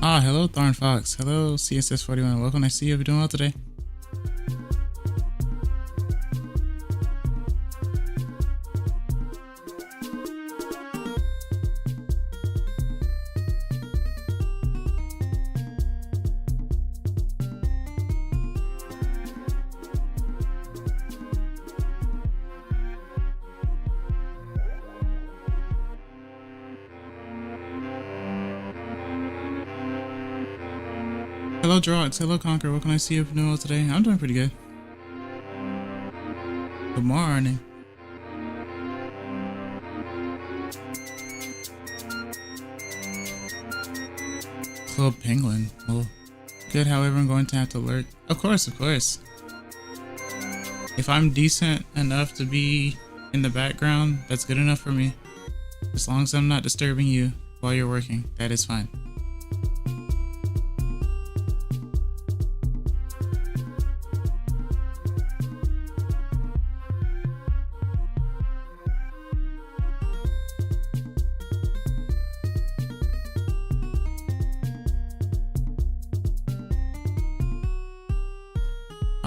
Ah, hello Thorn Fox. Hello CSS41. Welcome. I see you. Hope you're doing well today. Hello Drox. Hello Conquer. Welcome. I see you. Hope you're doing well today. I'm doing pretty good. Good morning. Club Penguin. Well, good. However, I'm going to have to lurk. Of course, of course. If I'm decent enough to be in the background, that's good enough for me. As long as I'm not disturbing you while you're working, that is fine.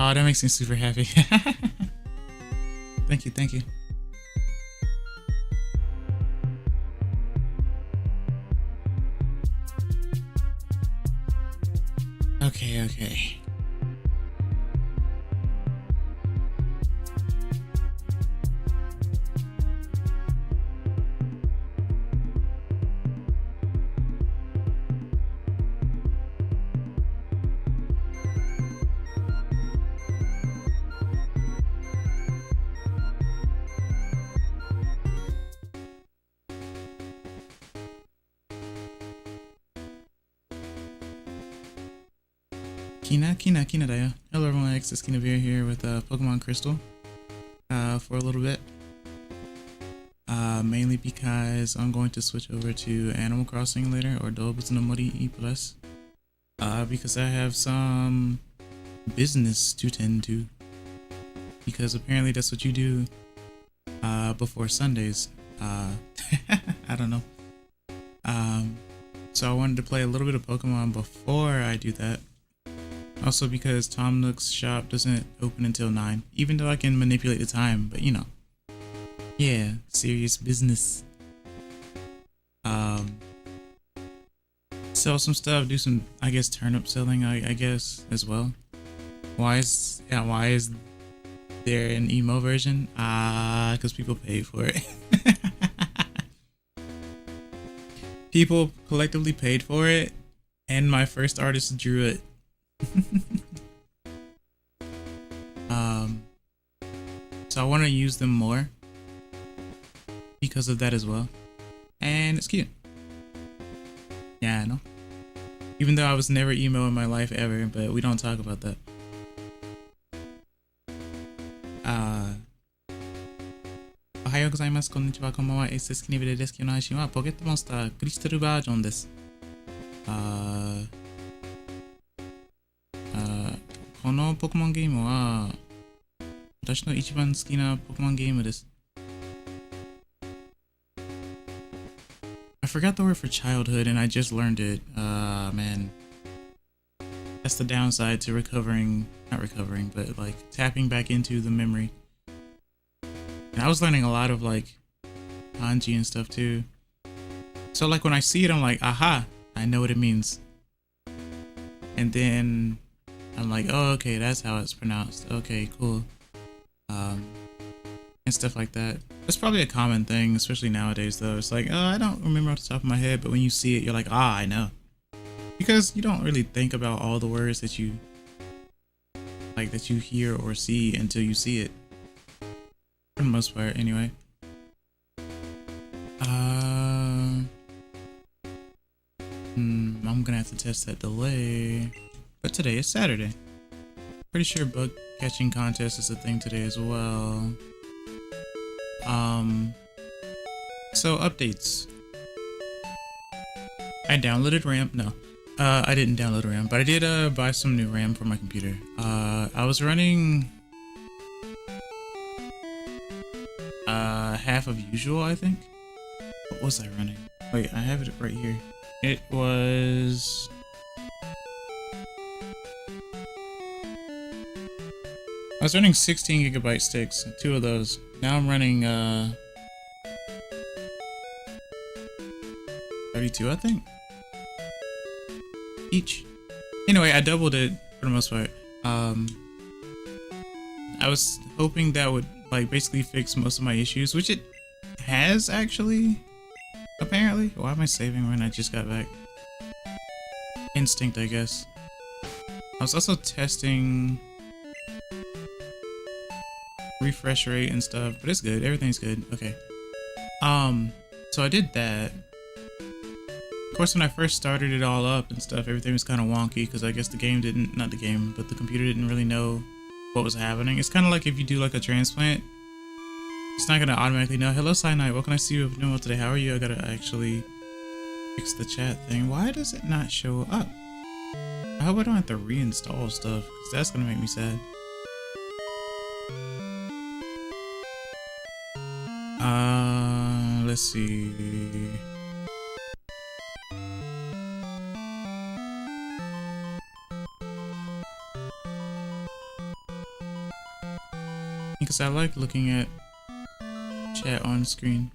Oh, that makes me super happy. Thank you, thank you. Okay, okay. Kina da yo. Hello everyone, it's Kina Beer here with Pokemon Crystal for a little bit. Mainly because I'm going to switch over to Animal Crossing later, or Dobutsu no Mori E+. Because I have some business to tend to. Because apparently that's what you do before Sundays. I don't know. So I wanted to play a little bit of Pokemon before I do that. Also because Tom Nook's shop doesn't open until 9, even though I can manipulate the time, but you know. Yeah, serious business. Sell some stuff, do some, I guess, turnip selling, I guess, as well. Why is there an emo version? Because people paid for it. People collectively paid for it, and my first artist drew it. So I want to use them more because of that as well, and it's cute. Yeah, I know. Even though I was never emo in my life ever, but we don't talk about that. Ohayou gozaimasu, konnichiwa, konbanwa, SS キニベルです。今日の配信はポケットモンスタークリスタルバージョンです。このポケモンゲームは私の一番好きなポケモンゲームです。I forgot the word for childhood and I just learned it. Man. That's the downside to recovering, not recovering, but like tapping back into the memory. And I was learning a lot of like kanji and stuff too. So like when I see it, I'm like, aha, I know what it means. And then I'm like, oh, okay, that's how it's pronounced. Okay, cool. And stuff like that. That's probably a common thing, especially nowadays though. It's like, oh, I don't remember off the top of my head, but when you see it, you're like, ah, I know. Because you don't really think about all the words that you like, that you hear or see until you see it. For the most part, anyway. I'm gonna have to test that delay. But today is Saturday. Pretty sure bug catching contest is a thing today as well. So updates. I downloaded RAM. No, I didn't download RAM, but I did buy some new RAM for my computer. I was running half of usual, I think. What was I running? Wait, I have it right here. It was I was running 16 gigabyte sticks, 2 of those. Now I'm running 32, I think, each. Anyway, I doubled it for the most part. I was hoping that would like basically fix most of my issues, which it has actually, apparently. Why am I saving when I just got back? Instinct, I guess. I was also testing refresh rate and stuff, but it's good. Everything's good. Okay. So I did that. Of course, when I first started it all up and stuff, everything was kind of wonky because I guess the game didn't, not the game, but the computer didn't really know what was happening. It's kind of like if you do like a transplant, it's not gonna automatically know. Hello, Cyanide. What can I see you doing well today? How are you? I gotta actually fix the chat thing. Why does it not show up? I hope I don't have to reinstall stuff because that's gonna make me sad. Let's see. Because I like looking at chat on screen.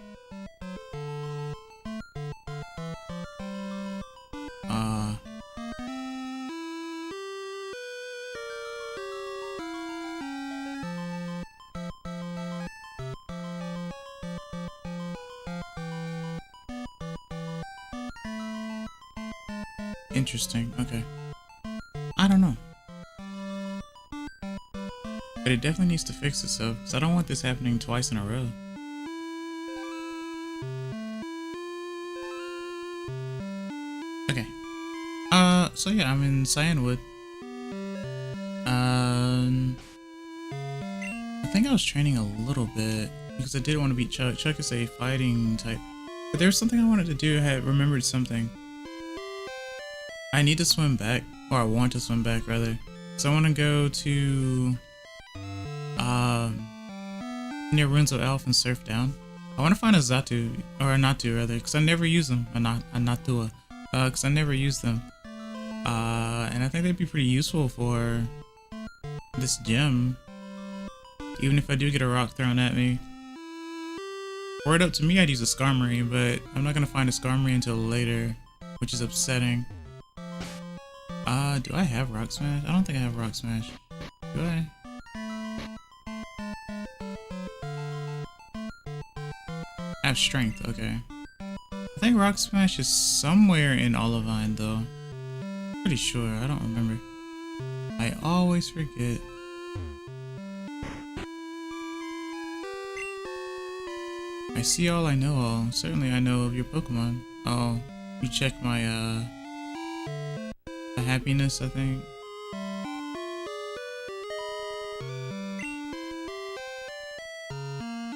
Interesting. Okay. I don't know. But it definitely needs to fix itself, because I don't want this happening twice in a row. Okay. So yeah, I'm in Cyanwood. I think I was training a little bit, because I did want to beat Chuck. Chuck is a fighting type. But there was something I wanted to do. I had remembered something. I need to swim back, or I want to swim back rather. So I want to go to near Ruins of Elf and surf down. I want to find a Zatu, or a Natu rather, because I never use them. A Natua, because I never use them. And I think they'd be pretty useful for this gym. Even if I do get a rock thrown at me. Were it up to me, I'd use a Skarmory, but I'm not gonna find a Skarmory until later, which is upsetting. Do I have Rock Smash? I don't think I have Rock Smash. Do I? I have Strength, okay. I think Rock Smash is somewhere in Olivine though. Pretty sure, I don't remember. I always forget. I see all, I know all. Certainly I know of your Pokemon. Oh, you check my happiness, I think.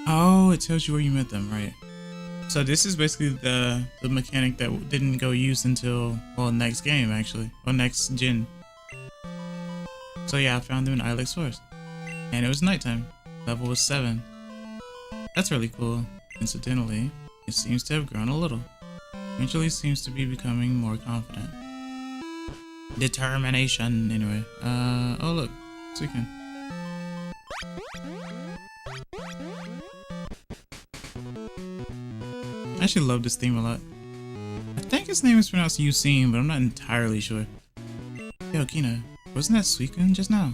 Oh, it tells you where you met them, right? So this is basically the mechanic that didn't go used until, well, next game actually, or next gen. So yeah, I found them in Ilex Forest, and it was nighttime. Level was 7. That's really cool. Incidentally, it seems to have grown a little. Eventually seems to be becoming more confident. Determination, anyway. Oh look, Suicune. I actually love this theme a lot. I think his name is pronounced Useem, but I'm not entirely sure. Yo, Kina, wasn't that Suicune just now?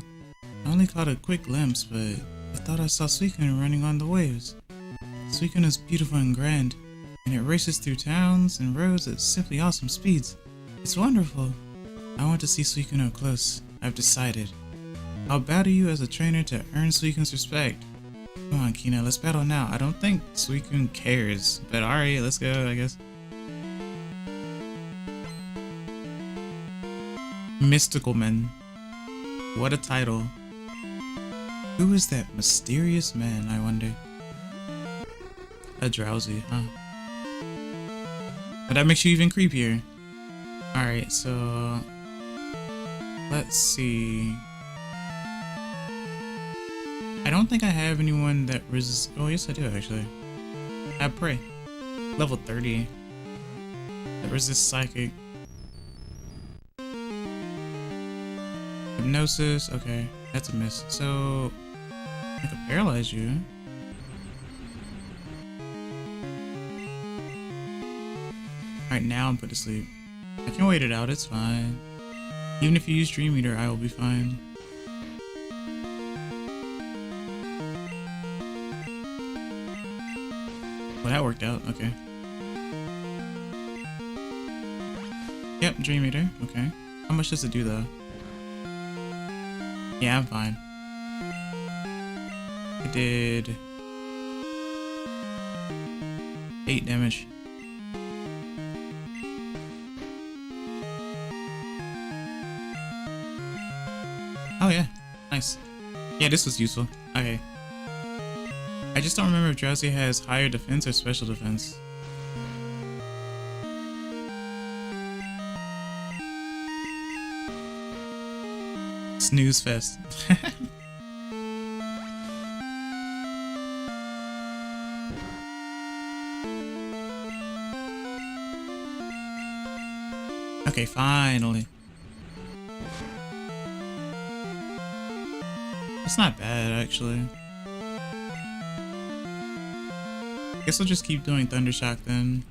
I only caught a quick glimpse, but I thought I saw Suicune running on the waves. Suicune is beautiful and grand, and it races through towns and roads at simply awesome speeds. It's wonderful. I want to see Suicune up close. I've decided. I'll bow to you as a trainer to earn Suicune's respect. Come on, Kina, let's battle now. I don't think Suicune cares, but alright, let's go, I guess. Mystical Man. What a title. Who is that mysterious man, I wonder? A drowsy, huh? But that makes you even creepier. Alright, so let's see. I don't think I have anyone that resists. Oh, yes, I do actually. I have Prey, level 30. That resists Psychic. Hypnosis, okay, that's a miss. So I could paralyze you. Alright, now I'm put to sleep. I can wait it out, it's fine. Even if you use Dream Eater, I will be fine. Well, that worked out, okay. Yep, Dream Eater, okay. How much does it do though? Yeah, I'm fine. It did 8 damage. Oh yeah, nice. Yeah, this was useful. Okay. I just don't remember if Drowsy has higher defense or special defense. Snooze fest. Okay, finally. It's not bad, actually. Guess I'll just keep doing Thundershock then.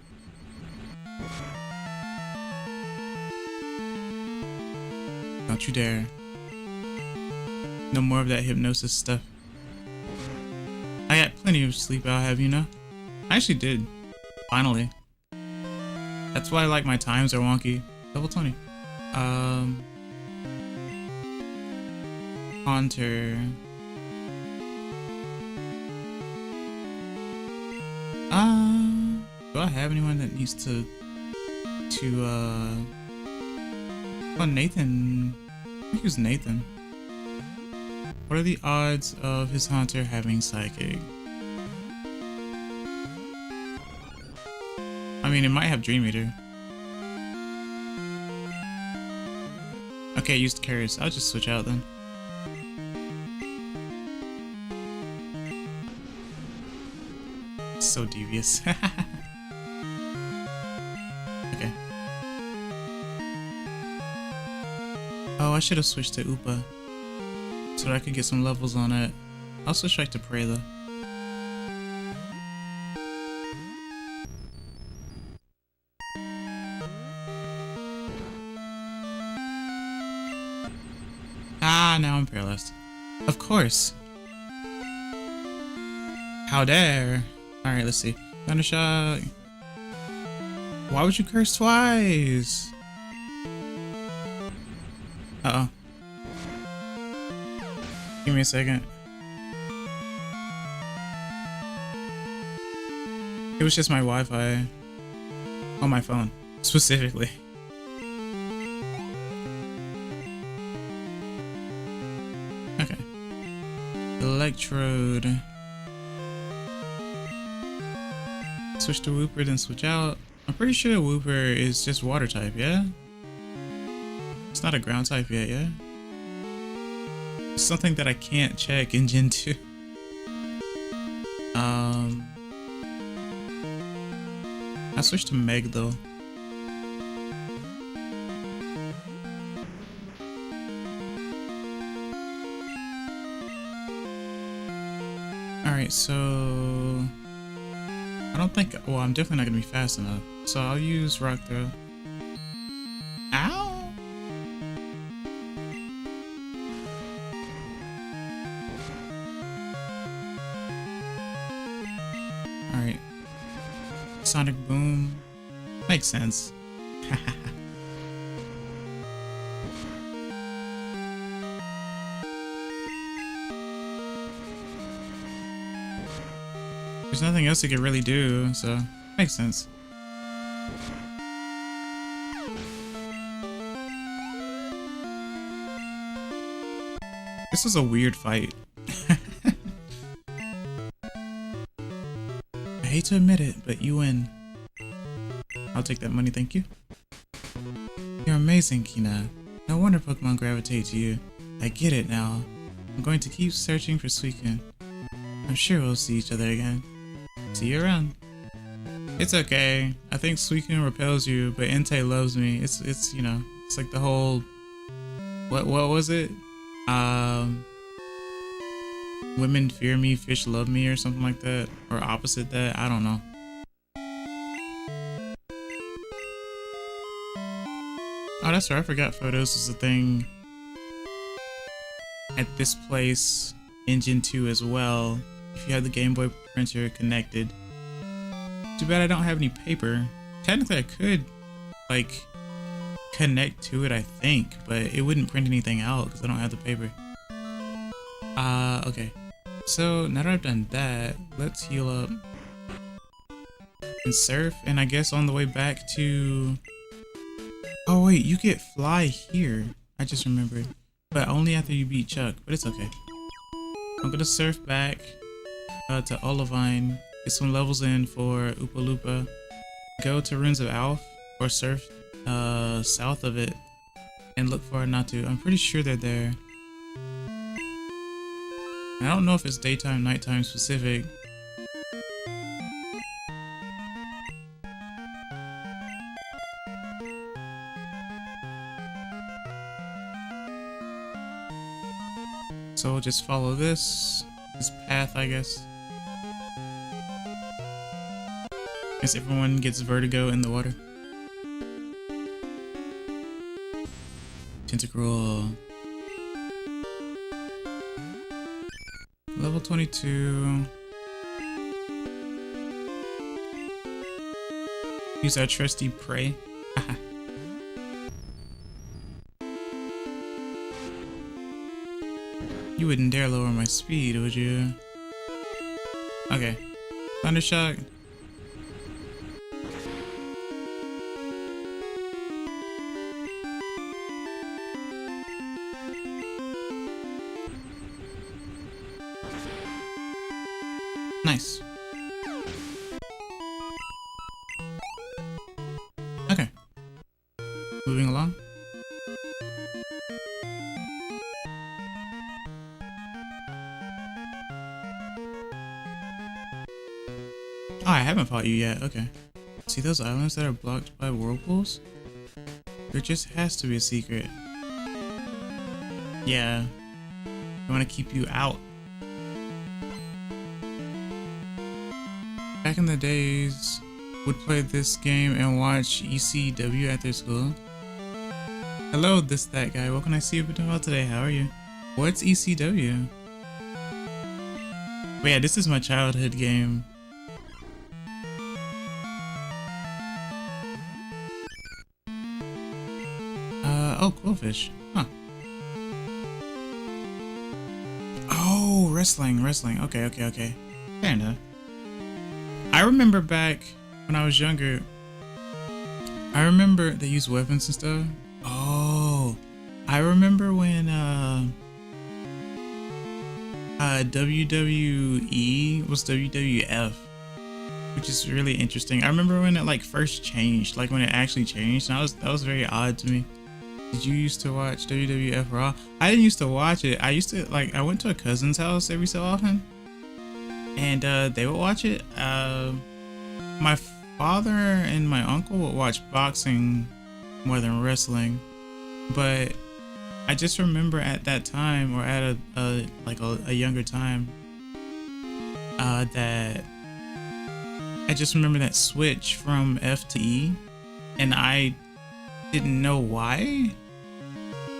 Don't you dare. No more of that hypnosis stuff. I got plenty of sleep, I'll have you know. I actually did. Finally. That's why like my times are wonky. Level 20. Haunter. Do I have anyone that needs to well, Nathan. I think it was Nathan. What are the odds of his Haunter having Psychic? I mean, it might have Dream Eater. Okay, I used Carries. I'll just switch out then. So devious. Okay. Oh, I should have switched to Upa so that I could get some levels on it. I'll switch back to Prey though. Ah, now I'm paralyzed. Of course. How dare. Alright, let's see. Thundershock. Why would you curse twice? Uh-oh. Give me a second. It was just my Wi-Fi. On my phone, specifically. Okay. Electrode. Switch to Wooper, then switch out. I'm pretty sure Wooper is just water type, yeah? It's not a ground type yet, yeah? It's something that I can't check in Gen 2. I switched to Meg though. Alright, so I don't think, well, I'm definitely not gonna be fast enough. So I'll use Rock Throw. Ow! Alright. Sonic Boom. Makes sense. There's nothing else you could really do, so makes sense. This was a weird fight. I hate to admit it, but you win. I'll take that money, thank you. You're amazing, Kina. No wonder Pokemon gravitate to you. I get it now. I'm going to keep searching for Suicune. I'm sure we'll see each other again. See you around. It's okay. I think Suicune repels you, but Entei loves me. It's you know, it's like the whole what was it? Women fear me, fish love me, or something like that, or opposite that. I don't know. Oh, that's right. I forgot photos was a thing at this place. Engine 2 as well. If you have the Game Boy printer connected. Too bad I don't have any paper. Technically, I could like connect to it, I think, but it wouldn't print anything out because I don't have the paper. Okay. So now that I've done that, let's heal up and surf. And I guess on the way back to... Oh wait, you get fly here. I just remembered. But only after you beat Chuck, but it's okay. I'm gonna surf back to Olivine, get some levels in for Oopa Loopa, go to Ruins of Alph, or surf south of it, and look for Natu. I'm pretty sure they're there. I don't know if it's daytime, nighttime specific. So we'll just follow this path, I guess. Guess everyone gets vertigo in the water. Tentacruel. Level 22. Use our trusty prey. You wouldn't dare lower my speed, would you? Okay. Thundershock. Nice. Okay. Moving along. Oh, I haven't fought you yet. Okay. See those islands that are blocked by whirlpools? There just has to be a secret. Yeah. I want to keep you out. Back in the days, would play this game and watch ECW at their school. Hello, that guy. What can I see you doing well today? How are you? What's ECW? But yeah, this is my childhood game. Oh, Quillfish. Huh. Oh, wrestling. Okay. Fair enough. I remember back when I was younger, I remember they used weapons and stuff. Oh, I remember when WWE was WWF, which is really interesting. I remember when it like first changed, like when it actually changed, and that was very odd to me. Did you used to watch WWF Raw? I didn't used to watch it. I used to I went to a cousin's house every so often, and they would watch it. My father and my uncle would watch boxing more than wrestling, but I just remember at that time, or at a younger time, that I just remember that switch from F to E, and I didn't know why.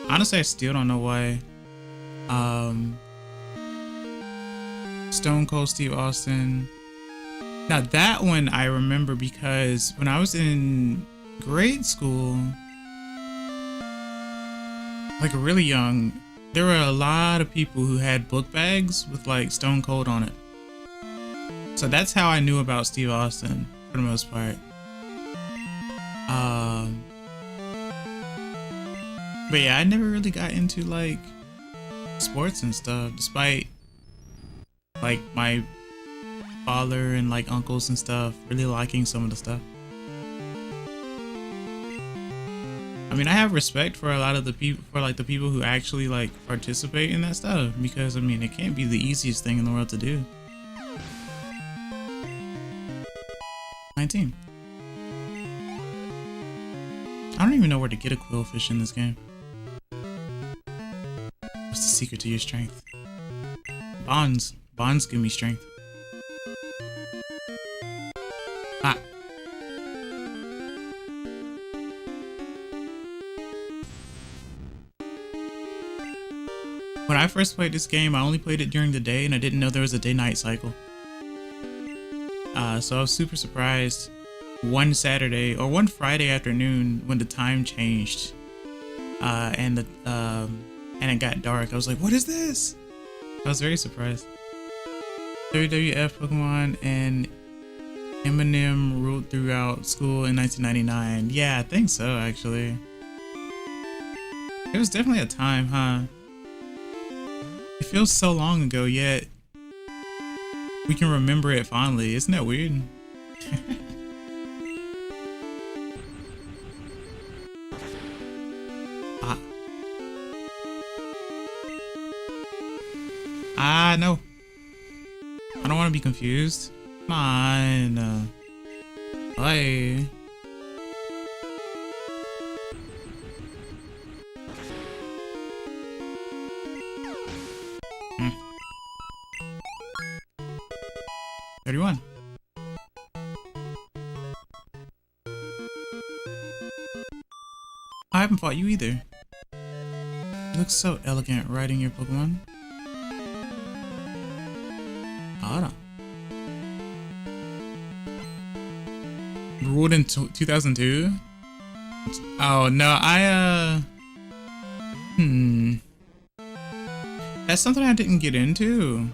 Honestly, I still don't know why. Stone Cold Steve Austin. Now that one I remember because when I was in grade school, like really young, there were a lot of people who had book bags with like Stone Cold on it. So that's how I knew about Steve Austin for the most part. But yeah, I never really got into like sports and stuff, despite like my father and like uncles and stuff really liking some of the stuff. I mean, I have respect for a lot of the people, for like the people who actually like participate in that stuff, because I mean, it can't be the easiest thing in the world to do. 19. I don't even know where to get a quillfish in this game. What's the secret to your strength? Bonds. Bonds give me strength. Ah. When I first played this game, I only played it during the day and I didn't know there was a day-night cycle. So I was super surprised one Saturday or one Friday afternoon when the time changed and it got dark. I was like, what is this? I was very surprised. WWF Pokemon and Eminem ruled throughout school in 1999. Yeah, I think so, actually. It was definitely a time, huh? It feels so long ago, yet we can remember it fondly. Isn't that weird? No. I don't want to be confused. Come on. Bye. Hmm. 31. I haven't fought you either. You look so elegant riding your Pokemon. Hold on. Ruled in 2002? Oh no, that's something I didn't get into.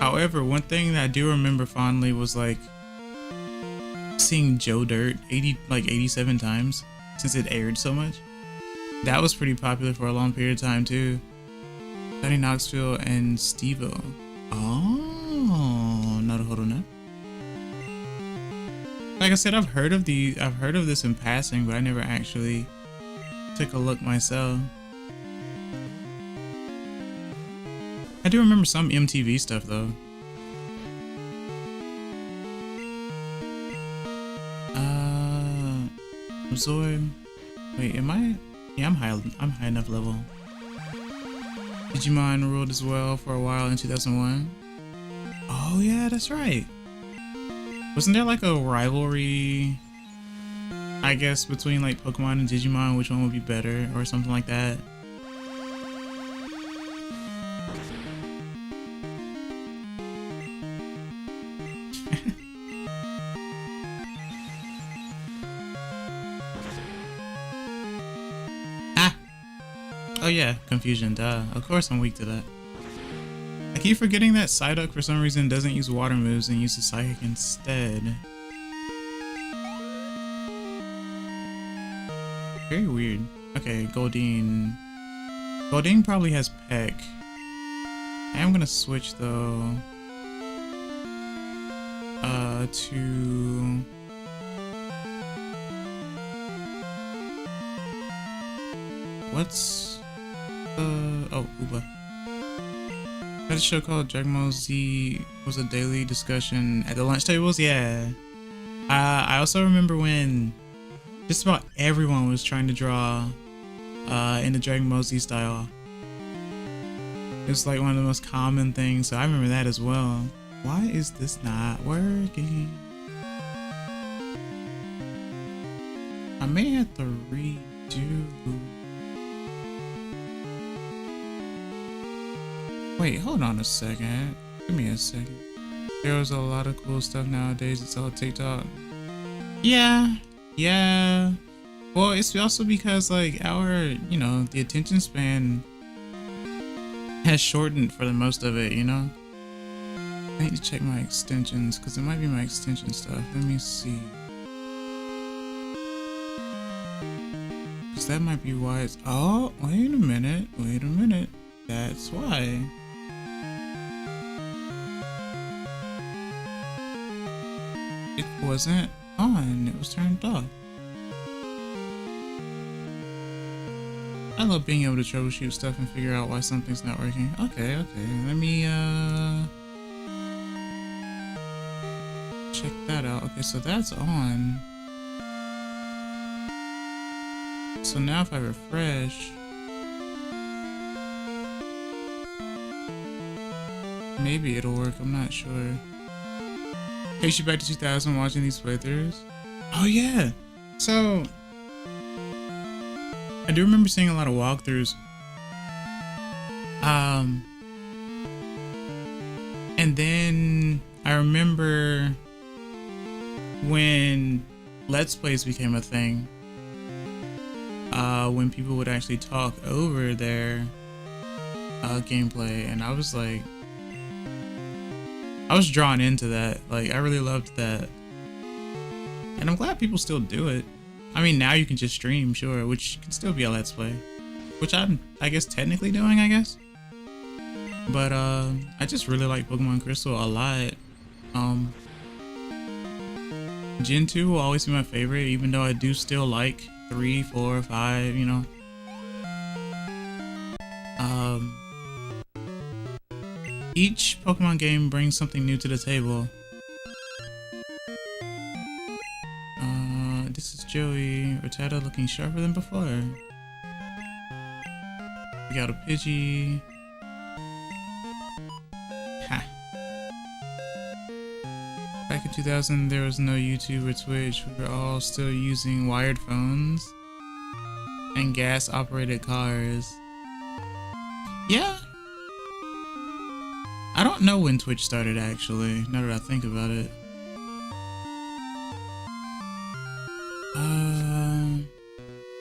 However, one thing that I do remember fondly was like seeing Joe Dirt 87 times since it aired so much. That was pretty popular for a long period of time too. Johnny Knoxville and Steve-O. Oh, naruhodo ne. Like I said, I've heard of this in passing, but I never actually took a look myself. I do remember some MTV stuff though. Absorb. Wait, am I? Yeah, I'm high enough level. Digimon ruled as well for a while in 2001. Oh yeah, that's right. Wasn't there like a rivalry, I guess, between like Pokemon and Digimon, which one would be better or something like that? Oh yeah, confusion, duh. Of course I'm weak to that. I keep forgetting that Psyduck for some reason doesn't use water moves and uses Psychic instead. Very weird. Okay, Goldeen. Goldeen probably has Peck. I am gonna switch though. To... What's... oh, Uba. Had a show called Dragon Ball Z was a daily discussion at the lunch tables. Yeah. I also remember when just about everyone was trying to draw in the Dragon Ball Z style. It was like one of the most common things, so I remember that as well. Why is this not working? I may have to redo. Wait, hold on a second. Give me a second. There was a lot of cool stuff nowadays. It's all TikTok. Yeah. Well, it's also because like our, the attention span has shortened for the most of it, I need to check my extensions because it might be my extension stuff. Let me see. Because that might be why it's... Oh, wait a minute. That's why. It wasn't on. It was turned off. I love being able to troubleshoot stuff and figure out why something's not working. Okay. Let me, check that out. Okay, so that's on. So now if I refresh... Maybe it'll work, I'm not sure. Takes you back to 2000 watching these playthroughs. Oh yeah! So, I do remember seeing a lot of walkthroughs. And then I remember when Let's Plays became a thing, when people would actually talk over their gameplay, and I was like, I was drawn into that. Like, I really loved that. And I'm glad people still do it. I mean, now you can just stream, sure, which can still be a Let's Play. Which I'm, I guess, technically doing, I guess. But, I just really like Pokemon Crystal a lot. Gen 2 will always be my favorite, even though I do still like 3, 4, 5, you know. Each Pokemon game brings something new to the table. This is Joey Rattata looking sharper than before. We got a Pidgey. Ha. Back in 2000, there was no YouTube or Twitch. We were all still using wired phones and gas-operated cars. Yeah. I don't know when Twitch started, actually, now that I think about it.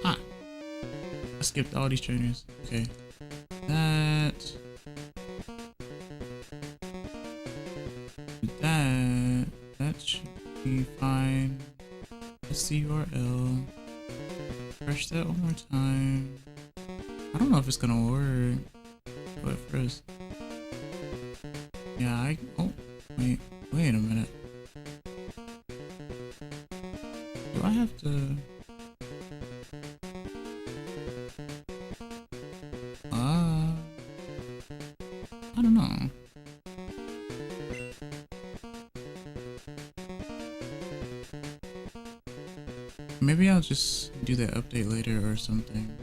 I skipped all these trainers. Okay. That should be fine. That's the URL. Refresh that one more time. I don't know if it's gonna work. But first. Yeah, oh, wait a minute. Do I have to? I don't know. Maybe I'll just do that update later or something.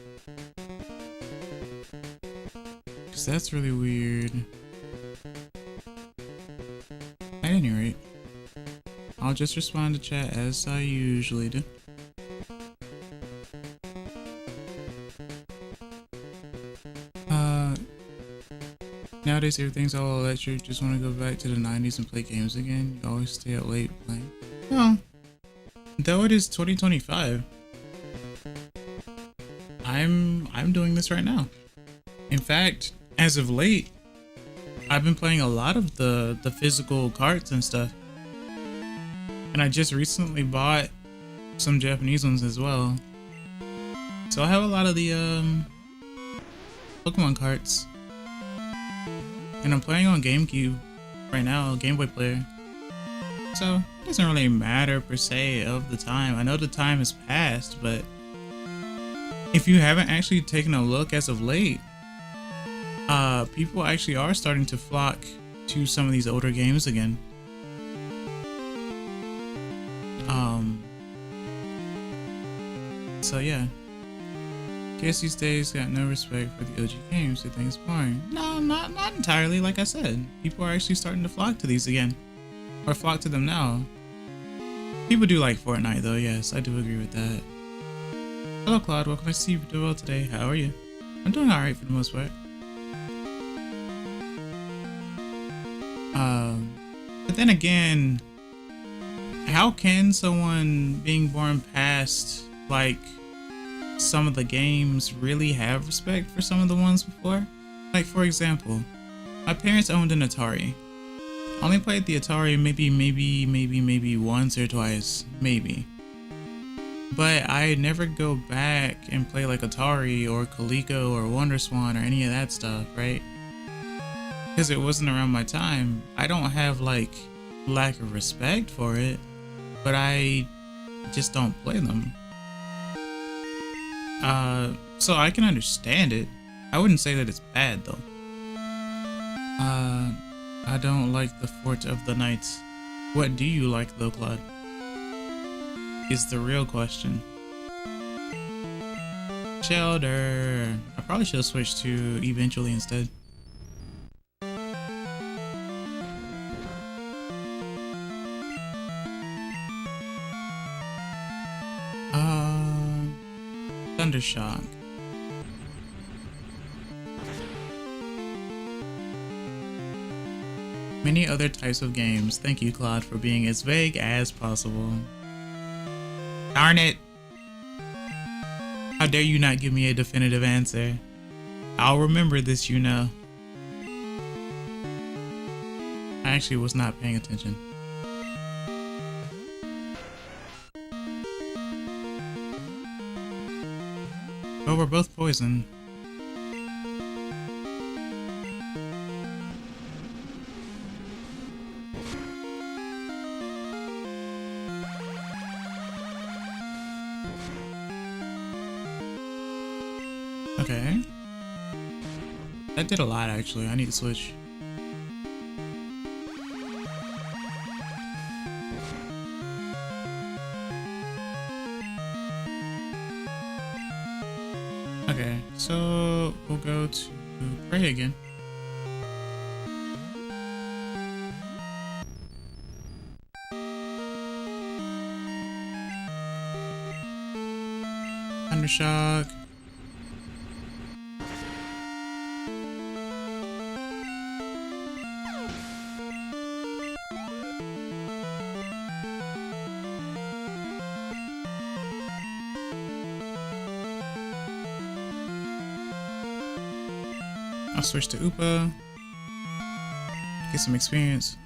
Cause that's really weird. At any rate, I'll just respond to chat as I usually do. Nowadays everything's all electric, just want to go back to the 90s and play games again. You always stay up late playing. Well, though it is 2025, I'm doing this right now. In fact, as of late, I've been playing a lot of the physical carts and stuff. And I just recently bought some Japanese ones as well. So I have a lot of the Pokemon carts. And I'm playing on GameCube right now, Game Boy player. So it doesn't really matter per se of the time. I know the time has passed, but if you haven't actually taken a look as of late, people actually are starting to flock to some of these older games again. So yeah. Guess these days got no respect for the OG games. They think it's boring. No, not entirely. Like I said, people are actually starting to flock to these again, or flock to them now. People do like Fortnite, though. Yes, I do agree with that. Hello, Claude. Welcome to see you do well today. How are you? I'm doing all right for the most part. But then again, how can someone being born past like some of the games really have respect for some of the ones before? Like, for example, my parents owned an Atari. I only played the Atari maybe once or twice, maybe. But I never go back and play like Atari or Coleco or WonderSwan or any of that stuff, right? Because it wasn't around my time. I don't have like lack of respect for it, but I just don't play them. So I can understand it. I wouldn't say that it's bad though. I don't like the Fort of the Knights. What do you like though, Claude? Is the real question. Shelter. I probably should have switched to eventually instead. Thundershock. Many other types of games. Thank you, Claude, for being as vague as possible. Darn it! How dare you not give me a definitive answer? I'll remember this, you know. I actually was not paying attention. Oh, we're both poison. Okay. That did a lot, actually. I need to switch. Okay, so we'll go to pray again. Thundershock. I'll switch to Upa, get some experience.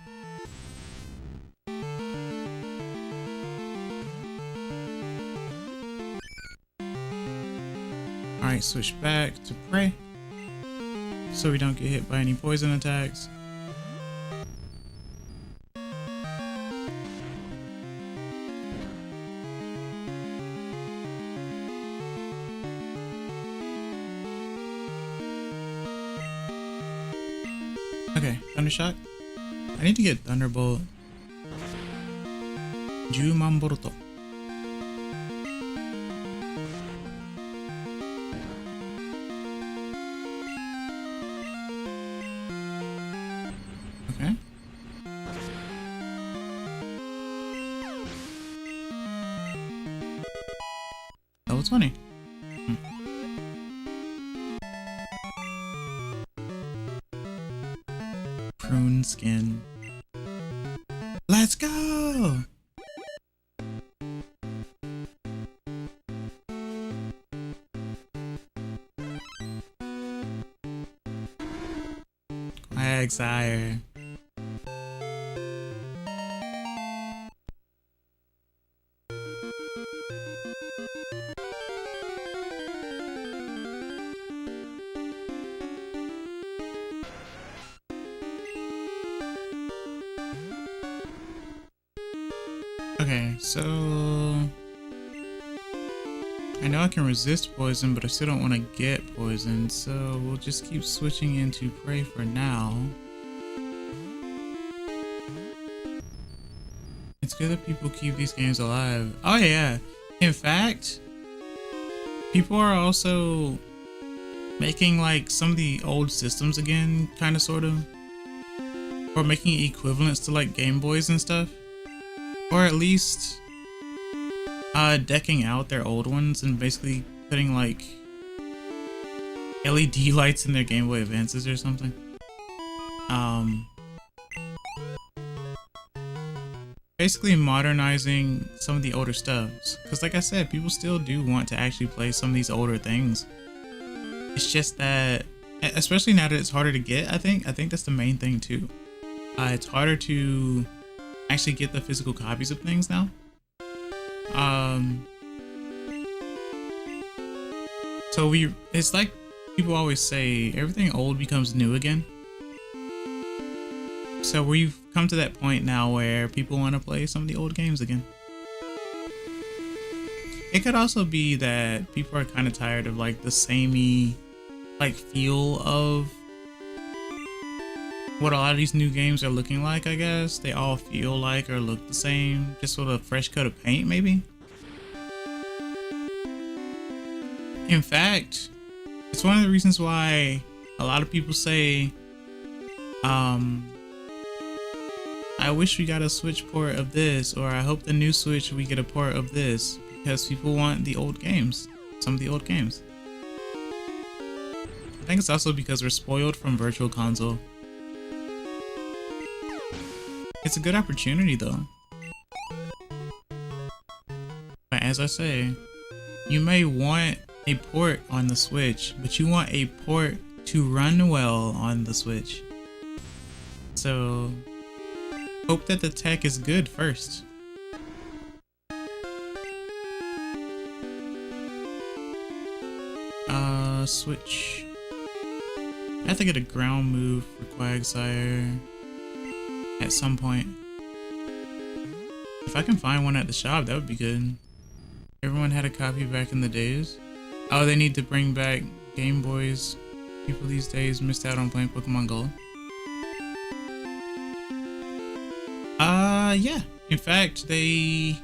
Alright, switch back to Prey, so we don't get hit by any poison attacks. Okay, Thundershock. I need to get Thunderbolt. Jumanboruto. Okay. Level 20. Prune skin. Let's go! Quagsire. Okay, so I know I can resist poison, but I still don't want to get poisoned, so we'll just keep switching into Prey for now. It's good that people keep these games alive. Oh yeah, in fact, people are also making like some of the old systems again, kind of, sort of, or making equivalents to like Game Boys and stuff. Or at least decking out their old ones and basically putting like LED lights in their Game Boy Advances or something. Basically modernizing some of the older stuffs. Because like I said, people still do want to actually play some of these older things. It's just that, especially now that it's harder to get, I think that's the main thing too. It's harder to actually get the physical copies of things now. So it's like people always say, everything old becomes new again. So we've come to that point now where people want to play some of the old games again. It could also be that people are kind of tired of like the samey like feel of what a lot of these new games are looking like, I guess. They all feel like or look the same, just with a fresh coat of paint maybe. In fact, it's one of the reasons why a lot of people say, I wish we got a Switch port of this, or I hope the new Switch we get a port of this, because people want the old games. some of the old games. I think it's also because we're spoiled from Virtual Console. It's a good opportunity though. But as I say, you may want a port on the Switch, but you want a port to run well on the Switch. So hope that the tech is good first. Switch. I have to get a ground move for Quagsire at some point. If I can find one at the shop, that would be good. Everyone had a copy back in the days. Oh, they need to bring back Game Boys. People these days missed out on playing Pokemon Gold. Yeah. In fact, they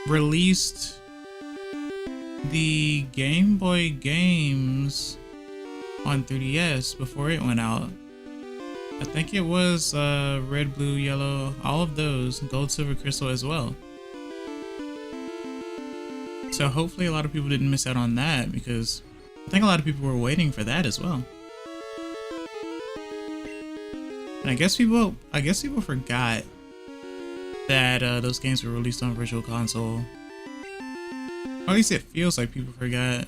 released the Game Boy games on 3DS before it went out. I think it was red, blue, yellow, all of those, gold, silver, crystal as well. So hopefully a lot of people didn't miss out on that, because I think a lot of people were waiting for that as well. And I guess people forgot that those games were released on Virtual Console. Or at least it feels like people forgot.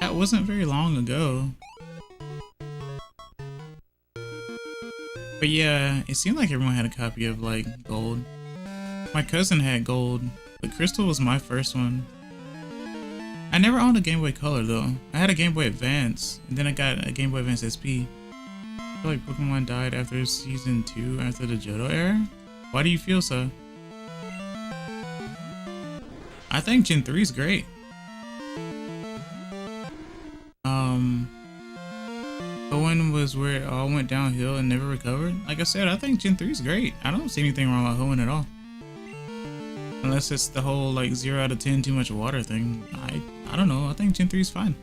That wasn't very long ago. But yeah, it seemed like everyone had a copy of like Gold. My cousin had Gold, but Crystal was my first one. I never owned a Game Boy Color though. I had a Game Boy Advance, and then I got a Game Boy Advance SP. I feel like Pokemon died after Season 2, after the Johto era? Why do you feel so? I think Gen 3 is great. Hoenn was where it all went downhill and never recovered. Like I said, I think Gen 3 is great. I don't see anything wrong with Hoenn at all. Unless it's the whole like 0 out of 10 too much water thing. I don't know. I think Gen 3 is fine.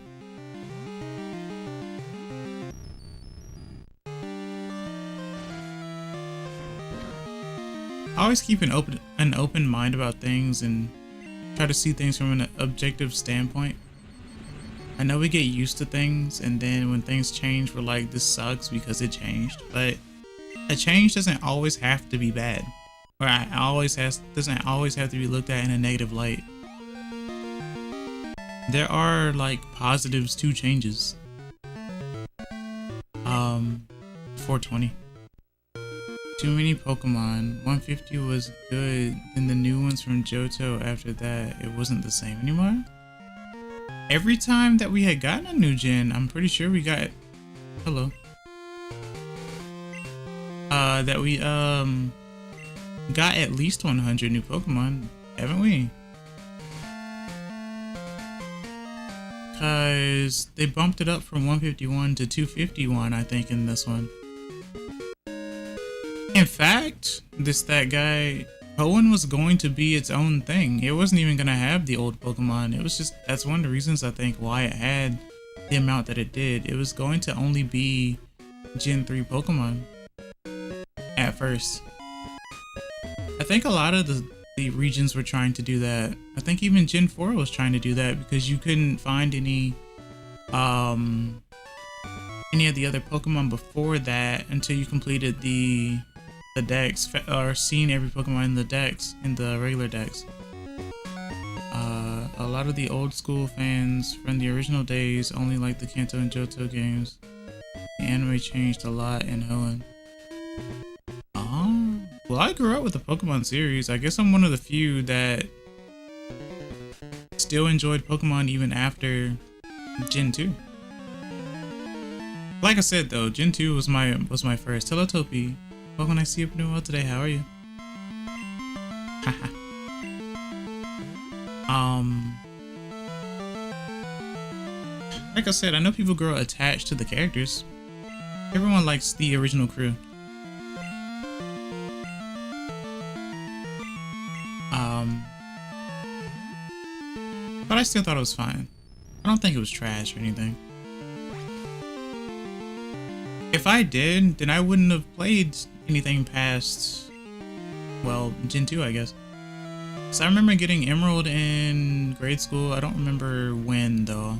I always keep an open mind about things and try to see things from an objective standpoint. I know we get used to things, and then when things change, we're like, this sucks because it changed. But a change doesn't always have to be bad, or doesn't always have to be looked at in a negative light. There are like positives to changes. 420. Too many Pokemon. 150 was good, then the new ones from Johto after that, it wasn't the same anymore. Every time that we had gotten a new gen, I'm pretty sure we got, hello. That we got at least 100 new Pokemon, haven't we? Cause they bumped it up from 151 to 251, I think, in this one. In fact, that guy, Hoenn was going to be its own thing. It wasn't even gonna have the old Pokemon. It was just, that's one of the reasons I think why it had the amount that it did. It was going to only be Gen 3 Pokemon at first. I think a lot of the regions were trying to do that. I think even Gen 4 was trying to do that because you couldn't find any of the other Pokemon before that until you completed the decks, or seen every Pokemon in the decks, in the regular decks. A lot of the old school fans from the original days only liked the Kanto and Johto games. The anime changed a lot in Hoenn. Well, I grew up with the Pokemon series. I guess I'm one of the few that still enjoyed Pokemon even after Gen 2. Like I said though, Gen 2 was my first. Hello Topi. Well, when I see you doing well today, how are you? Haha. Like I said, I know people grow attached to the characters. Everyone likes the original crew. But I still thought it was fine. I don't think it was trash or anything. If I did, then I wouldn't have played anything past, well, Gen 2, I guess. So I remember getting Emerald in grade school. I don't remember when though.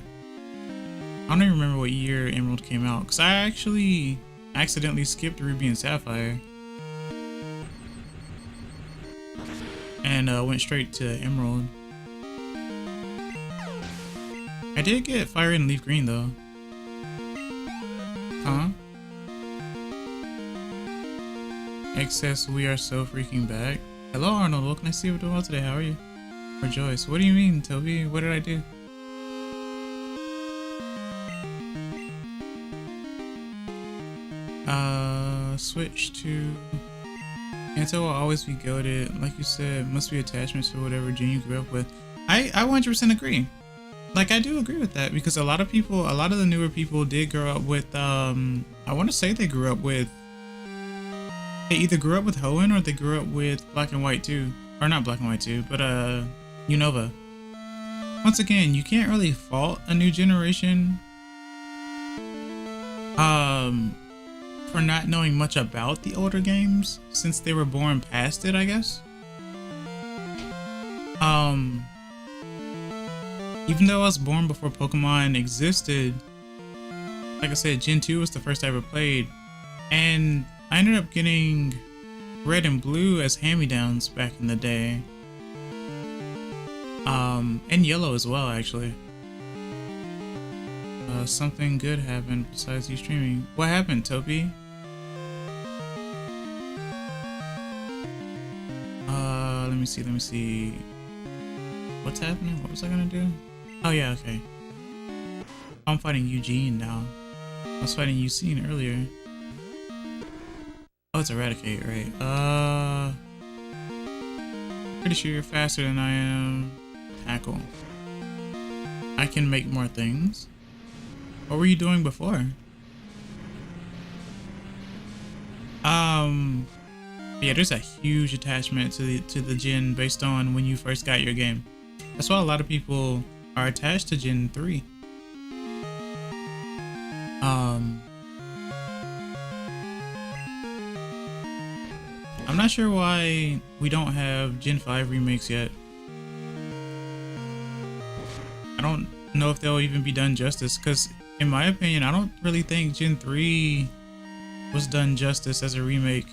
I don't even remember what year Emerald came out because I actually accidentally skipped Ruby and Sapphire and went straight to Emerald. I did get Fire and Leaf Green though. Huh? Excess, we are so freaking back. Hello Arnold, what can I see you doing well today? How are you? Rejoice. What do you mean, Toby? What did I do? Switch to Anto will always be goated. Like you said, must be attachments to whatever gene you grew up with. I 100% agree. Like I do agree with that because a lot of the newer people did grow up with I want to say they grew up with, they either grew up with Hoenn or they grew up with Black and White 2. Or not Black and White 2, but Unova. Once again, you can't really fault a new generation for not knowing much about the older games since they were born past it, I guess. Even though I was born before Pokemon existed, like I said, Gen 2 was the first I ever played, and I ended up getting Red and Blue as hand-me-downs back in the day. And Yellow as well, actually. Something good happened besides you streaming. What happened, Toby? Let me see. What's happening? What was I gonna do? Oh yeah, okay. I'm fighting Eugene now. I was fighting Eugene earlier. Oh, it's Eradicate, right? Pretty sure you're faster than I am. Tackle. I can make more things. What were you doing before? Yeah, there's a huge attachment to the gen based on when you first got your game. That's why a lot of people are attached to Gen 3. I'm not sure why we don't have Gen 5 remakes yet. I don't know if they'll even be done justice, because in my opinion, I don't really think Gen 3 was done justice as a remake.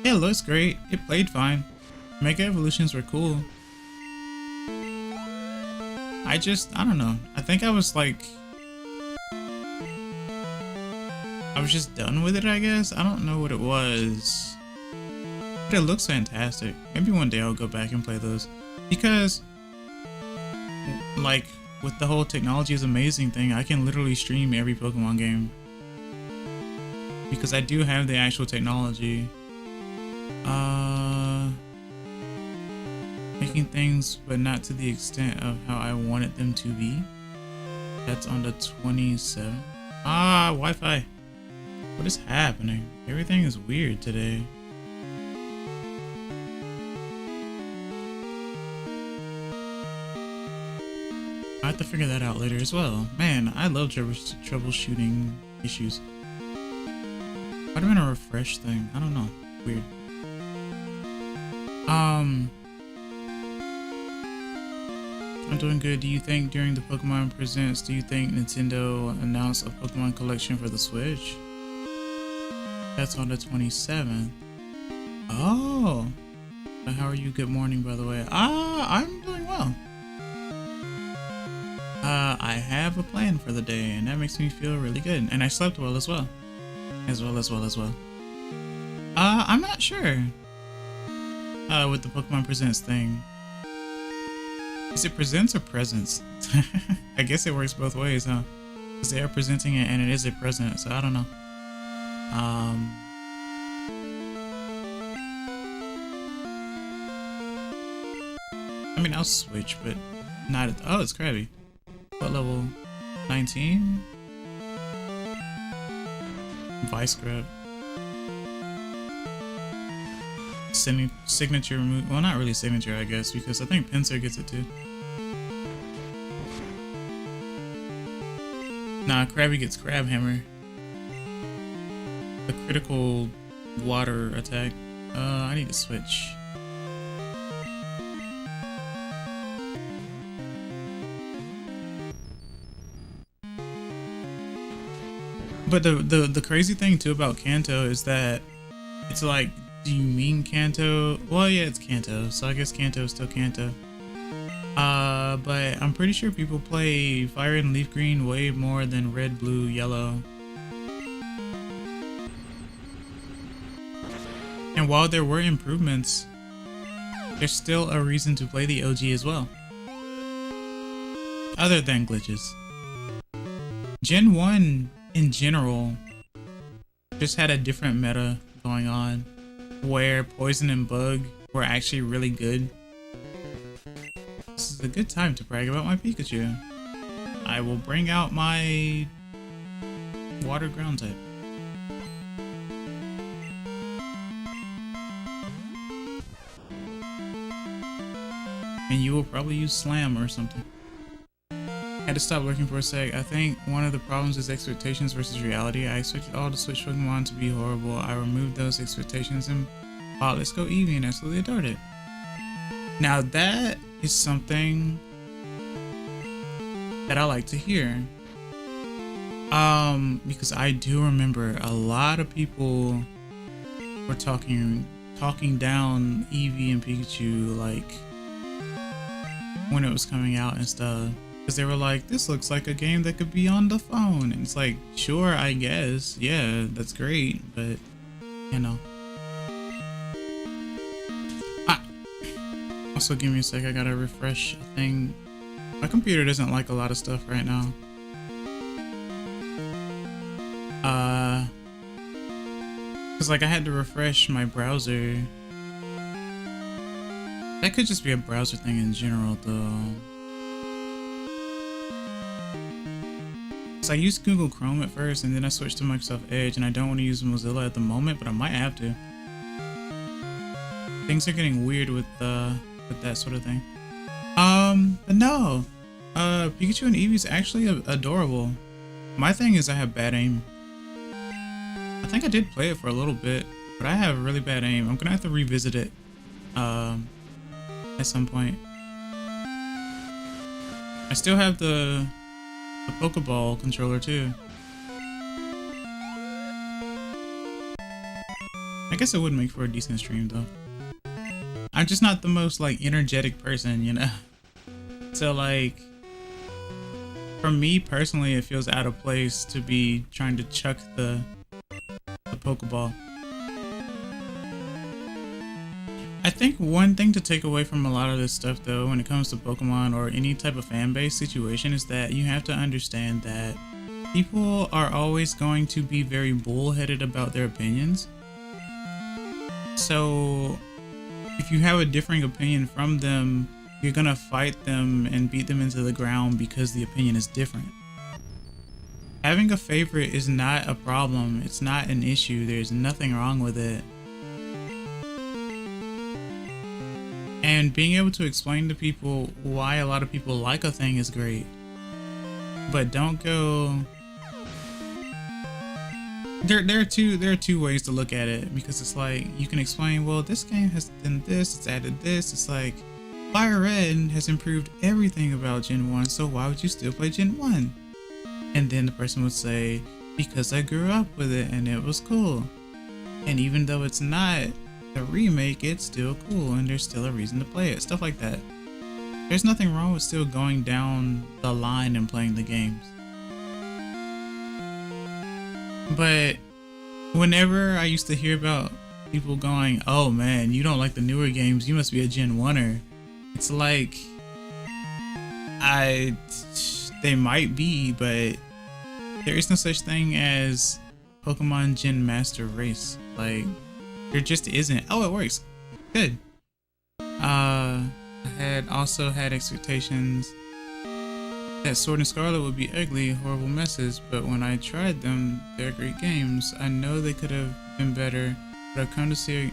Yeah, it looks great. It played fine. Mega Evolutions were cool. I don't know. I think I was just done with it, I guess. I don't know what it was. But it looks fantastic. Maybe one day I'll go back and play those. Because, like, with the whole technology is amazing thing, I can literally stream every Pokemon game. Because I do have the actual technology. Making things, but not to the extent of how I wanted them to be. That's on the 27th. Wi-Fi. What is happening? Everything is weird today. I have to figure that out later as well. Man, I love troubleshooting issues. Might have been a refresh thing. I don't know. Weird. I'm doing good. Do you think during the Pokemon Presents, do you think Nintendo announced a Pokemon collection for the Switch? That's on the 27th. Oh. How are you? Good morning, by the way. I'm doing well. I have a plan for the day, and that makes me feel really good. And I slept well as well. I'm not sure. With the Pokemon Presents thing. Is it presents or presents? I guess it works both ways, huh? Because they are presenting it and it is a present, so I don't know. I mean, I'll switch, but not at... Oh, it's Krabby. What level? 19? Vice Grab. Signature remove. Well, not really signature, I guess, because I think Pinsir gets it too. Nah, Krabby gets Crab Hammer. The critical water attack. I need to switch. But the crazy thing too about Kanto is that it's like, do you mean Kanto? Well, yeah, it's Kanto, so I guess Kanto is still Kanto. But I'm pretty sure people play Fire and Leaf Green way more than Red, Blue, Yellow. And while there were improvements, there's still a reason to play the OG as well. Other than glitches. Gen 1 in general just had a different meta going on where Poison and Bug were actually really good. This is a good time to brag about my Pikachu. I will bring out my Water Ground type. And you will probably use Slam or something. I had to stop looking for a sec. I think one of the problems is expectations versus reality. I expected all the Switch Pokemon to be horrible. I removed those expectations and wow, let's go Eevee and absolutely adored it. Now that is something that I like to hear. Because I do remember a lot of people were talking down Eevee and Pikachu like when it was coming out and stuff. Because they were like, this looks like a game that could be on the phone. And it's like, sure, I guess. Yeah, that's great. But, you know. Also, give me a sec. I gotta refresh a thing. My computer doesn't like a lot of stuff right now. Because, like, I had to refresh my browser. That could just be a browser thing in general, though. I used Google Chrome at first, and then I switched to Microsoft Edge, and I don't want to use Mozilla at the moment, but I might have to. Things are getting weird with that sort of thing. But no, Pikachu and Eevee is actually adorable. My thing is I have bad aim. I think I did play it for a little bit, but I have really bad aim. I'm gonna have to revisit it at some point. I still have the Pokeball controller too. I guess it would make for a decent stream though. I'm just not the most like energetic person, you know? So like, for me personally, it feels out of place to be trying to chuck the Pokeball. I think one thing to take away from a lot of this stuff though, when it comes to Pokemon or any type of fan base situation, is that you have to understand that people are always going to be very bullheaded about their opinions. So if you have a differing opinion from them, you're gonna fight them and beat them into the ground because the opinion is different. Having a favorite is not a problem. It's not an issue. There's nothing wrong with it. And being able to explain to people why a lot of people like a thing is great. But don't go... There are two ways to look at it, because it's like, you can explain, well, this game has done this, it's added this. It's like, Fire Red has improved everything about Gen 1, so why would you still play Gen 1? And then the person would say, because I grew up with it and it was cool. And even though it's not the remake, it's still cool and there's still a reason to play it. Stuff like that. There's nothing wrong with still going down the line and playing the games. But whenever I used to hear about people going, oh man, you don't like the newer games, you must be a Gen 1er. It's like, they might be, but there is no such thing as Pokemon Gen Master Race. Like, there just isn't. Oh, it works. Good. I had also had expectations that Sword and Scarlet would be ugly, horrible messes, but when I tried them, they're great games. I know they could have been better, but I've come to see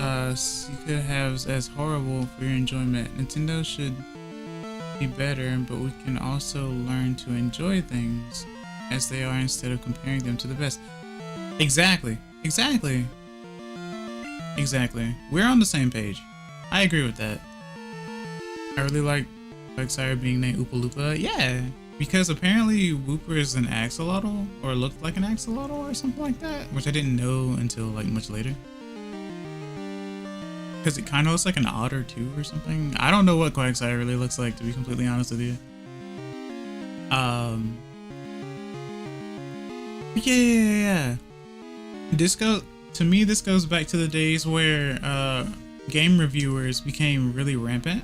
you could have as horrible for your enjoyment. Nintendo should be better, but we can also learn to enjoy things as they are instead of comparing them to the best. Exactly. We're on the same page. I agree with that. I really like Darkseid being named Oopaloopa. Yeah, Because apparently Wooper is an axolotl, or looked like an axolotl or something like that, which I didn't know until like much later. Because it kind of looks like an otter too or something. I don't know what Quagsire really looks like, to be completely honest with you. Yeah. This goes back to the days where game reviewers became really rampant,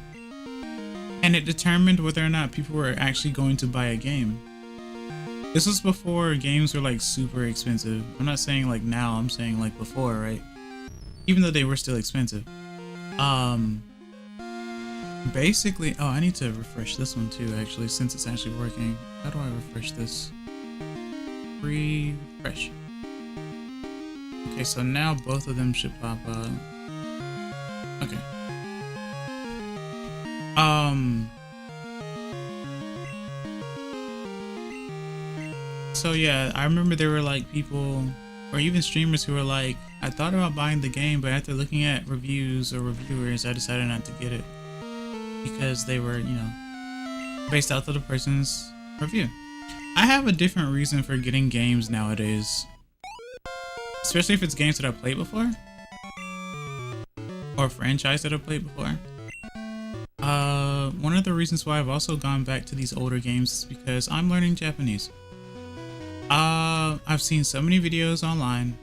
and it determined whether or not people were actually going to buy a game. This was before games were like super expensive. I'm not saying like now, I'm saying like before, right? Even though they were still expensive. Basically, oh, I need to refresh this one too, actually, since it's actually working. How do I refresh this? Refresh. Okay, so now both of them should pop up. Okay. So yeah, I remember there were like people, or even streamers who were like, I thought about buying the game, but after looking at reviews or reviewers, I decided not to get it. Because they were, you know, based off of the person's review. I have a different reason for getting games nowadays. Especially if it's games that I've played before. Or a franchise that I've played before. One of the reasons why I've also gone back to these older games is because I'm learning Japanese. I've seen so many videos online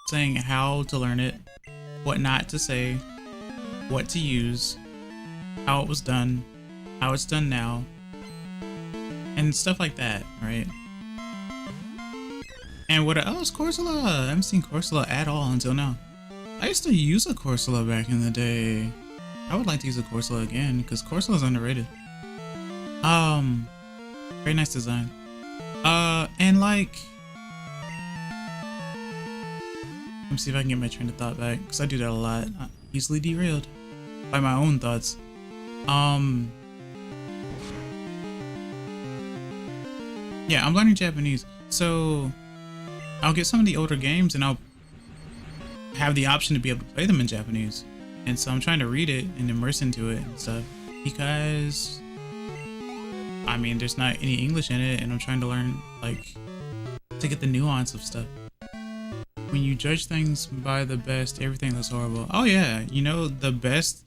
saying how to learn it, what not to say, what to use, how it was done, how it's done now, and stuff like that, right? And what else? Corsola! I haven't seen Corsola at all until now. I used to use a Corsola back in the day. I would like to use a Corsola again, because Corsola is underrated. Very nice design. And like... Let me see if I can get my train of thought back, because I do that a lot. Easily derailed by my own thoughts. Yeah, I'm learning Japanese, so I'll get some of the older games and I'll have the option to be able to play them in Japanese. And so I'm trying to read it and immerse into it and stuff, because I mean, there's not any English in it, and I'm trying to learn, like, to get the nuance of stuff. When you judge things by the best, everything looks horrible. Oh yeah, you know, the best,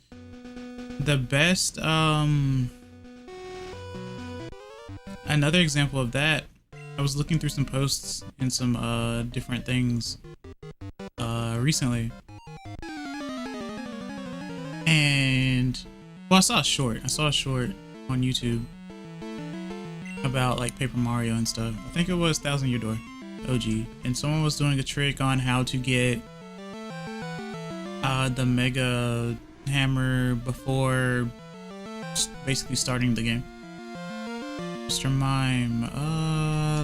another example of that, I was looking through some posts and some different things recently, and well, I saw a short on YouTube about like Paper Mario and stuff. I think it was Thousand Year Door OG, and someone was doing a trick on how to get the Mega Hammer before basically starting the game. Mr. Mime,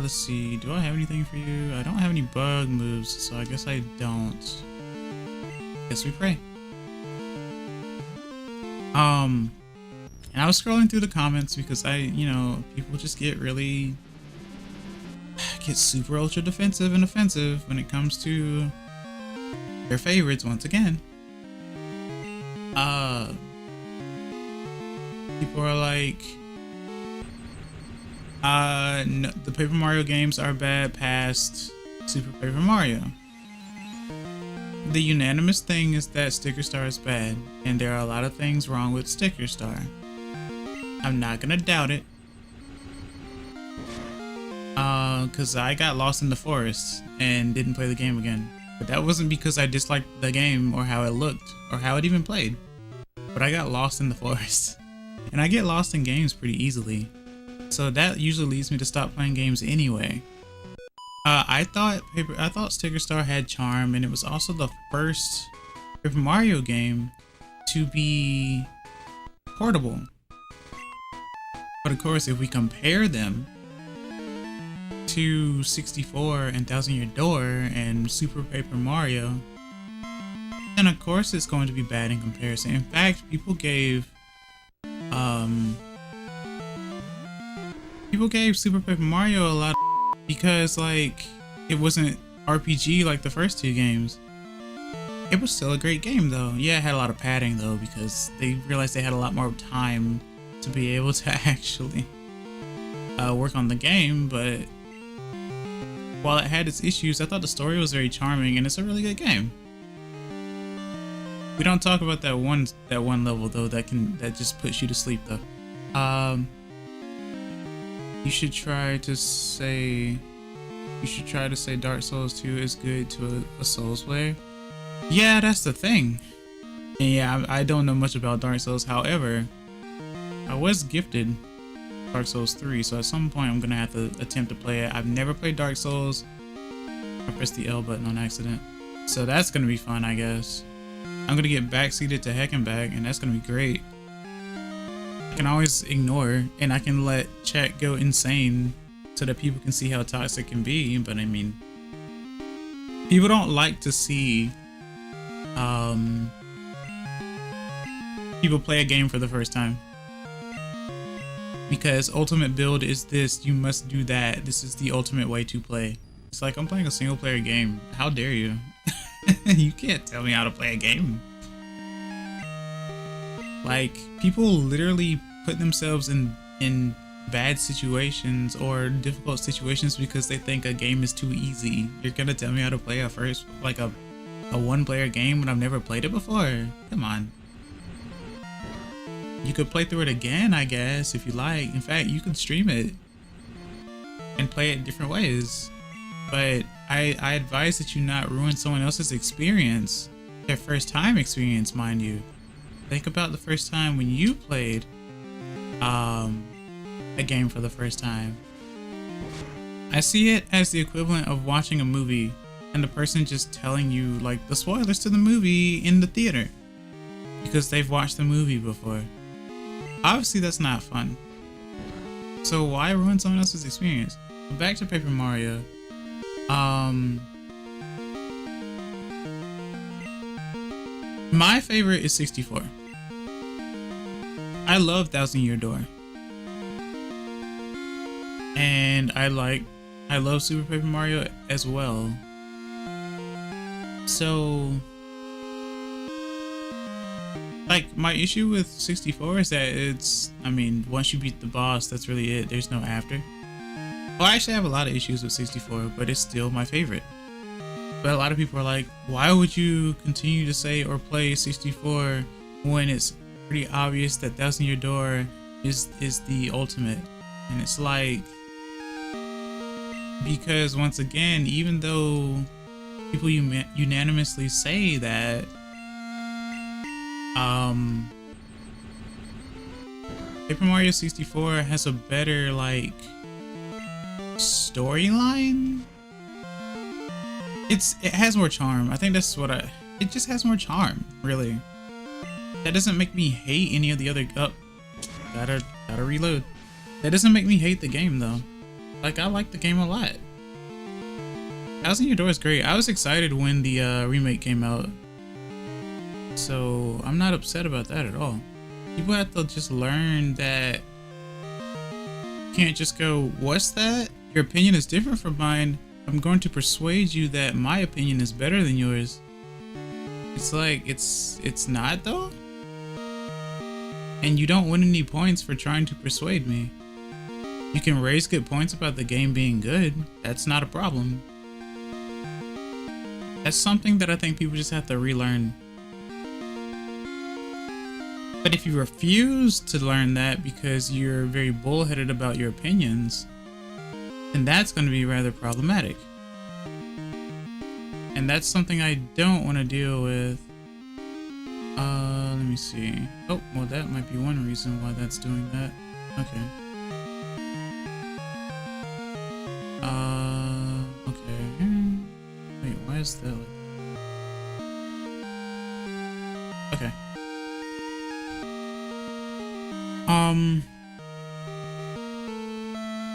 let's see, do I have anything for you? I don't have any bug moves, so I guess I don't. Guess we pray. And I was scrolling through the comments because you know, people just get super ultra defensive and offensive when it comes to their favorites once again. People are like, no, the Paper Mario games are bad past Super Paper Mario. The unanimous thing is that Sticker Star is bad, and there are a lot of things wrong with Sticker Star. I'm not gonna doubt it. Cause I got lost in the forest and didn't play the game again. But that wasn't because I disliked the game or how it looked or how it even played. But I got lost in the forest. And I get lost in games pretty easily. So that usually leads me to stop playing games anyway. I thought Sticker Star had charm, and it was also the first Paper Mario game to be portable. But of course, if we compare them to 64 and Thousand Year Door and Super Paper Mario, then of course it's going to be bad in comparison. In fact, people gave Super Paper Mario a lot of because like it wasn't RPG like the first two games. It was still a great game though. Yeah, it had a lot of padding though, because they realized they had a lot more time to be able to actually work on the game, but while it had its issues, I thought the story was very charming, and it's a really good game. We don't talk about that one level though that just puts you to sleep though. You should try to say Dark Souls 2 is good to a Souls player. Yeah, that's the thing. And yeah, I don't know much about Dark Souls. However, I was gifted Dark Souls 3, so at some point I'm gonna have to attempt to play it. I've never played Dark Souls. I pressed the L button on accident. So that's gonna be fun, I guess. I'm gonna get backseated to heck and back, and that's gonna be great. I can always ignore, and I can let chat go insane so that people can see how toxic it can be, but I mean, people don't like to see people play a game for the first time. Because ultimate build is this, you must do that, this is the ultimate way to play. It's like, I'm playing a single player game. How dare you? You can't tell me how to play a game. Like, people literally put themselves in bad situations or difficult situations because they think a game is too easy. You're gonna tell me how to play a one player game when I've never played it before? Come on. You could play through it again, I guess, if you like. In fact, you could stream it and play it different ways. But I advise that you not ruin someone else's experience. Their first time experience, mind you. Think about the first time when you played a game for the first time. I see it as the equivalent of watching a movie and the person just telling you like the spoilers to the movie in the theater because they've watched the movie before. Obviously that's not fun. So why ruin someone else's experience? Back to Paper Mario. My favorite is 64. I love Thousand Year Door. And I love Super Paper Mario as well. So, like, my issue with 64 is that once you beat the boss, that's really it. There's no after. Well, I actually have a lot of issues with 64, but it's still my favorite. But a lot of people are like, why would you continue to say or play 64 when it's pretty obvious that Thousand Year Door is the ultimate? And it's like, because once again, even though people unanimously say that Paper Mario 64 has a better like storyline, it has more charm. I think that's it just has more charm, really. That doesn't make me hate any of the other gotta reload. That doesn't make me hate the game though. Like, I like the game a lot. Thousand Year Door is great. I was excited when the remake came out, so I'm not upset about that at all. People have to just learn that you can't just go, what's that? Your opinion is different from mine. I'm going to persuade you that my opinion is better than yours. It's like, it's not though. And you don't win any points for trying to persuade me. You can raise good points about the game being good. That's not a problem. That's something that I think people just have to relearn. But if you refuse to learn that because you're very bullheaded about your opinions, then that's going to be rather problematic. And that's something I don't want to deal with. Let me see. Oh, well, that might be one reason why that's doing that. Okay. Okay. Wait, why is that like... Okay.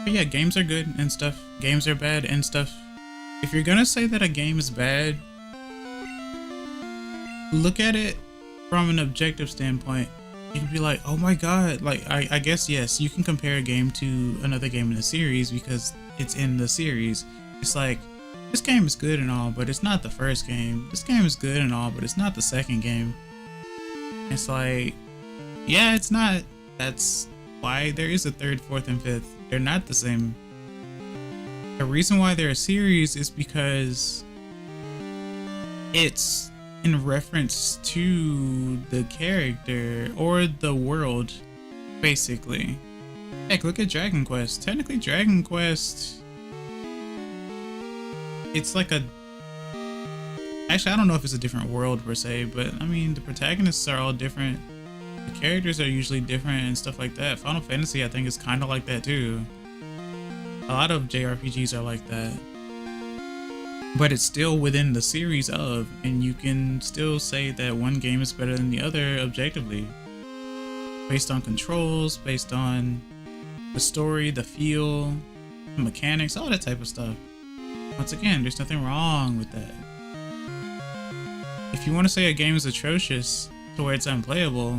But yeah, games are good and stuff. Games are bad and stuff. If you're gonna say that a game is bad, look at it from an objective standpoint. You can be like, oh my god, like, I guess yes, you can compare a game to another game in the series because it's in the series. It's like, this game is good and all, but it's not the first game. This game is good and all, but it's not the second game. It's like, yeah, it's not. That's why there is a third, fourth, and fifth. They're not the same. The reason why they're a series is because it's in reference to the character or the world, basically. Heck, look at Dragon Quest. Technically, Dragon Quest, it's like a... Actually, I don't know if it's a different world per se, but I mean, the protagonists are all different. The characters are usually different and stuff like that. Final Fantasy, I think, is kind of like that too. A lot of JRPGs are like that. But it's still within the series of, and you can still say that one game is better than the other objectively. Based on controls, based on the story, the feel, the mechanics, all that type of stuff. Once again, there's nothing wrong with that. If you want to say a game is atrocious to where it's unplayable,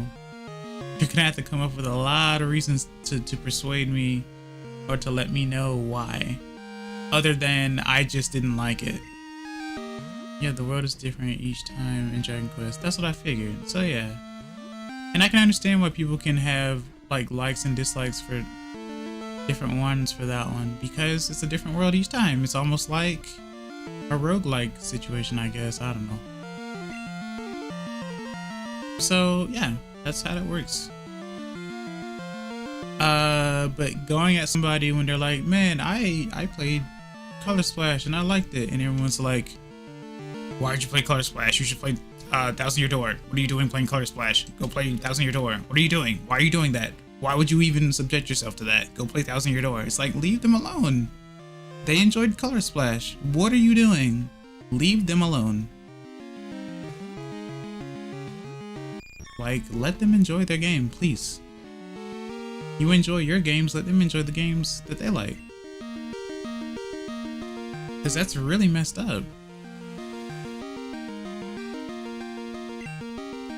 you're gonna have to come up with a lot of reasons to persuade me or to let me know why. Other than I just didn't like it. Yeah, the world is different each time in Dragon Quest. That's what I figured. So yeah. And I can understand why people can have like likes and dislikes for different ones for that one, because it's a different world each time. It's almost like a roguelike situation, I guess. I don't know. So yeah, that's how that works. But going at somebody when they're like, man, I played Color Splash and I liked it, and everyone's like, why did you play Color Splash? You should play Thousand Year Door. What are you doing playing Color Splash? Go play Thousand Year Door. What are you doing? Why are you doing that? Why would you even subject yourself to that? Go play Thousand Year Door. It's like, leave them alone. They enjoyed Color Splash. What are you doing? Leave them alone. Like, let them enjoy their game, please. You enjoy your games, let them enjoy the games that they like. Because that's really messed up.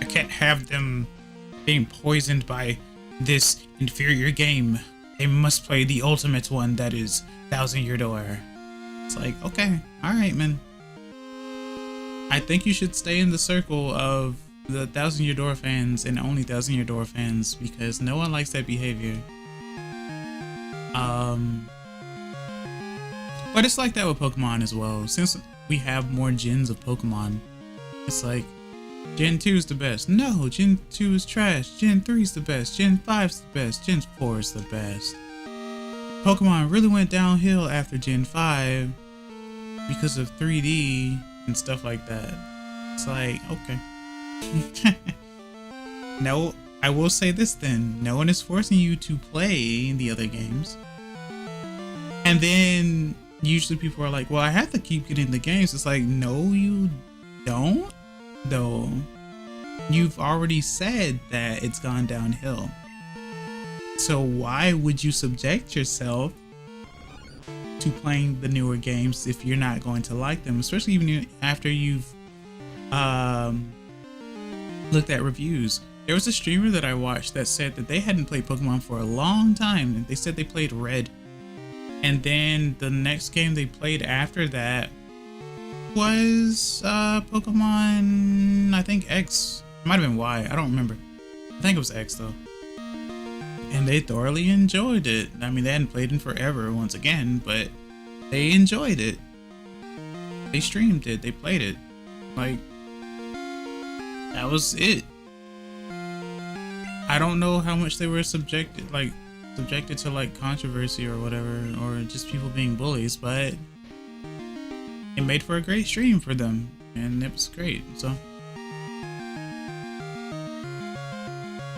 I can't have them being poisoned by this inferior game. They must play the ultimate one, that is Thousand Year Door. It's like, okay, alright, man. I think you should stay in the circle of the Thousand Year Door fans and only Thousand Year Door fans, because no one likes that behavior. But it's like that with Pokemon as well. Since we have more gens of Pokemon, it's like Gen 2 is the best. No, Gen 2 is trash. Gen 3 is the best. Gen 5 is the best. Gen 4 is the best. Pokemon really went downhill after Gen 5 because of 3D and stuff like that. It's like, okay. No, I will say this then. No one is forcing you to play the other games. And then usually people are like, well, I have to keep getting the games. It's like, no, you don't, though. You've already said that it's gone downhill. So why would you subject yourself to playing the newer games if you're not going to like them? Especially even after you've looked at reviews. There was a streamer that I watched that said that they hadn't played Pokemon for a long time, and they said they played Red. And then the next game they played after that was Pokemon, I think X. It might have been Y, I don't remember. I think it was X though. And they thoroughly enjoyed it. I mean, they hadn't played in forever once again, but they enjoyed it. They streamed it, they played it. Like, that was it. I don't know how much they were subjected to like controversy or whatever, or just people being bullies, but it made for a great stream for them, and it was great. So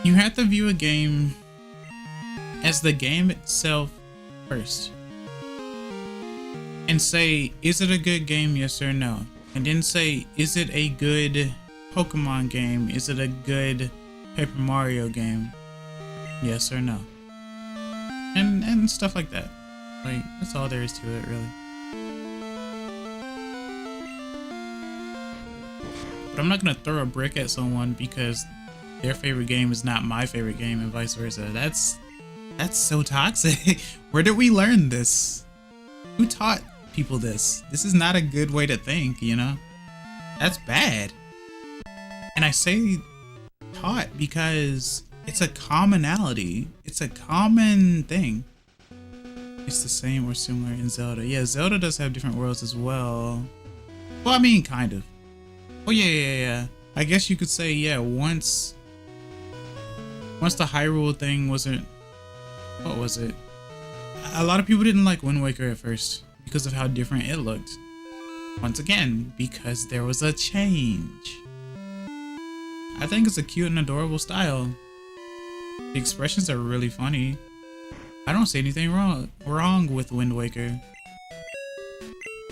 you have to view a game as the game itself first and say, is it a good game, yes or no? And then say, is it a good Pokemon game? Is it a good Paper Mario game? Yes or no? And stuff like that. Like, that's all there is to it, really. But I'm not gonna throw a brick at someone because their favorite game is not my favorite game, and vice versa. That's so toxic. Where did we learn this? Who taught people this? This is not a good way to think, you know? That's bad. And I say taught because it's a commonality. it's a common thing. It's the same or similar in Zelda. Yeah, Zelda does have different worlds as well. Well, I mean, kind of. Oh yeah. I guess you could say, yeah, once the Hyrule thing wasn't, what was it? A lot of people didn't like Wind Waker at first because of how different it looked. Once again, because there was a change. I think it's a cute and adorable style. The expressions are really funny. I don't see anything wrong with Wind Waker.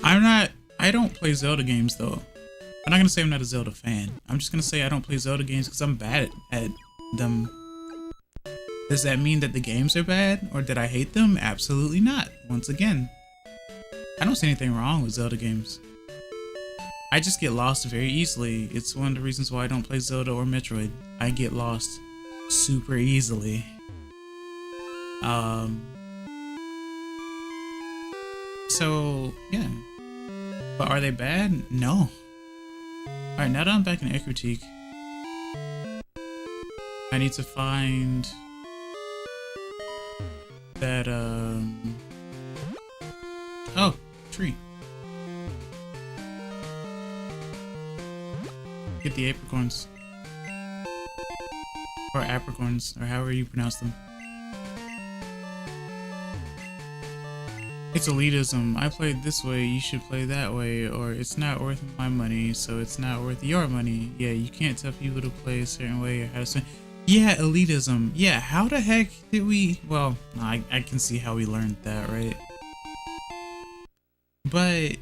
I don't play Zelda games though. I'm not gonna say I'm not a Zelda fan. I'm just gonna say I don't play Zelda games because I'm bad at them. Does that mean that the games are bad or that I hate them? Absolutely not. Once again, I don't see anything wrong with Zelda games. I just get lost very easily. It's one of the reasons why I don't play Zelda or Metroid. I get lost super easily. So yeah. But are they bad? No. Alright, now that I'm back in Air Critique, I need to find that, oh, tree. Get the apricorns. Or apricorns, or however you pronounce them. It's elitism. I played this way, you should play that way, or it's not worth my money, so it's not worth your money. Yeah, you can't tell people to play a certain way or how to say. Yeah, elitism. Yeah, how the heck did we? Well, I can see how we learned that, right? But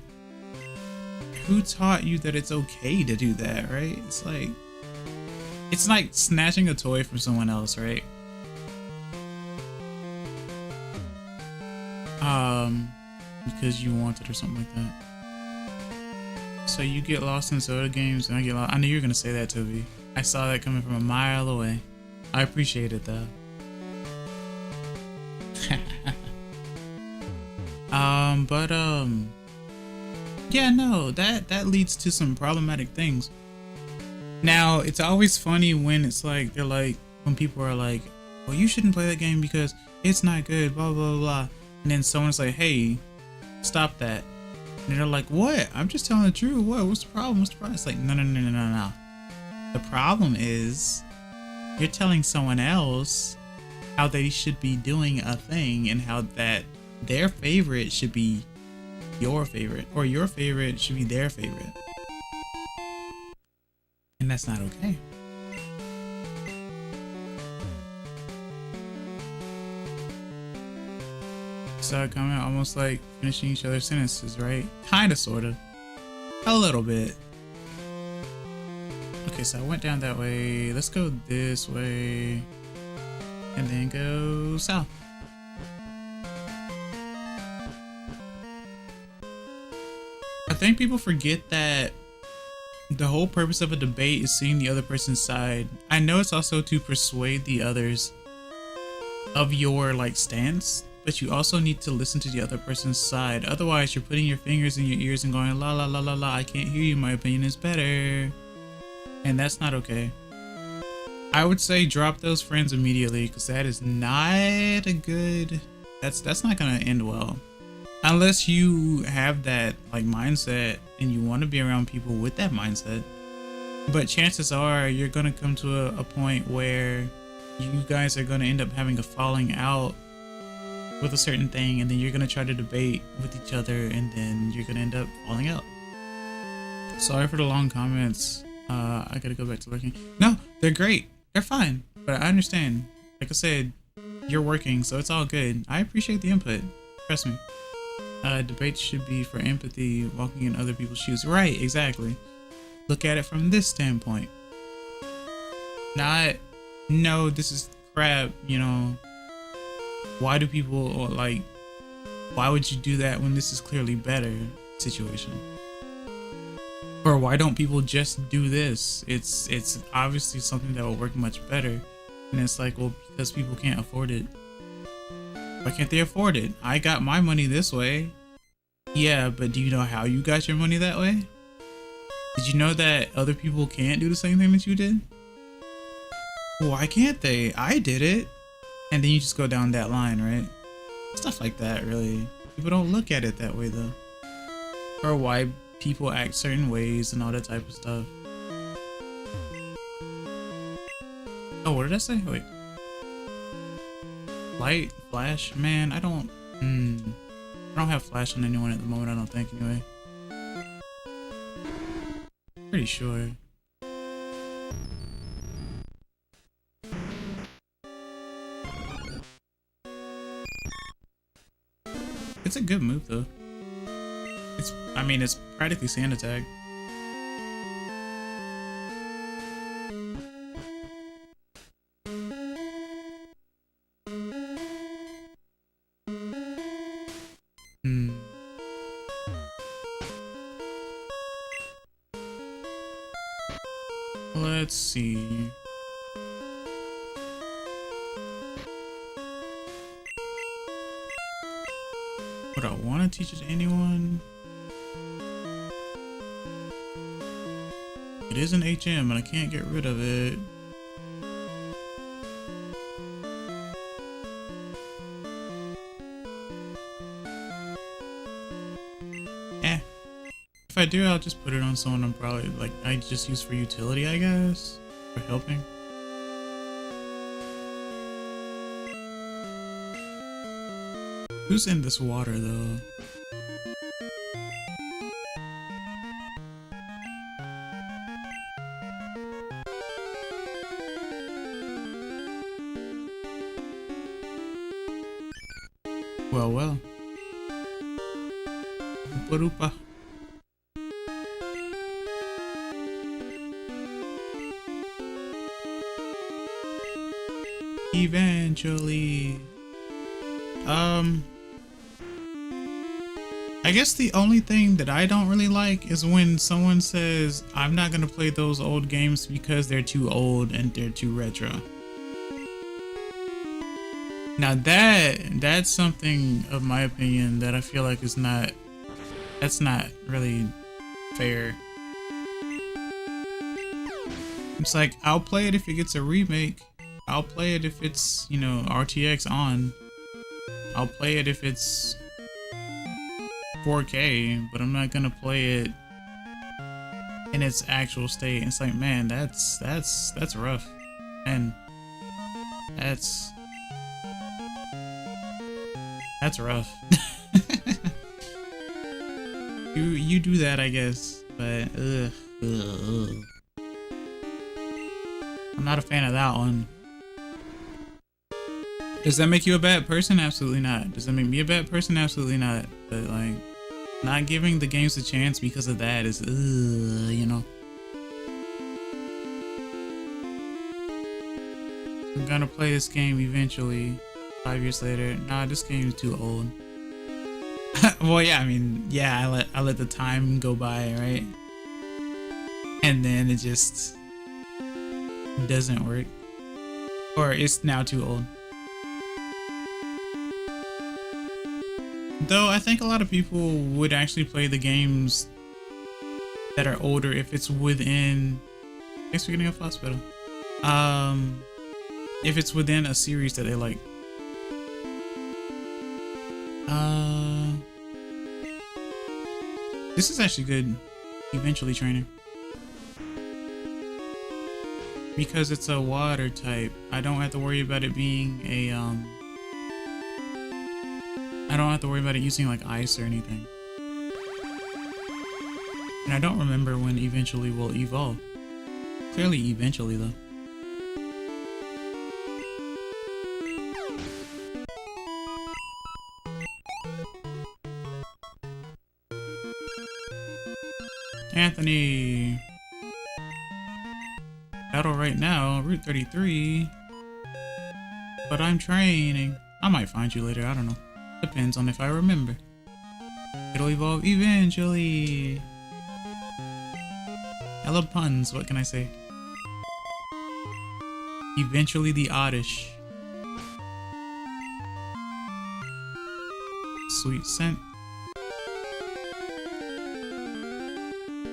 who taught you that it's okay to do that, right? It's like snatching a toy from someone else, right? Because you want it or something like that. So you get lost in Zelda games and I get lost. I knew you were gonna say that, Toby. I saw that coming from a mile away. I appreciate it though. Yeah, no, that leads to some problematic things. Now, it's always funny when it's like, when people are like, well, you shouldn't play that game because it's not good, blah, blah, blah. And then someone's like, hey, stop that. And they're like, what? I'm just telling the truth. What? What's the problem? What's the problem? It's like, no. The problem is you're telling someone else how they should be doing a thing and how that their favorite should be your favorite or your favorite should be their favorite. And that's not okay. So coming almost like finishing each other's sentences, right? Kinda, sorta. A little bit. Okay, so I went down that way. Let's go this way. And then go south. I think people forget that the whole purpose of a debate is seeing the other person's side. I know it's also to persuade the others of your stance, but you also need to listen to the other person's side. Otherwise, you're putting your fingers in your ears and going la la la la la. I can't hear you. My opinion is better, and that's not okay. I would say drop those friends immediately because that is not a good. That's not gonna end well. Unless you have that mindset and you want to be around people with that mindset. But chances are you're going to come to a point where you guys are going to end up having a falling out with a certain thing, and then you're going to try to debate with each other, and then you're going to end up falling out. Sorry for the long comments. I got to go back to looking. No, they're great. They're fine. But I understand. Like I said, you're working, so it's all good. I appreciate the input. Trust me. Debates should be for empathy, walking in other people's shoes. Right, exactly. Look at it from this standpoint. Not, no, this is crap, Why do people, why would you do that when this is clearly better situation? Or why don't people just do this? It's obviously something that will work much better. And it's like, well, because people can't afford it. Why can't they afford it? I got my money this way. Yeah, but do you know how you got your money that way? Did you know that other people can't do the same thing that you did? Why can't they? I did it. And then you just go down that line, right? Stuff like that, really. People don't look at it that way, though. Or why people act certain ways and all that type of stuff. Oh, what did I say? Wait. Light, flash? Man, I don't have flash on anyone at the moment, I don't think, anyway. Pretty sure. It's a good move, though. I mean, it's practically sand attack. Let's see. Would I want to teach it to anyone? It is an HM and I can't get rid of it. If I do, I'll just put it on someone I'm probably, like, I just use for utility, I guess? For helping. Who's in this water, though? Well. Oopa-doopa. Eventually. I guess the only thing that I don't really like is when someone says, I'm not gonna play those old games because they're too old and they're too retro. Now that's something of my opinion that I feel like is that's not really fair. It's like, I'll play it if it gets a remake. I'll play it if it's, you know, RTX on. I'll play it if it's 4K, but I'm not gonna play it in its actual state. It's like, man, that's rough. And that's rough. you do that, I guess, but ugh. I'm not a fan of that one. Does that make you a bad person? Absolutely not. Does that make me a bad person? Absolutely not. But like, not giving the games a chance because of that is, you know. I'm gonna play this game eventually. 5 years later. Nah, this game is too old. Well, yeah, I mean, yeah, I let the time go by, right? And then it just doesn't work. Or it's now too old. Though I think a lot of people would actually play the games that are older if it's within. Thanks for getting a hospital. If it's within a series that they like. This is actually good. Eventually training. Because it's a water type, I don't have to worry about it being a I don't have to worry about it using like ice or anything. And I don't remember when eventually will evolve. Clearly eventually though. Anthony. Battle right now, Route 33. But I'm training. I might find you later, I don't know. Depends on if I remember. It'll evolve eventually. I love puns, what can I say? Eventually the oddish. Sweet scent.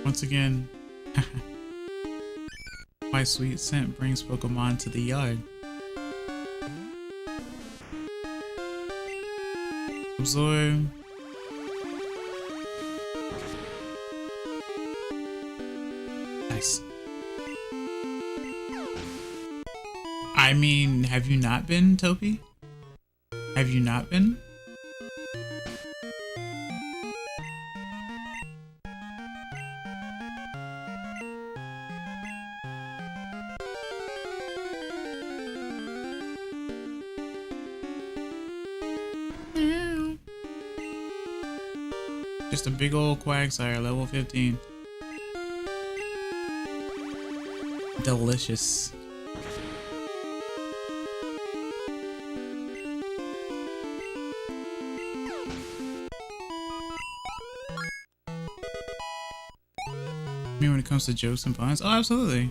Once again, my sweet scent brings Pokemon to the yard. Zoe? Nice. I mean, have you not been, Topi? Have you not been? Just a big old Quagsire, level 15. Delicious. I mean, when it comes to jokes and puns? Oh, absolutely.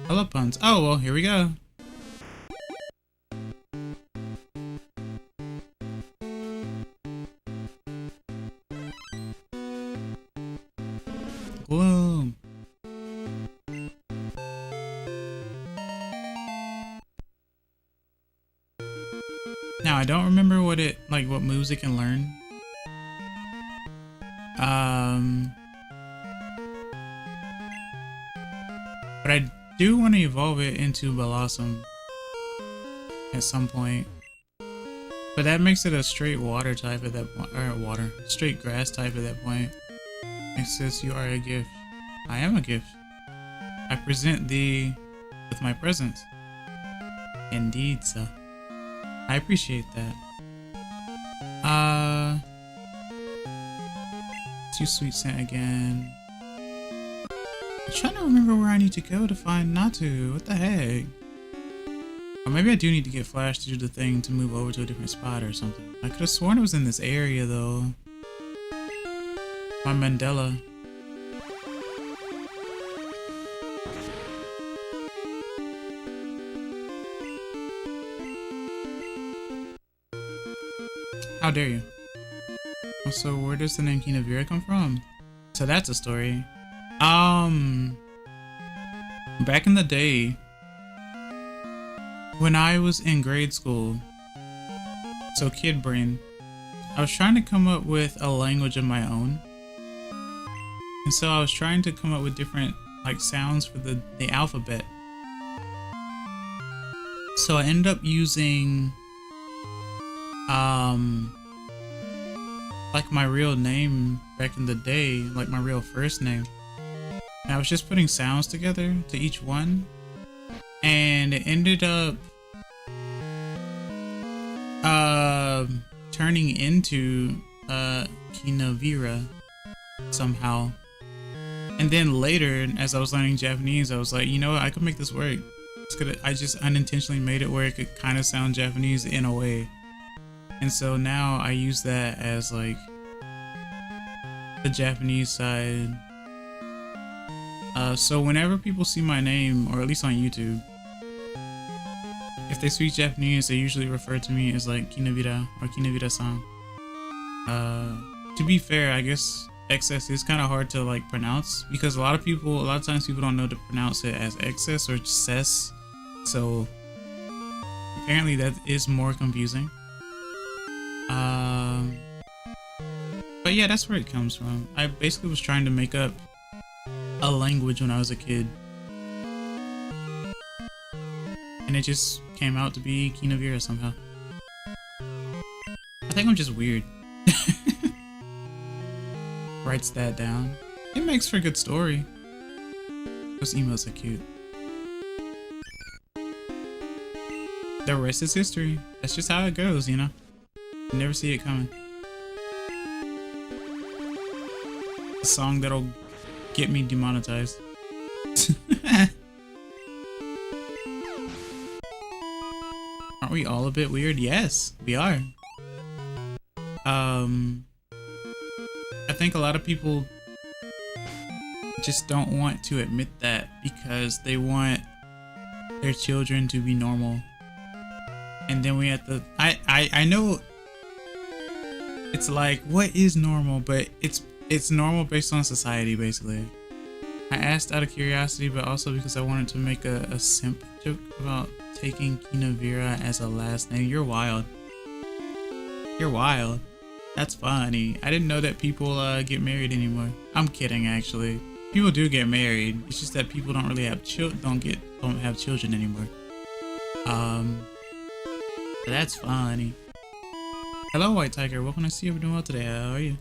I love puns. Oh, well, here we go. Gloom. Now, I don't remember what what moves it can learn. But I do want to evolve it into Blossom at some point. But that makes it a straight water type at that point, or straight grass type at that point. It says you are a gift. I am a gift. I present thee with my presence. Indeed, sir. I appreciate that. Too sweet scent again. I'm trying to remember where I need to go to find Natu. What the heck? Or maybe I do need to get Flash to do the thing to move over to a different spot or something. I could have sworn it was in this area though. My Mandela. How dare you? Also, where does the name Kinevira come from? So that's a story. Back in the day, when I was in grade school, so kid brain, I was trying to come up with a language of my own. And so I was trying to come up with different sounds for the alphabet. So I ended up using my real name back in the day, my real first name. And I was just putting sounds together to each one, and it ended up turning into Kinevira somehow. And then later, as I was learning Japanese, I was like, you know what, I could make this work. I just unintentionally made it where it could kind of sound Japanese in a way. And so now I use that as the Japanese side. So whenever people see my name, or at least on YouTube, if they speak Japanese, they usually refer to me as Kinevira or Kinevira-san. To be fair, I guess excess is kind of hard to pronounce, because a lot of times people don't know to pronounce it as excess or cess. So apparently that is more confusing. But yeah, that's where it comes from. I basically was trying to make up a language when I was a kid, and it just came out to be Kinevira somehow. I think I'm just weird. Writes that down. It makes for a good story. Those emails are cute. The rest is history. That's just how it goes, you know? You never see it coming. A song that'll get me demonetized. Aren't we all a bit weird? Yes, we are. I think a lot of people just don't want to admit that because they want their children to be normal. And then we have to, I know it's what is normal, but it's normal based on society, basically. I asked out of curiosity, but also because I wanted to make a simp joke about taking Kinevira as a last name. You're wild. You're wild. That's funny. I didn't know that people get married anymore. I'm kidding, actually. People do get married. It's just that people don't really have don't have children anymore. That's funny. Hello, White Tiger. Welcome to see you. We're doing well today. How are you?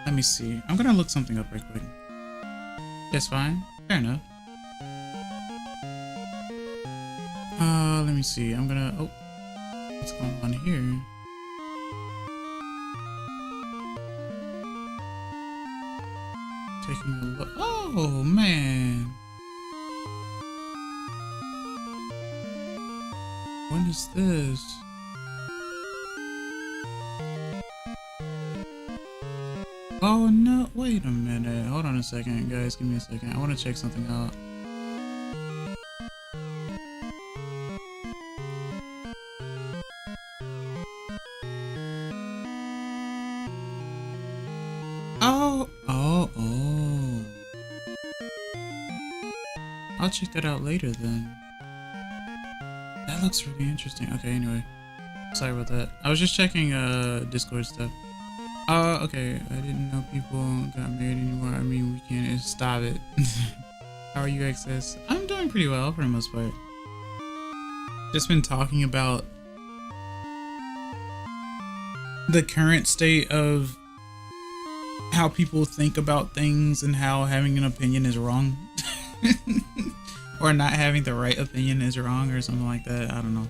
Let me see. I'm gonna look something up real quick. That's fine. Fair enough. Let me see. I'm gonna. Oh, what's going on here? Taking a look. Oh man. What is this? Oh no, wait a minute. Hold on a second, guys. Give me a second. I want to check something out. Oh. I'll check that out later then. That looks really interesting. Okay, anyway. Sorry about that. I was just checking Discord stuff. Okay. I didn't know people got married anymore. I mean, we can't stop it. How are you, XS? I'm doing pretty well for the most part. Just been talking about the current state of how people think about things and how having an opinion is wrong. Or not having the right opinion is wrong or something like that. I don't know.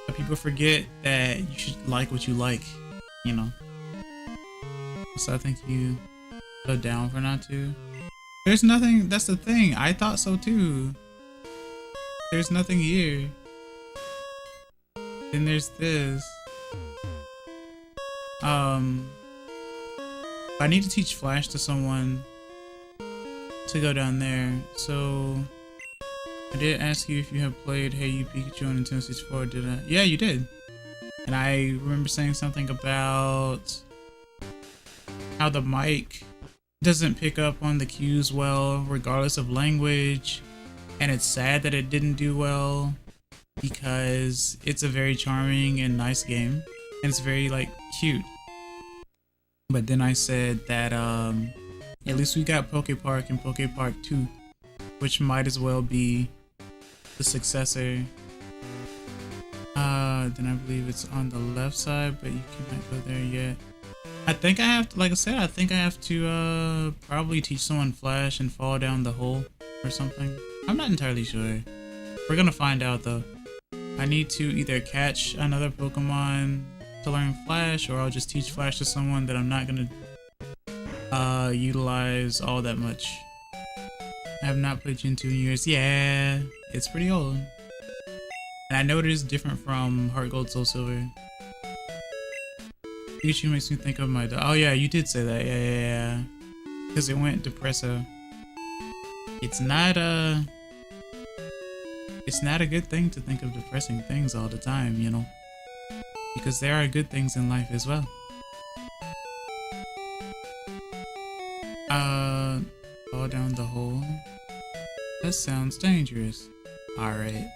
But people forget that you should like what you like, you know. So I think you go down for not to. There's nothing, that's the thing. I thought so too. There's nothing here. Then there's this. I need to teach Flash to someone to go down there. So I did ask you if you have played Hey You Pikachu on Nintendo 64, did I? Yeah, you did. And I remember saying something about how the mic doesn't pick up on the cues well, regardless of language. And it's sad that it didn't do well because it's a very charming and nice game. And it's very like cute. But then I said that at least we got Poke Park and Poke Park 2, which might as well be the successor. Then I believe it's on the left side, but you cannot go there yet. I think I have to, like I said, I think I have to probably teach someone Flash and fall down the hole or something. I'm not entirely sure. We're gonna find out though. I need to either catch another Pokemon to learn Flash, or I'll just teach Flash to someone that I'm not gonna utilize all that much. I have not played Gen 2 in years. Yeah, it's pretty old. And I know it is different from Heart Gold, Soul Silver. Pikachu makes me think of my dog. Oh yeah, you did say that. Yeah. Because it went depresso. It's not a good thing to think of depressing things all the time, you know. Because there are good things in life as well. Fall down the hole. That sounds dangerous. Alright.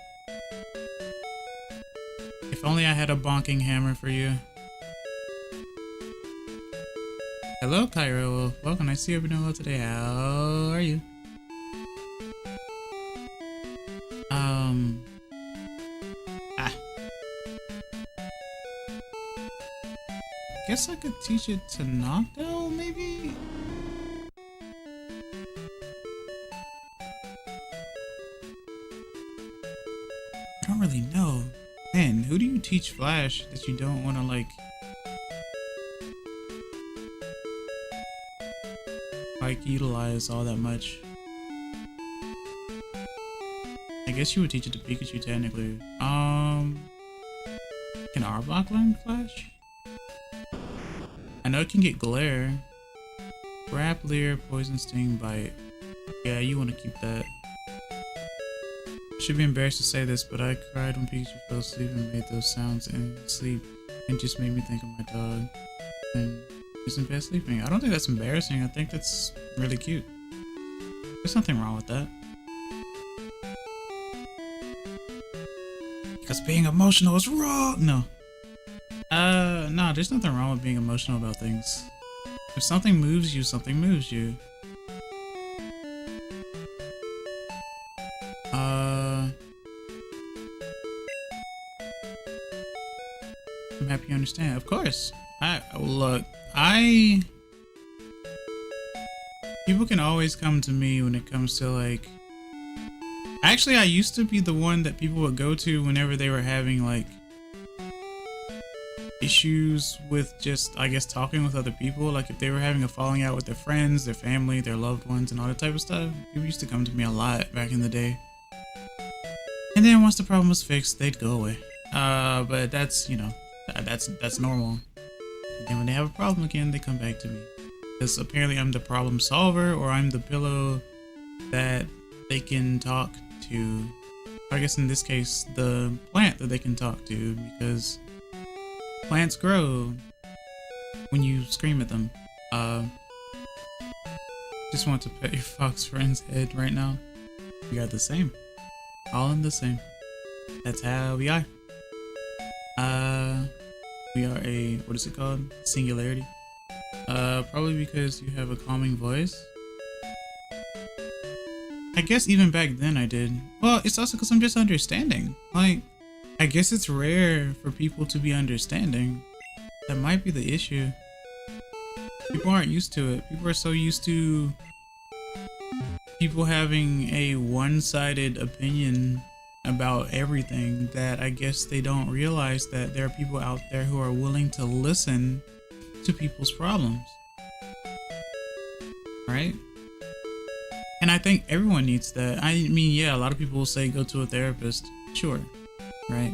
If only I had a bonking hammer for you. Hello, Cairo. Welcome. I see you're doing well today. How are you? Guess I could teach it to Nocto, maybe? I don't really know. Man, who do you teach Flash that you don't want to, like utilize all that much? I guess you would teach it to Pikachu technically. Can Arbok learn Flash? I know it can get Glare. Wrap, Leer, Poison, Sting, Bite. Yeah, you want to keep that. Should be embarrassed to say this, but I cried when Pikachu fell asleep and made those sounds in sleep and just made me think of my dog. And Using bed sleeping. I don't think that's embarrassing. I think that's really cute. There's nothing wrong with that. Because being emotional is wrong. No. No, there's nothing wrong with being emotional about things. If something moves you, something moves you. I'm happy you understand. Of course. People can always come to me when it comes to like, actually I used to be the one that people would go to whenever they were having like issues with just, I guess, talking with other people. Like if they were having a falling out with their friends, their family, their loved ones, and all that type of stuff. People used to come to me a lot back in the day. And then once the problem was fixed, they'd go away. But that's, you know, that's normal. And then when they have a problem again, they come back to me. Because apparently I'm the problem solver, or I'm the pillow that they can talk to. I guess in this case, the plant that they can talk to, because plants grow when you scream at them. Just want to pet your fox friend's head right now. We are the same. All in the same. That's how we are. We are a, what is it called? Singularity. Probably because you have a calming voice. I guess even back then I did. Well, it's also because I'm just understanding. Like, I guess it's rare for people to be understanding. That might be the issue. People aren't used to it. People are so used to people having a one-sided opinion about everything that I guess they don't realize that there are people out there who are willing to listen to people's problems. Right? And I think everyone needs that. I mean, yeah, a lot of people will say go to a therapist. Sure. Right?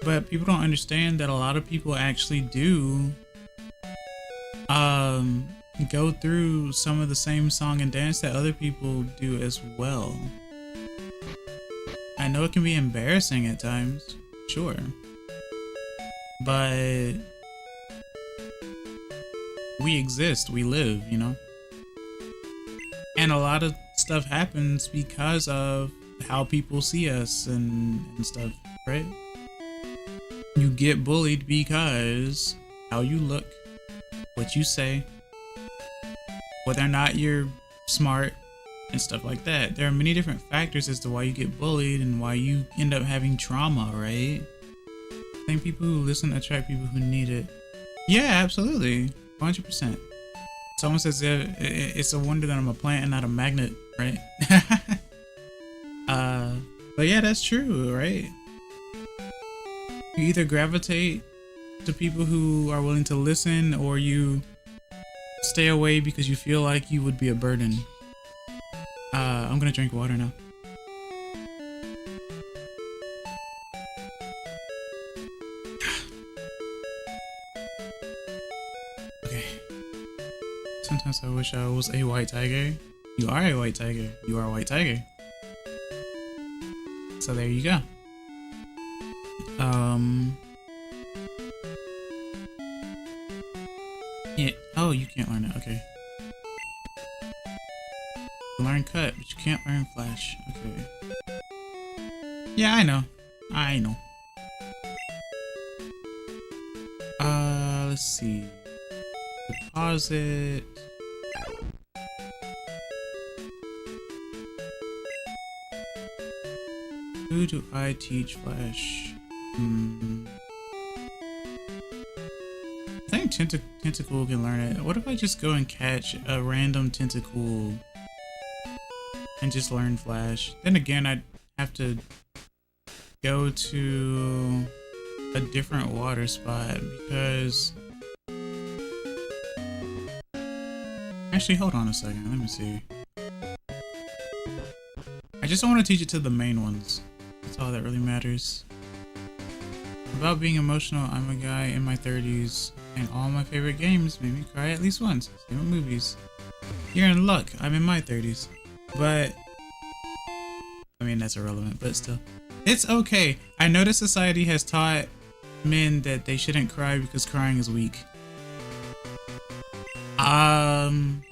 But people don't understand that a lot of people actually do go through some of the same song and dance that other people do as well. I know it can be embarrassing at times, sure, but we exist, we live, you know? And a lot of stuff happens because of how people see us and stuff, right? You get bullied because how you look, what you say, whether or not you're smart, and stuff like that. There are many different factors as to why you get bullied and why you end up having trauma, right? I think people who listen attract people who need it. Yeah, absolutely. 100%. Someone says it's a wonder that I'm a plant and not a magnet, right? But yeah, that's true, right? You either gravitate to people who are willing to listen, or you stay away because you feel like you would be a burden. I'm gonna drink water now. Okay. Sometimes I wish I was a white tiger. You are a white tiger. You are a white tiger. So there you go. Yeah. Oh, you can't learn it. Okay. Learn cut, but you can't learn flash. Okay. Yeah, I know. I know. Let's see. Deposit. Who do I teach flash? I think Tentacle can learn it. What if I just go and catch a random Tentacle and just learn flash? Then again, I'd have to go to a different water spot because... Actually, hold on a second. Let me see. I just don't want to teach it to the main ones. That's all that really matters. About being emotional, I'm a guy in my 30s, and all my favorite games made me cry at least once. Same with movies. You're in luck. I'm in my 30s. But... I mean, that's irrelevant, but still. It's okay. I know that society has taught men that they shouldn't cry because crying is weak. Um,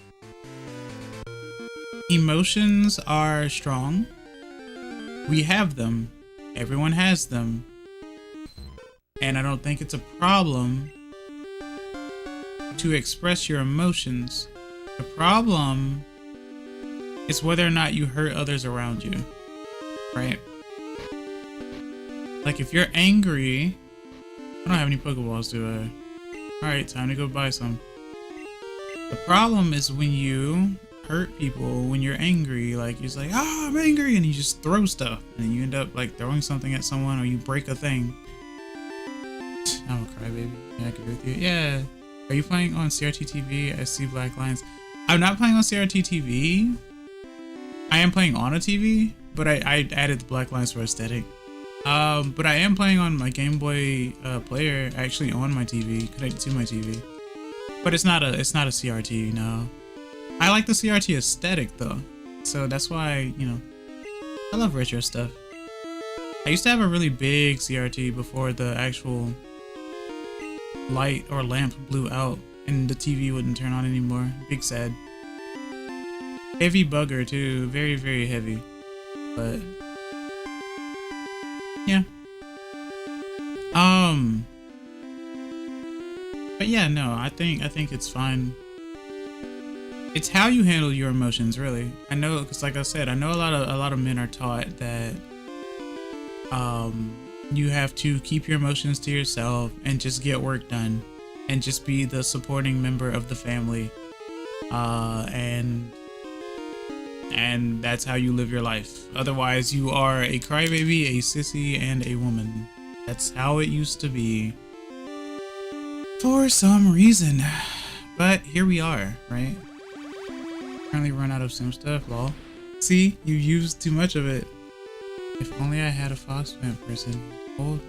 Emotions are strong. We have them. Everyone has them. And I don't think it's a problem to express your emotions. The problem is whether or not you hurt others around you, right? Like if you're angry, I don't have any Pokeballs, do I? Alright, time to go buy some. The problem is when you hurt people, when you're angry, like you're just like, oh, I'm angry, and you just throw stuff, and you end up like throwing something at someone, or you break a thing. I'm a crybaby. Yeah, I agree with you. Yeah. Are you playing on CRT TV? I see Black Lions. I'm not playing on CRT TV. I am playing on a TV, but I added the Black Lions for aesthetic. But I am playing on my Game Boy player, actually on my TV, connected to my TV. But it's not a CRT, no. I like the CRT aesthetic though, so that's why, you know, I love retro stuff. I used to have a really big CRT before the actual light or lamp blew out and the TV wouldn't turn on anymore. Big sad. Heavy bugger too, very, very heavy. But yeah. But yeah, no, I think it's fine. It's how you handle your emotions, really. I know, because like I said, I know a lot of men are taught that you have to keep your emotions to yourself and just get work done and just be the supporting member of the family, and that's how you live your life. Otherwise you are a crybaby, a sissy, and a woman. That's how it used to be for some reason, but here we are, right? Currently run out of some stuff, lol. See, you used too much of it. If only I had a fox plant person hold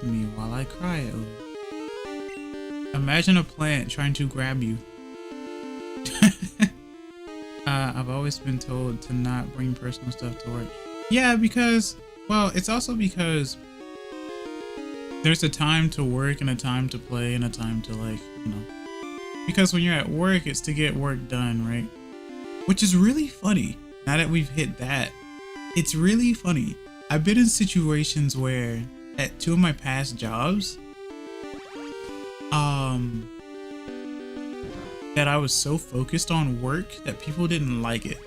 me while I cry over it. Imagine a plant trying to grab you. I've always been told to not bring personal stuff to work. Yeah, because, well, it's also because there's a time to work and a time to play and a time to, like, you know. Because when you're at work, it's to get work done, right? Which is really funny. Now that we've hit that, it's really funny. I've been in situations where at two of my past jobs, that I was so focused on work that people didn't like it.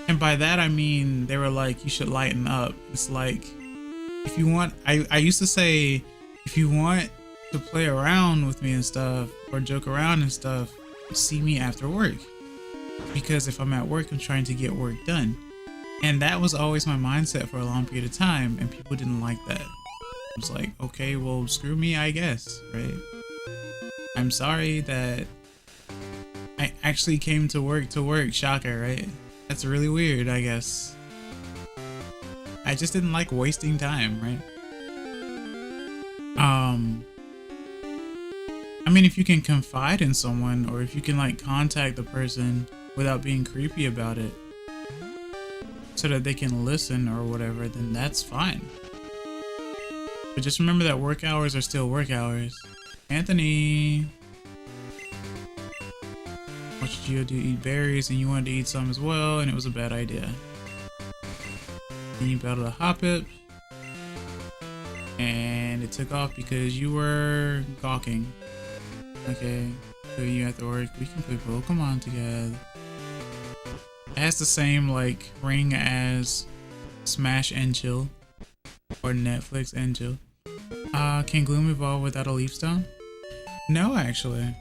And by that I mean they were like, you should lighten up. It's like, if you want, I used to say, if you want to play around with me and stuff or joke around and stuff, see me after work. Because if I'm at work, I'm trying to get work done. And that was always my mindset for a long period of time, and people didn't like that. I was like, okay, well, screw me, I guess, right? I'm sorry that I actually came to work, shocker, right? That's really weird, I guess. I just didn't like wasting time, right? I mean, if you can confide in someone, or if you can like contact the person without being creepy about it, so that they can listen or whatever, then that's fine. But just remember that work hours are still work hours. Anthony, watched you eat berries and you wanted to eat some as well, and it was a bad idea. Then you battled a Hoppip, and it took off because you were gawking. Okay, so you have to work. We can play Pokemon together. It has the same like ring as Smash and Chill, or Netflix and Chill. Can Gloom evolve without a Leaf Stone? No, actually,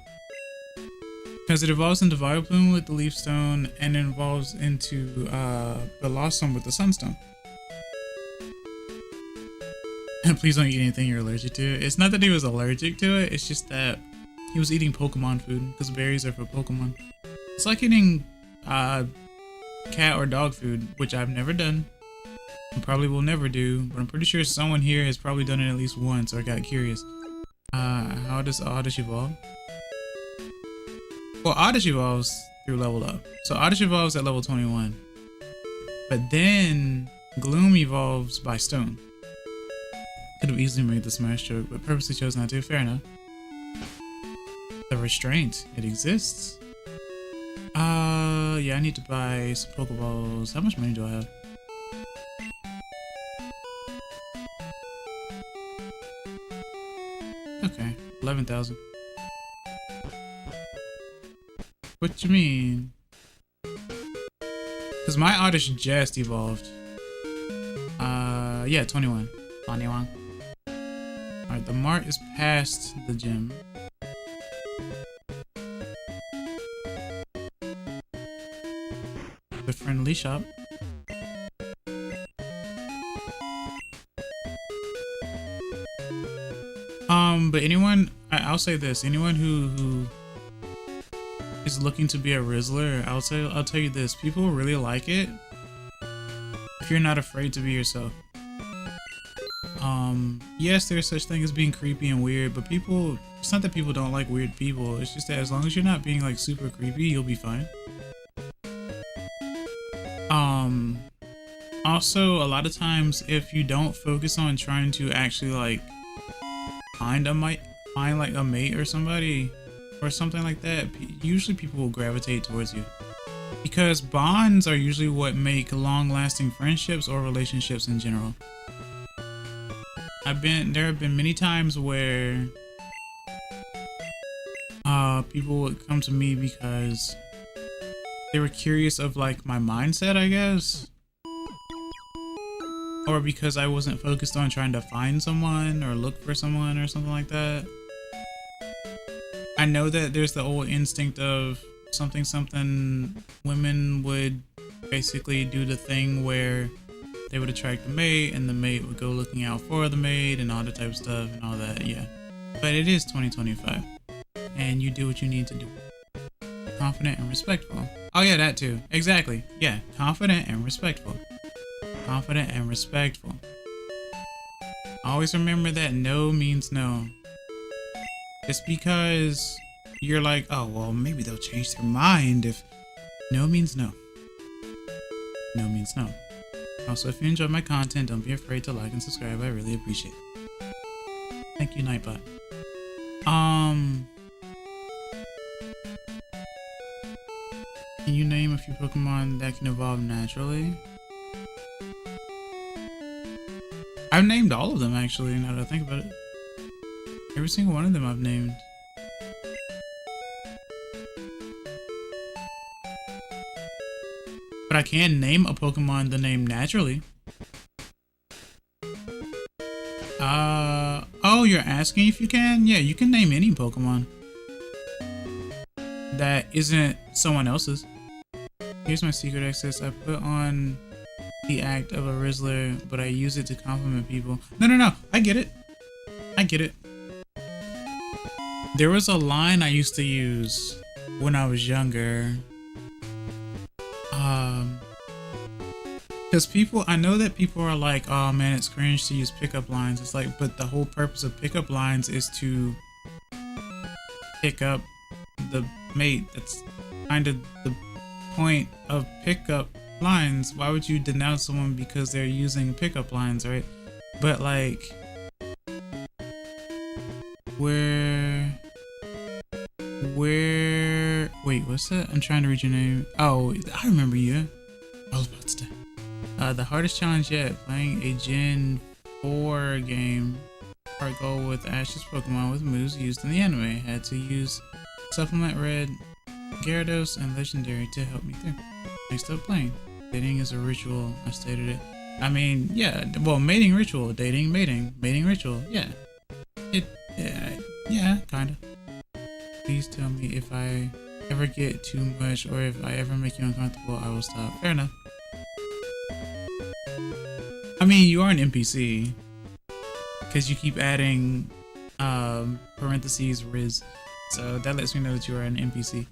because it evolves into Vileplume with the Leaf Stone, and it evolves into the Lost Stone with the Sunstone. And please don't eat anything you're allergic to. It's not that he was allergic to it, it's just that he was eating Pokemon food, because berries are for Pokemon. It's like eating cat or dog food, which I've never done and probably will never do, but I'm pretty sure someone here has probably done it at least once or got curious. How does Oddish evolve? Well, Oddish evolves through level up. So Oddish evolves at level 21. But then Gloom evolves by Stone. Could have easily made the Smash joke, but purposely chose not to. Fair enough. The restraint. It exists. Yeah, I need to buy some Pokeballs. How much money do I have? Okay, 11,000. What you mean? Because my Oddish just evolved. Yeah, 21. 21. Alright, the mart is past the gym. The friendly shop. But anyone, I'll say this, anyone who is looking to be a Rizzler, I'll tell you this, people really like it if you're not afraid to be yourself. Yes, there's such thing as being creepy and weird, but people, it's not that people don't like weird people, it's just that as long as you're not being like super creepy, you'll be fine. Also, a lot of times if you don't focus on trying to actually like find like a mate or somebody or something like that, usually people will gravitate towards you, because bonds are usually what make long-lasting friendships or relationships in general. There have been many times where people would come to me because they were curious of like my mindset, I guess, or because I wasn't focused on trying to find someone or look for someone or something like that. I know that there's the old instinct of something women would basically do the thing where they would attract the mate and the mate would go looking out for the mate and all the type of stuff and all that, yeah. But it is 2025 and you do what you need to do. Confident and respectful. Oh yeah, that too. Exactly. Yeah, confident and respectful. Confident and respectful. Always remember that no means no. Just because you're like, oh, well, maybe they'll change their mind if no means no. No means no. Also, if you enjoy my content, don't be afraid to like and subscribe. I really appreciate it. Thank you, Nightbot. Can you name a few Pokemon that can evolve naturally? I've named all of them, actually, now that I think about it. Every single one of them I've named. But I can name a Pokemon the name naturally. Oh, you're asking if you can? Yeah, you can name any Pokemon that isn't someone else's. Here's my secret access. I put on the act of a Rizzler, but I use it to compliment people. No, I get it. I get it. There was a line I used to use when I was younger. Because I know that people are like, oh man, it's cringe to use pickup lines. It's like, but the whole purpose of pickup lines is to pick up the mate. That's kind of the point of pickup lines. Why would you denounce someone because they're using pickup lines, right? But like, wait, what's that? I'm trying to read your name. Oh, I remember you. I was about to die. The hardest challenge yet, playing a Gen 4 game. Part goal with Ash's Pokemon with moves used in the anime. Had to use Supplement Red, Gyarados, and Legendary to help me through. Next up, playing. Dating is a ritual, I stated it. I mean, yeah, well, mating ritual, dating, mating ritual, yeah. Yeah, kinda. Please tell me if I ever get too much or if I ever make you uncomfortable, I will stop. Fair enough. I mean, you are an NPC because you keep adding parentheses Riz, so that lets me know that you are an NPC.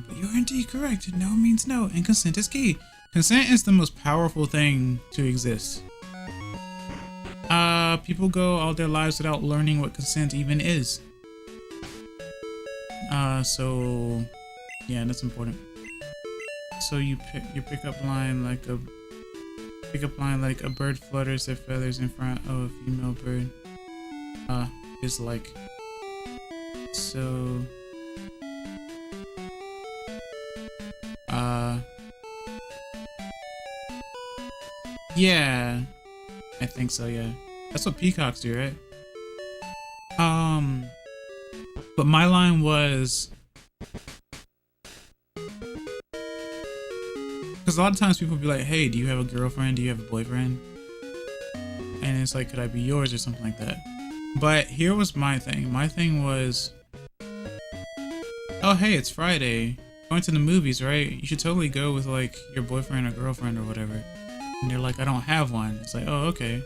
But you're indeed correct. No means no, and consent is key. Consent is the most powerful thing to exist. People go all their lives without learning what consent even is. So yeah, that's important. So you pick your pickup line like a bird flutters their feathers in front of a female bird. Is like So, uh, yeah, I think so, yeah. That's what peacocks do, right? But my line was, because a lot of times people be like, hey, do you have a girlfriend? Do you have a boyfriend? And it's like, could I be yours or something like that? But here was my thing. My thing was, oh, hey, it's Friday. Going to the movies, right? You should totally go with like your boyfriend or girlfriend or whatever. And they're like, I don't have one. It's like, oh, okay.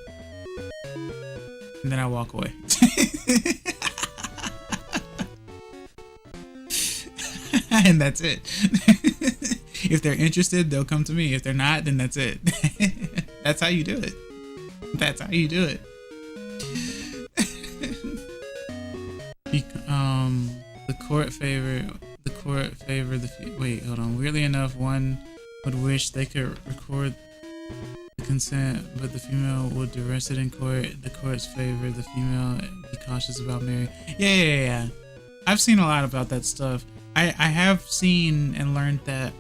And then I walk away. And that's it. If they're interested, they'll come to me. If they're not, then that's it. That's how you do it. That's how you do it. The court favor the wait, hold on. Weirdly enough, one would wish they could record the consent, but the female would duress it in court. The courts favor the female, be cautious about marriage. Yeah. I've seen a lot about that stuff. I have seen and learned that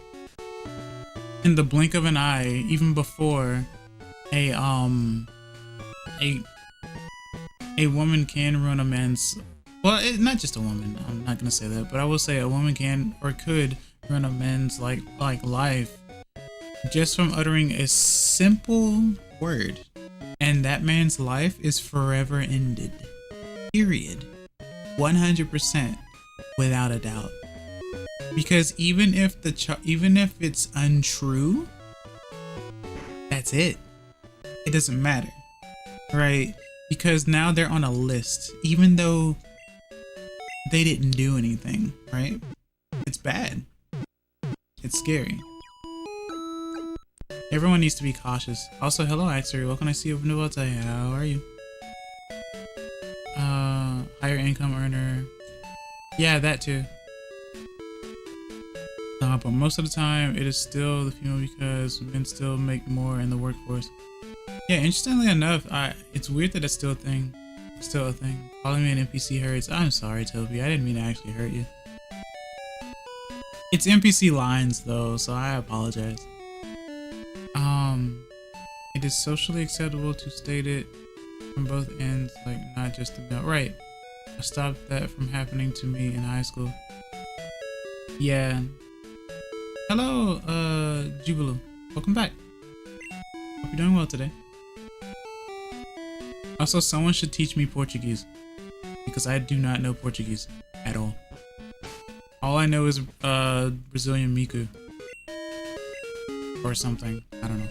in the blink of an eye, even before a woman can ruin a man's, well, not just a woman, I'm not gonna say that, but I will say a woman can or could ruin a man's like life just from uttering a simple word, and that man's life is forever ended, period. 100%, without a doubt. Because even if it's untrue, that's it. It doesn't matter, right? Because now they're on a list, even though they didn't do anything, right? It's bad. It's scary. Everyone needs to be cautious. Also, hello, Axery. What can I see of Nuvotai? How are you? Higher income earner. Yeah, that too. But most of the time, it is still the female because men still make more in the workforce. Yeah, interestingly enough, it's weird that it's still a thing. Still a thing. Calling me an NPC hurts. I'm sorry, Toby. I didn't mean to actually hurt you. It's NPC lines though, so I apologize. It is socially acceptable to state it from both ends, like not just the male. Right. I stopped that from happening to me in high school. Yeah. Hello, Jubilu. Welcome back. Hope you're doing well today. Also, someone should teach me Portuguese because I do not know Portuguese at all. All I know is Brazilian Miku or something. I don't know.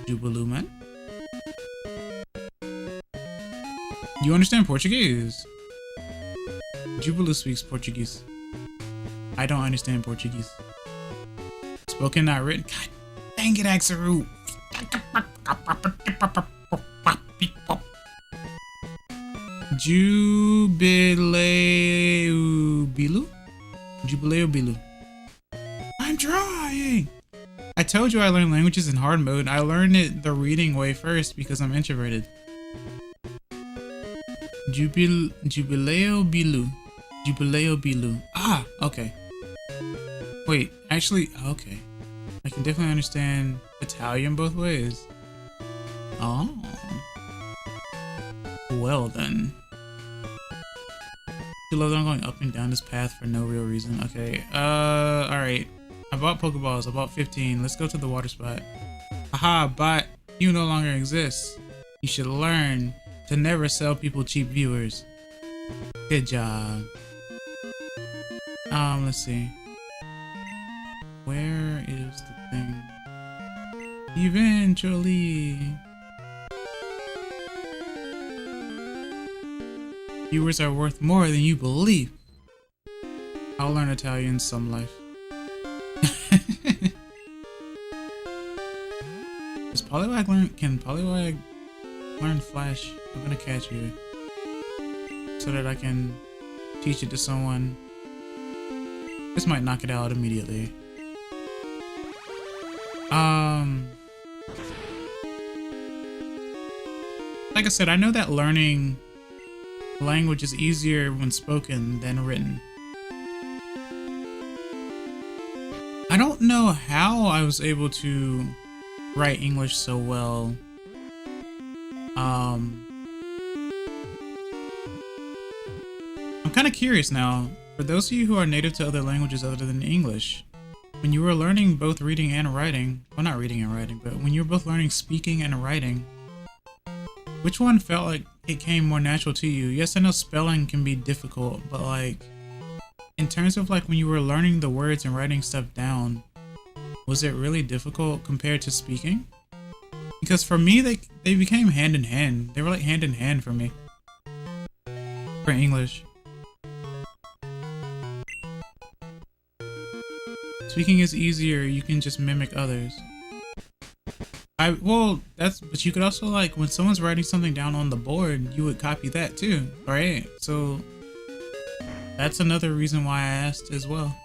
Jubiluman? You understand Portuguese? Jubilu speaks Portuguese. I don't understand Portuguese. Spoken, not written. God dang it, Axaru. Jubileu Bilu. I'm trying. I told you I learned languages in hard mode. I learned it the reading way first because I'm introverted. Jubileu Bilu. Ah, okay. Wait, actually, okay. I can definitely understand Italian both ways. Oh. Well then. You love that I'm going up and down this path for no real reason. Okay, alright. I bought Pokeballs. I bought 15. Let's go to the water spot. Aha, bot. You no longer exist. You should learn to never sell people cheap viewers. Good job. Let's see. Where is the thing? Eventually. Viewers are worth more than you believe. I'll learn Italian some life. Can Poliwag learn Flash? I'm gonna catch you so that I can teach it to someone. This might knock it out immediately. Um, like I said, I know that learning language is easier when spoken than written. I don't know how I was able to write English so well. I'm kind of curious now. For those of you who are native to other languages other than English, when you were learning both reading and writing, well, not reading and writing, but when you were both learning speaking and writing, which one felt like it came more natural to you? Yes, I know spelling can be difficult, but like, in terms of like when you were learning the words and writing stuff down, was it really difficult compared to speaking? Because for me, they became hand in hand. They were like hand in hand for me. For English. Speaking is easier, you can just mimic others. But you could also like, when someone's writing something down on the board, you would copy that too, right? So that's another reason why I asked as well.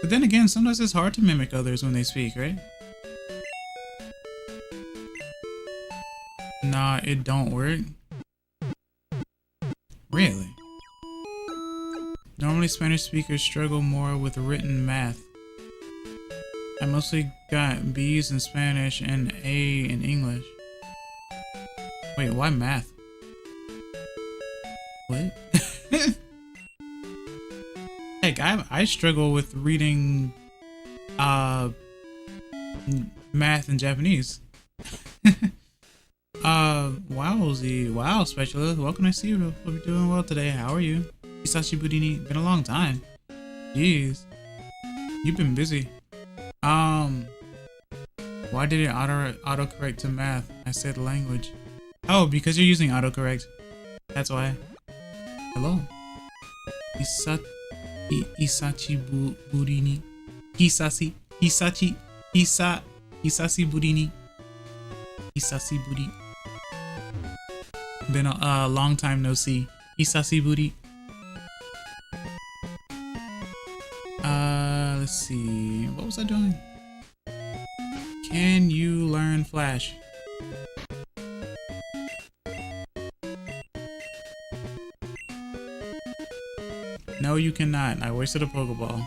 But then again, sometimes it's hard to mimic others when they speak, right? Nah, it don't work. Really? Normally Spanish speakers struggle more with written math. I mostly got B's in Spanish and A in English. Wait, why math? What? Heck, I struggle with reading math in Japanese. Wowzy, wow, specialist. Welcome to see you. Hope you're doing well today. How are you? Hisashiburi ni. Been a long time. Jeez. You've been busy. Why did it autocorrect to math? I said language. Oh, because you're using autocorrect. That's why. Hello. Hisashiburi ni. Hisashiburi ni. Hisashiburi. Been a long time no see. Hisashiburi. Let's see. What was I doing? Can you learn Flash? No, you cannot. I wasted a Pokeball.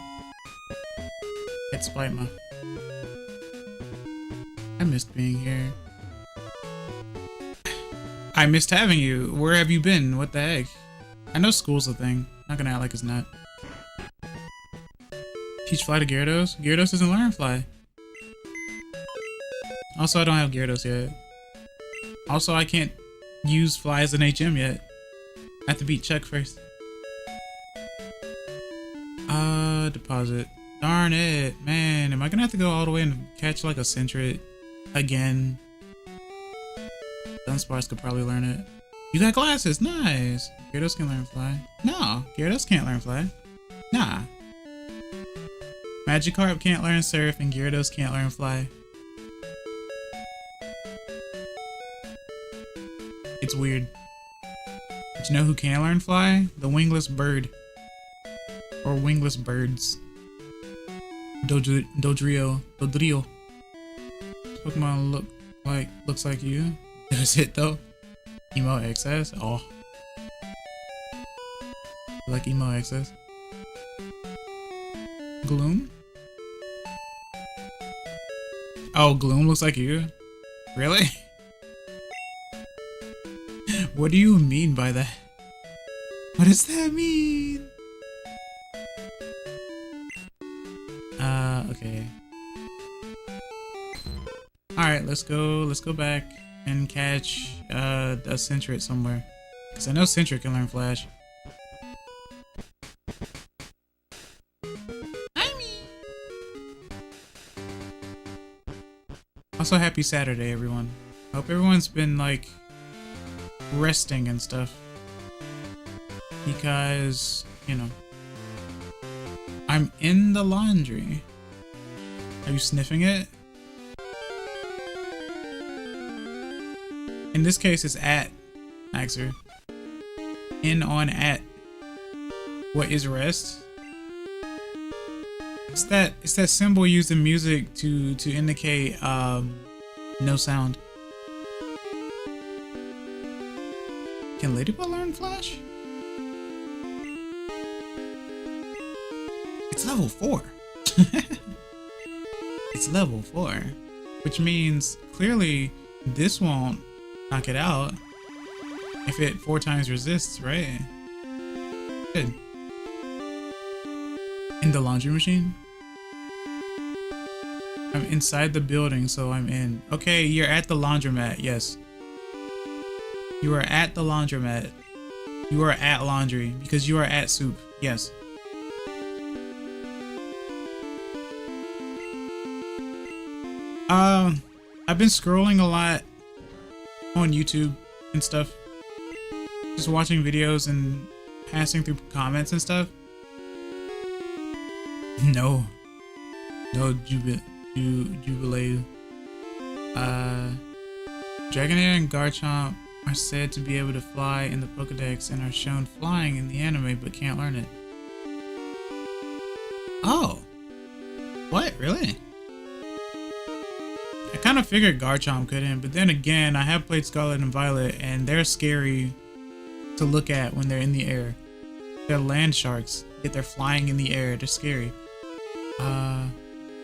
It's Spitema. I missed being here. I missed having you. Where have you been? What the heck? I know school's a thing. Not gonna act like it's not. Teach fly to Gyarados? Gyarados doesn't learn fly. Also, I don't have Gyarados yet. Also, I can't use fly as an HM yet. I have to beat Chuck first. Deposit. Darn it. Man, am I gonna have to go all the way and catch like a Sentret again? Dunsparce could probably learn it. You got glasses. Nice. Gyarados can learn fly. No, Gyarados can't learn fly. Nah. Magikarp can't learn Surf and Gyarados can't learn Fly. It's weird. But you know who can learn Fly? The wingless bird. Or wingless birds. Dodrio. Pokemon looks like you. Does it though? Emo XS? Oh. Like Emo XS. Gloom? Oh, Gloom looks like you? Really? What do you mean by that? What does that mean? Okay. Alright, let's go back and catch a Sentret somewhere. Because I know Sentret can learn Flash. Also, happy Saturday, everyone. Hope everyone's been, like, resting and stuff. Because, you know, I'm in the laundry. Are you sniffing it? In this case, it's at Maxer. In on at. What is rest? It's that symbol used in music to indicate no sound. Can Ladybug learn Flash? It's level 4. It's level 4, which means clearly this won't knock it out if it 4 times resists, right? Good. In the laundry machine? I'm inside the building, so I'm in. Okay, you're at the laundromat, yes. You are at the laundromat. You are at laundry because you are at soup, yes. I've been scrolling a lot on YouTube and stuff. Just watching videos and passing through comments and stuff. No Jubilee. Dragonair and Garchomp are said to be able to fly in the Pokedex and are shown flying in the anime but can't learn it. Oh. What? Really? I kind of figured Garchomp couldn't, but then again, I have played Scarlet and Violet and they're scary to look at when they're in the air. They're land sharks, yet they're flying in the air. They're scary.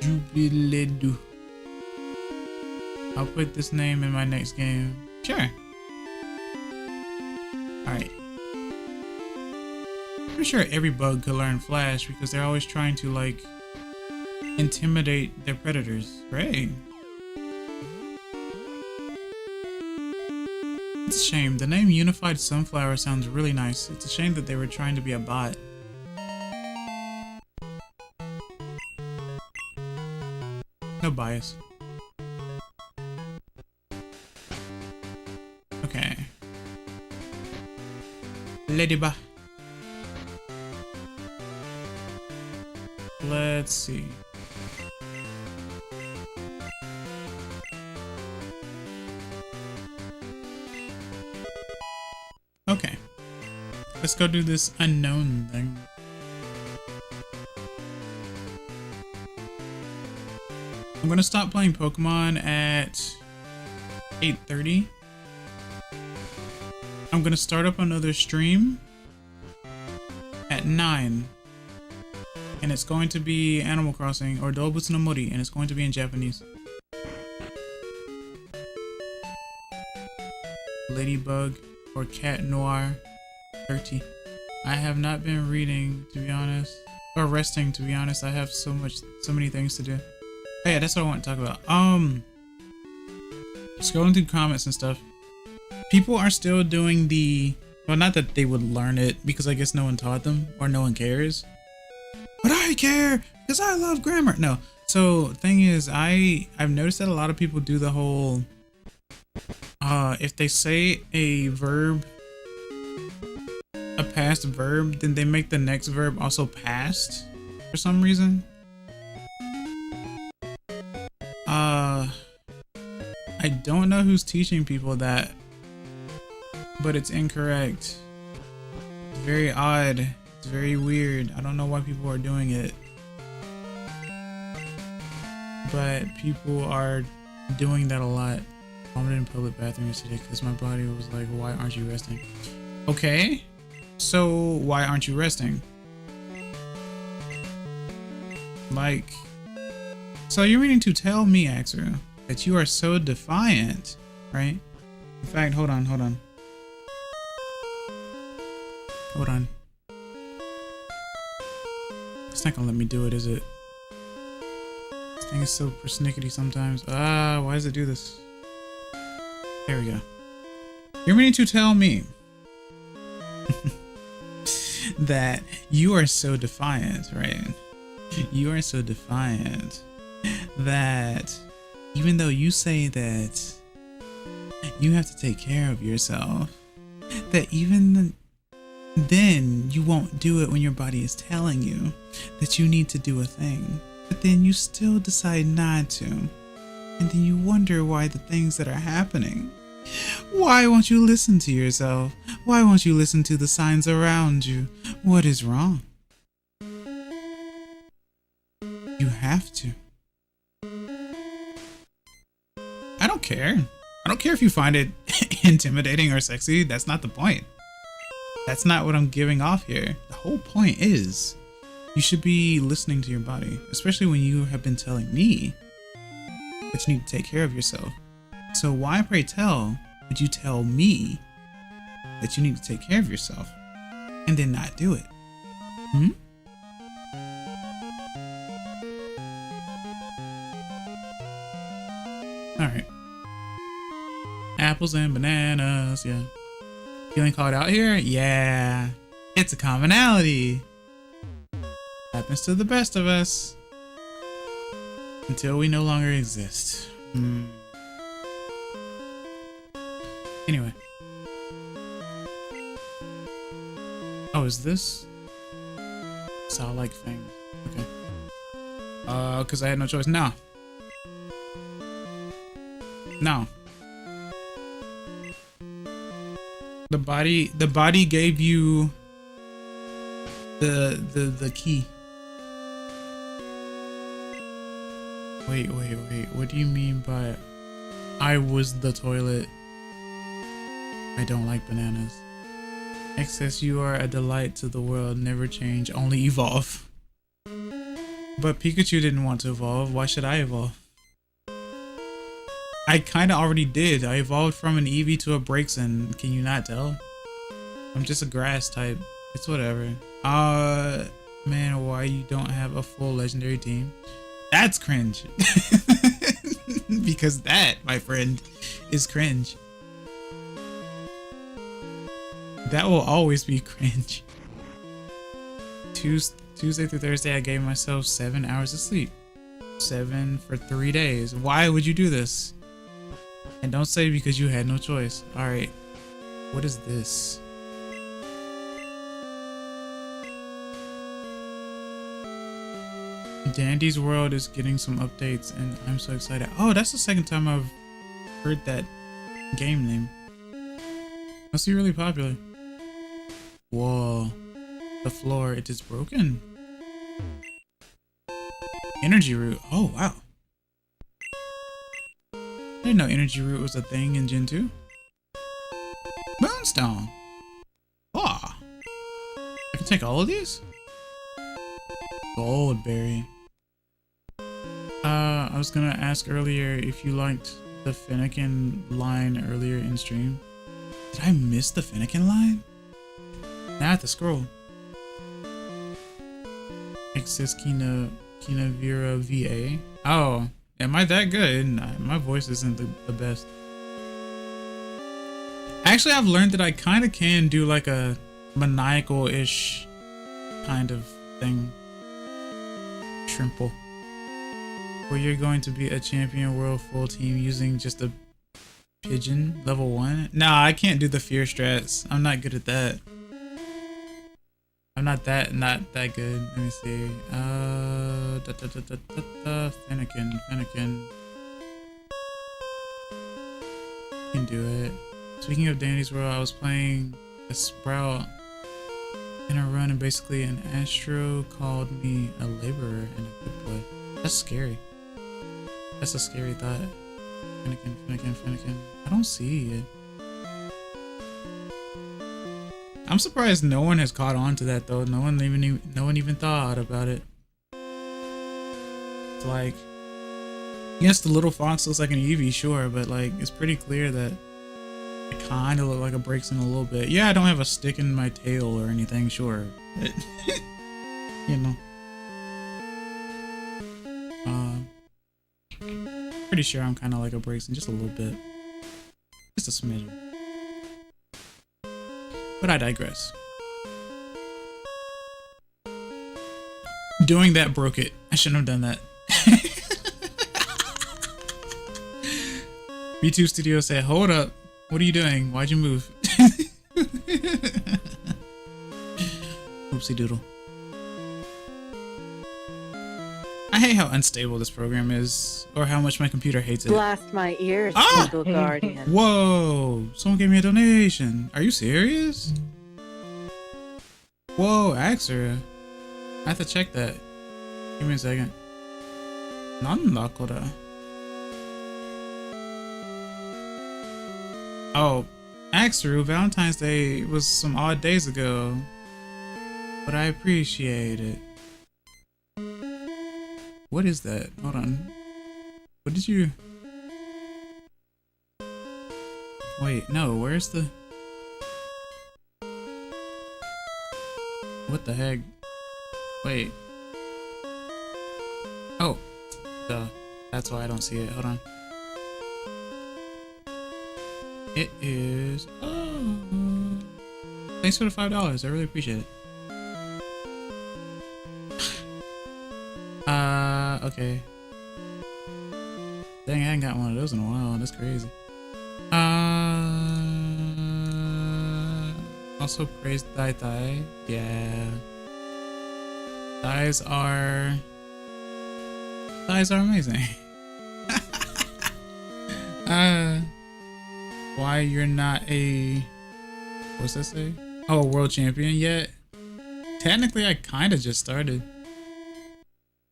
Jubiledu. I'll put this name in my next game. Sure. Alright. Pretty sure every bug could learn Flash because they're always trying to, like, intimidate their predators, right? It's a shame. The name Unified Sunflower sounds really nice. It's a shame that they were trying to be a bot. No bias. Okay. Ladybug. Let's see. Okay. Let's go do this unknown thing. I'm gonna stop playing Pokemon at 8:30. I'm gonna start up another stream at 9. And it's going to be Animal Crossing or Doubutsu no Mori, and it's going to be in Japanese. Ladybug or Cat Noir 30. I have not been reading, to be honest, or resting, to be honest. I have so many things to do. Oh yeah, that's what I want to talk about. Scrolling through comments and stuff. People are still doing the, well, not that they would learn it because I guess no one taught them or no one cares. But I care because I love grammar. No. So thing is, I've noticed that a lot of people do the whole if they say a verb, a past verb, then they make the next verb also past for some reason. I don't know who's teaching people that, but it's incorrect. It's very odd. It's very weird. I don't know why people are doing it, but people are doing that a lot. I vomited in public bathroom yesterday because my body was like, why aren't you resting? Okay, so why aren't you resting? Like, so you're meaning to tell me, Axel, that you are so defiant, right? In fact, hold on. Hold on. It's not gonna let me do it, is it? This thing is so persnickety sometimes. Why does it do this? There we go. You're meaning to tell me that you are so defiant, right? You are so defiant that even though you say that you have to take care of yourself, that even then you won't do it when your body is telling you that you need to do a thing, but then you still decide not to, and then you wonder why the things that are happening. Why won't you listen to yourself? Why won't you listen to the signs around you? What is wrong? have to. I don't care. I don't care if you find it intimidating or sexy. That's not the point. That's not what I'm giving off here. The whole point is you should be listening to your body, especially when you have been telling me that you need to take care of yourself. So why, pray tell, would you tell me that you need to take care of yourself and then not do it? Alright. Apples and bananas, yeah. Feeling called out here? Yeah. It's a commonality. Happens to the best of us. Until we no longer exist. Anyway. Oh, is this? Saw-like thing. Okay. Because I had no choice. No. No. The body gave you the key. Wait. What do you mean by I was the toilet? I don't like bananas. Excess, you are a delight to the world. Never change, only evolve. But Pikachu didn't want to evolve. Why should I evolve? I kind of already did. I evolved from an Eevee to a Braixen. Can you not tell? I'm just a grass type. It's whatever. Man, why you don't have a full legendary team? That's cringe. Because that, my friend, is cringe. That will always be cringe. Tuesday through Thursday, I gave myself 7 hours of sleep. 7 for 3 days. Why would you do this? And don't say because you had no choice. Alright. What is this? Dandy's World is getting some updates and I'm so excited. Oh, that's the second time I've heard that game name. Must be really popular. Whoa. The floor, it is broken. Energy root. Oh, wow. I didn't know energy root was a thing in Gen 2. Moonstone. Oh. I can take all of these? Goldberry. I was gonna ask earlier if you liked the Fennekin line earlier in stream. Did I miss the Fennekin line? Now I have to scroll. Excess Kinavira VA. Oh, am I that good? My voice isn't the best. Actually, I've learned that I kind of can do like a maniacal-ish kind of thing. Shrimple. Where you're going to be a champion world full team using just a pigeon level 1? Nah, I can't do the fear strats. I'm not good at that. I'm not that good. Let me see. Fennekin. Can do it. Speaking of Dandy's World, I was playing a Sprout in a run and basically an Astro called me a laborer in a good play. That's scary. That's a scary thought. Fennekin. I don't see it. I'm surprised no one has caught on to that though. No one even thought about it. It's like, yes, the little fox looks like an Eevee, sure, but like it's pretty clear that it kind of look like a Braixen a little bit. Yeah, I don't have a stick in my tail or anything, sure, but you know. Pretty sure I'm kind of like a Braixen, just a little bit, just a smidgen. But I digress. Doing that broke it. I shouldn't have done that. B2 Studio said, hold up. What are you doing? Why'd you move? Oopsie doodle. I hate how unstable this program is, or how much my computer hates it. Blast my ears, Google Guardian. Whoa! Someone gave me a donation. Are you serious? Whoa, Axer. I have to check that. Give me a second. Nanda kore. Oh, Axru, Valentine's Day was some odd days ago, but I appreciate it. What is that? Hold on. What did you... Wait, no, where's the... What the heck? Wait. Oh. Duh. That's why I don't see it. Hold on. It is... Oh. Thanks for the $5. I really appreciate it. Okay. Dang, I haven't got one of those in a while. That's crazy. Also praise Dai Dai. Yeah. Thighs are amazing. Why you're not a... What's that say? Oh, world champion yet? Technically, I kind of just started.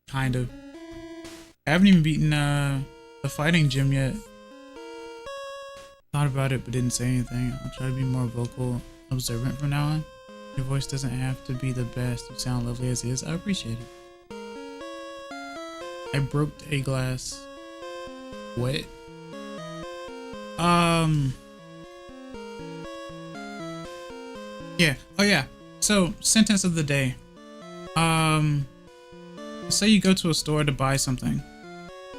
Kind of. I haven't even beaten the fighting gym yet. Thought about it but didn't say anything. I'll try to be more vocal, observant from now on. Your voice doesn't have to be the best. You sound lovely as is. I appreciate it. I broke a glass. What? Yeah. Oh yeah. So, sentence of the day. Say you go to a store to buy something,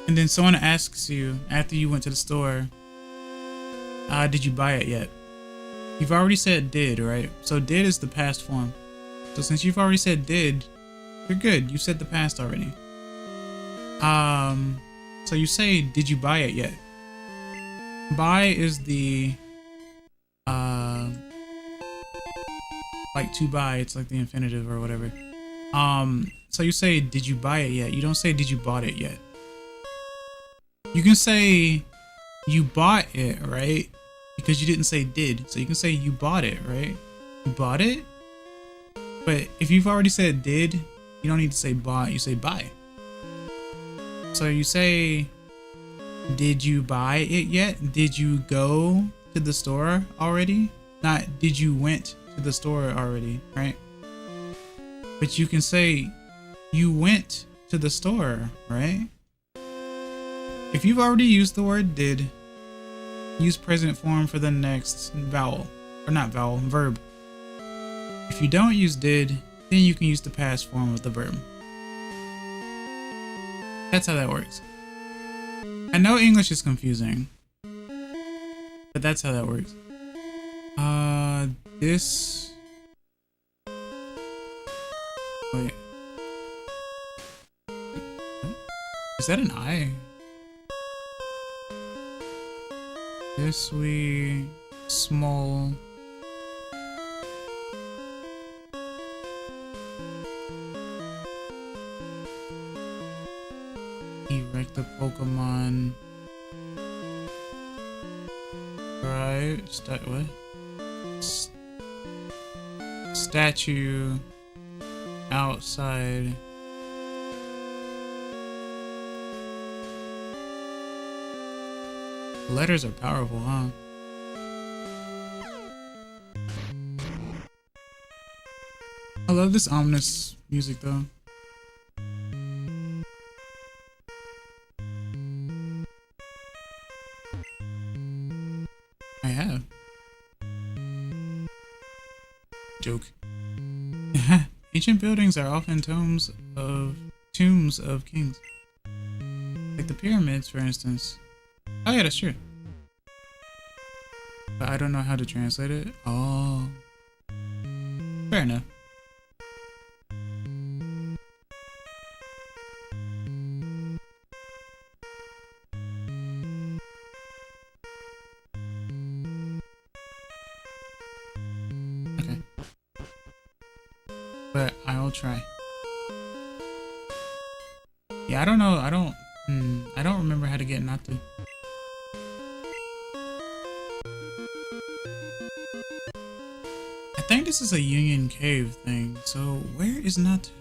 and then someone asks you after you went to the store, did you buy it yet? You've already said did, right? So did is the past form. So since you've already said did, you're good. You said the past already. So you say, did you buy it yet? Buy is the, like to buy. It's like the infinitive or whatever. So you say, did you buy it yet? You don't say, did you bought it yet? You can say, you bought it, right? Because you didn't say did. So you can say, you bought it, right? You bought it? But if you've already said did, you don't need to say bought, you say buy. So you say, did you buy it yet? Did you go to the store already? Not, did you went to the store already, right? But you can say, you went to the store, right? If you've already used the word did, use present form for the next vowel. Or not vowel, verb. If you don't use did, then you can use the past form of the verb. That's how that works. I know English is confusing, but that's how that works. This... Wait. Is that an I? This we... Small... Erect the Pokemon... Right... What? Statue... Outside... Letters are powerful, huh? I love this ominous music though. I have. Joke. Ancient buildings are often tombs of kings. Like the pyramids, for instance. Oh yeah, that's true. But I don't know how to translate it. Oh. Fair enough. Okay. But I'll try. Yeah, I don't know. I don't remember how to get Natu. I think this is a Union Cave thing, so where is Natu?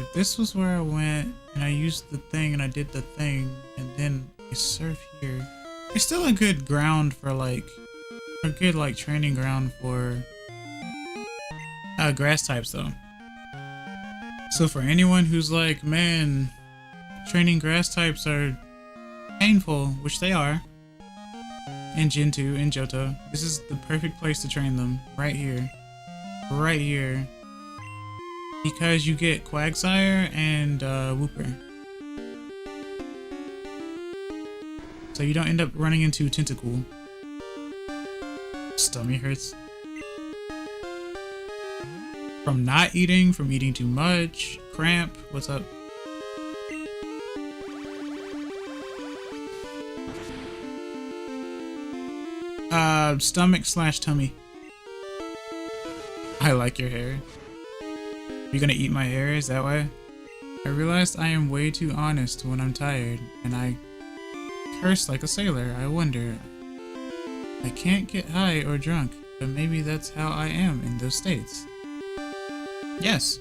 If this was where I went and I used the thing and I did the thing and then I surf here, it's still a good ground for like a good like training ground for grass types though. So for anyone who's like, man, training grass types are painful, which they are, in Gen 2, in Johto, this is the perfect place to train them. Right here. Right here. Because you get Quagsire and Wooper. So you don't end up running into Tentacool. Stomach hurts. From not eating, from eating too much, cramp, what's up? Stomach/tummy. I like your hair. You're gonna eat my hair, is that why? I realized I am way too honest when I'm tired, and I curse like a sailor. I wonder. I can't get high or drunk, but maybe that's how I am in those states. Yes,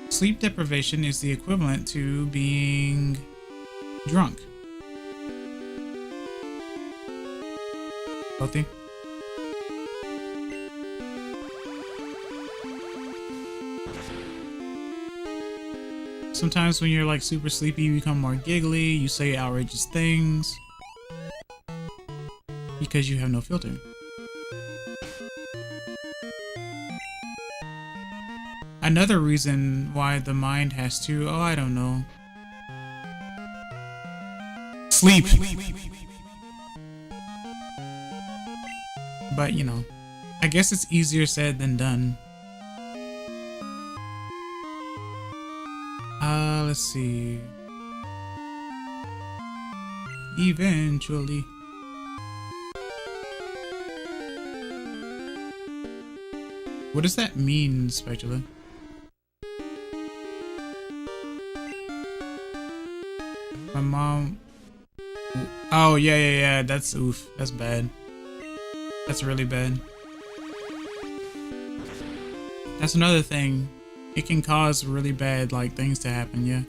sleep deprivation is the equivalent to being drunk. Healthy? Sometimes when you're like super sleepy, you become more giggly, you say outrageous things because you have no filter. Another reason why the mind has to, oh, I don't know, sleep. But you know, I guess it's easier said than done. Let's see. Eventually. What does that mean, Spatula? My mom. Oh, yeah. That's oof. That's bad. That's really bad. That's another thing. It can cause really bad like things to happen, yeah.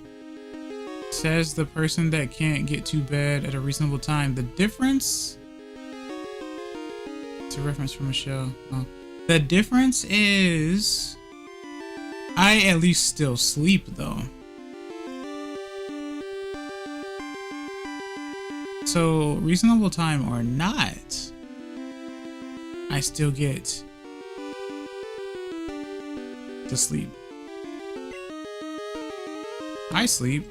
Says the person that can't get to bed at a reasonable time. The difference? It's a reference from a show. Oh. The difference is I at least still sleep though. So reasonable time or not, I still get to sleep. I sleep.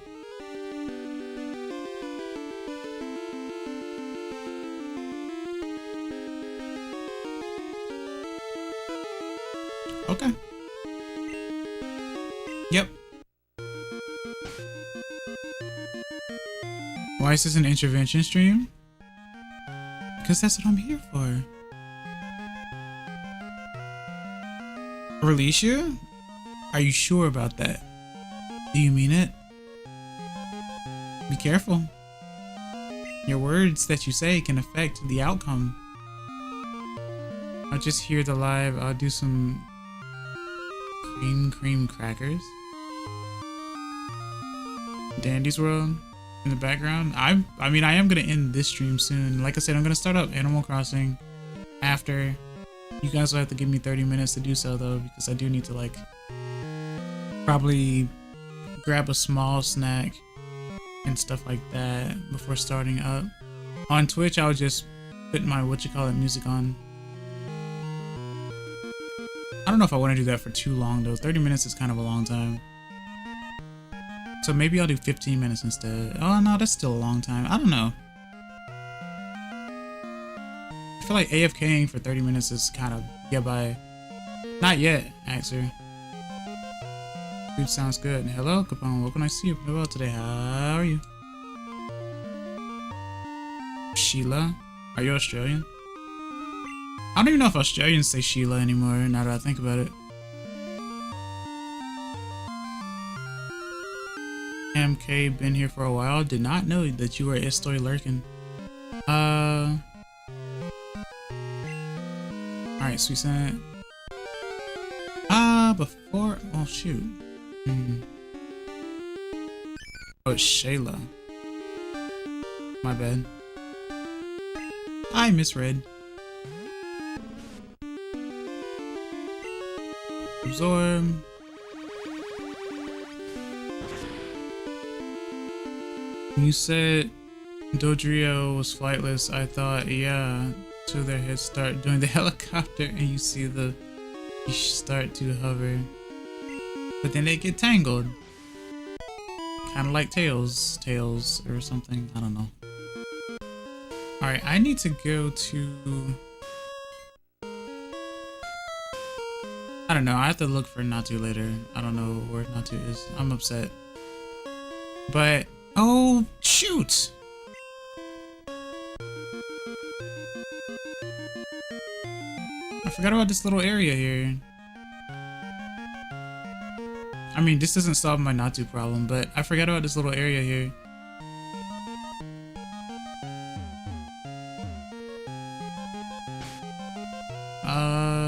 Okay. Yep. Why is this an intervention stream? Because that's what I'm here for. Release you? Are you sure about that? Do you mean it? Be careful. Your words that you say can affect the outcome. I'll just hear the live. I'll do some cream crackers. Dandy's World in the background. I mean, I am gonna end this stream soon. Like I said, I'm gonna start up Animal Crossing after. You guys will have to give me 30 minutes to do so though, because I do need to like probably grab a small snack and stuff like that before starting up. On Twitch, I'll just put my music on. I don't know if I want to do that for too long though. 30 minutes is kind of a long time. So maybe I'll do 15 minutes instead. Oh no, that's still a long time. I don't know. I feel like AFKing for 30 minutes is kind of get by. Not yet, actually. Food sounds good. Hello, Capone. Welcome. Nice to see you. Well today. How are you? Sheila? Are you Australian? I don't even know if Australians say Sheila anymore, now that I think about it. MK, been here for a while. Did not know that you were Estoy lurking. Alright, Sweet Scent. Before... Oh, shoot. Oh, it's Shayla. My bad. I misread. Absorb. You said Dodrio was flightless. I thought, yeah, to their head start doing the helicopter and you see the fish start to hover. But then they get tangled. Kind of like tails or something. I don't know. Alright, I need to go to... I don't know. I have to look for Natu later. I don't know where Natu is. I'm upset. But... oh, shoot! I forgot about this little area here. I mean, this doesn't solve my Natu problem, but I forgot about this little area here.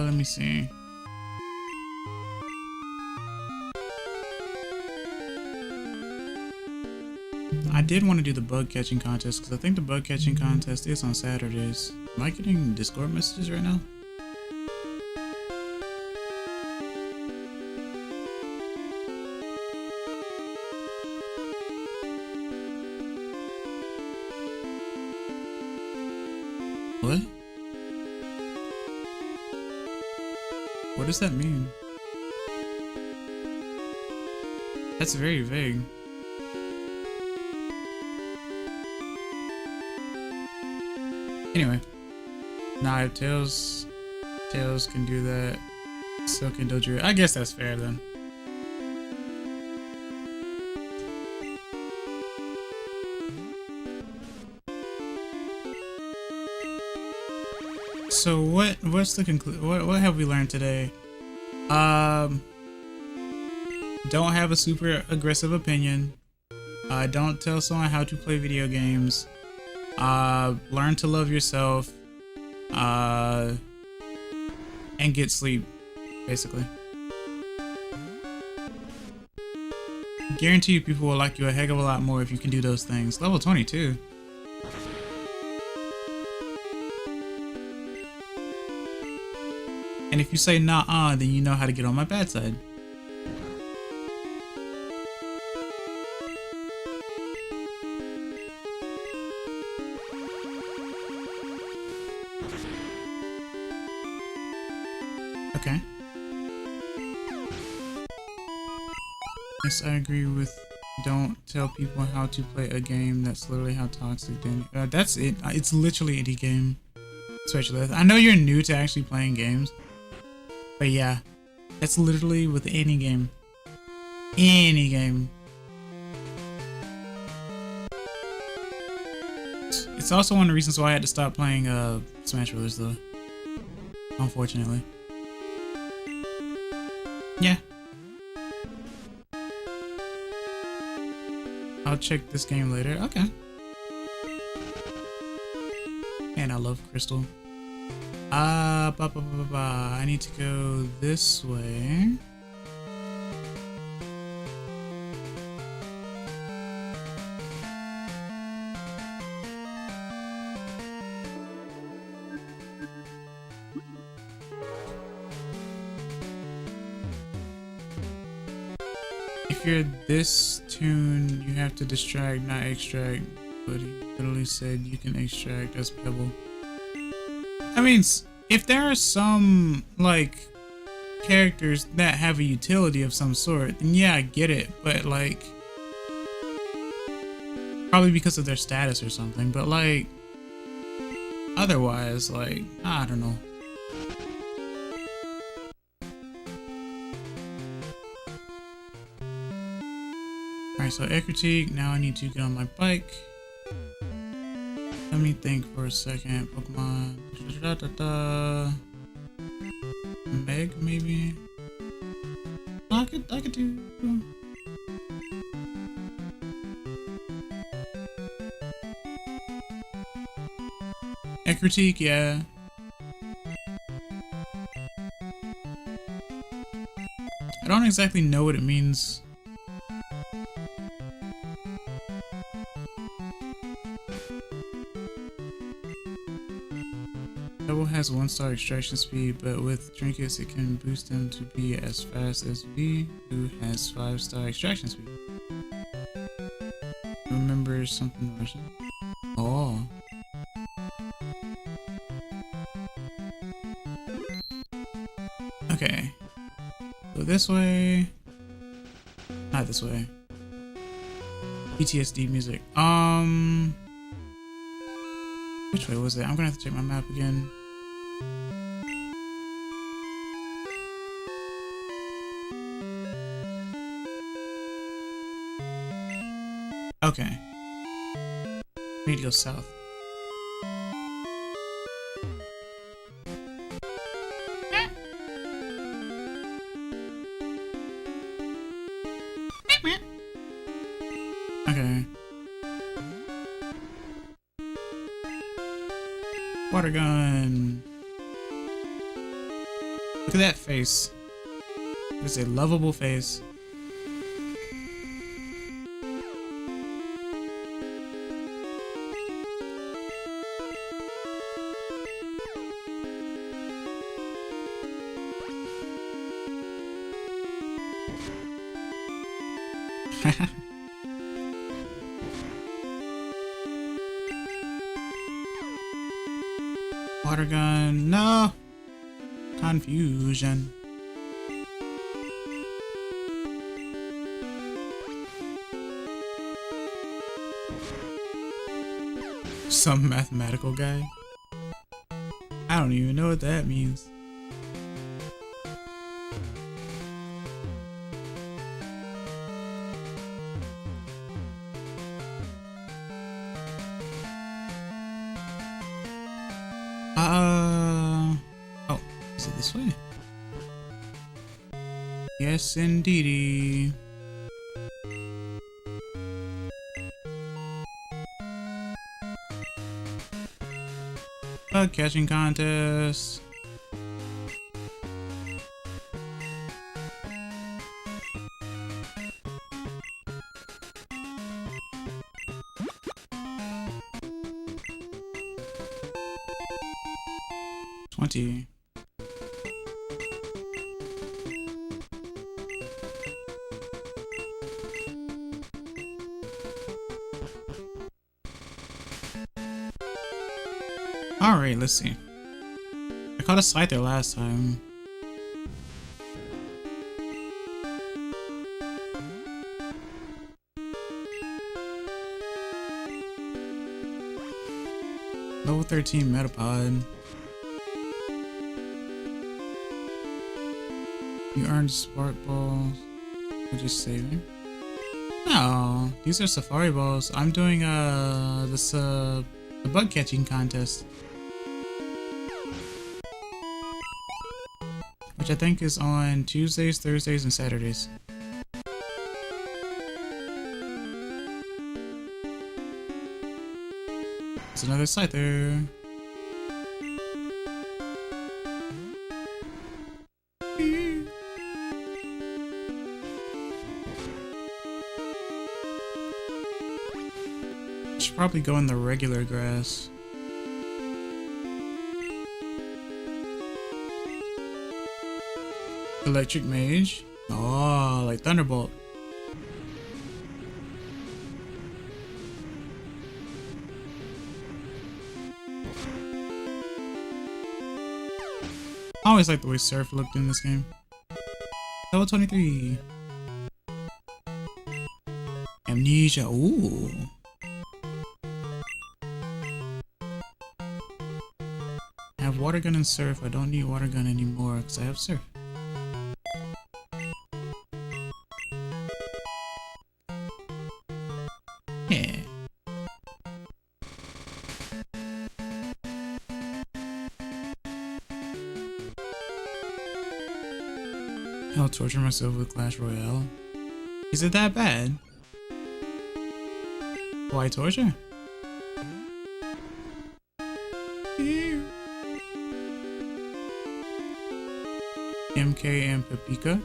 Let me see. I did want to do the bug catching contest because I think the bug catching contest is on Saturdays. Am I getting Discord messages right now? What? What does that mean? That's very vague. Anyway, now I have Tails. Tails can do that. So can Dodrio. I guess that's fair then. So what's the what have we learned today? Don't have a super aggressive opinion. Don't tell someone how to play video games. Learn to love yourself. And get sleep, basically. Guarantee you people will like you a heck of a lot more if you can do those things. Level 22. And if you say nah, then you know how to get on my bad side. Okay. Yes, I agree with don't tell people how to play a game. That's literally how toxic then. That's it. It's literally any game. Especially, I know you're new to actually playing games. But yeah, that's literally with any game. Any game. It's also one of the reasons why I had to stop playing Smash Brothers though. Unfortunately. Yeah. I'll check this game later. Okay. And I love Crystal. I need to go this way. If you're this tune, you have to distract, not extract. But he literally said you can extract as Pebble. I mean, if there are some, like, characters that have a utility of some sort, then yeah, I get it. But, like, probably because of their status or something. But, like, otherwise, like, I don't know. Alright, so air critique. Now I need to get on my bike. Let me think for a second. Pokemon. Meg, maybe? I could do. A critique, yeah. I don't exactly know what it means. has 1-star extraction speed, but with trinkets it can boost them to be as fast as V, who has 5-star extraction speed. Remember something Russian? Oh. Okay. Go this way. Not this way. PTSD music. Which way was it? I'm gonna have to check my map again. Okay. We need to go south. Okay. Water gun. Look at that face. It's a lovable face. Water gun, no! Confusion. Some mathematical guy? I don't even know what that means. Oh, is it this way? Yes, indeedy. Bug catching contest. $20. Alright, let's see. I caught a Scyther last time. Level 13 Metapod. You earned Spark Balls. We're just saving. No, these are Safari Balls. I'm doing the bug catching contest, which I think is on Tuesdays, Thursdays, and Saturdays. It's another Scyther. Should probably go in the regular grass. Electric Mage. Oh, like Thunderbolt. I always like the way Surf looked in this game. Level 23. Amnesia. Ooh. I have Water Gun and Surf. I don't need Water Gun anymore because I have Surf. Yeah. I'll torture myself with Clash Royale. Is it that bad? Why torture? MK and Paprika.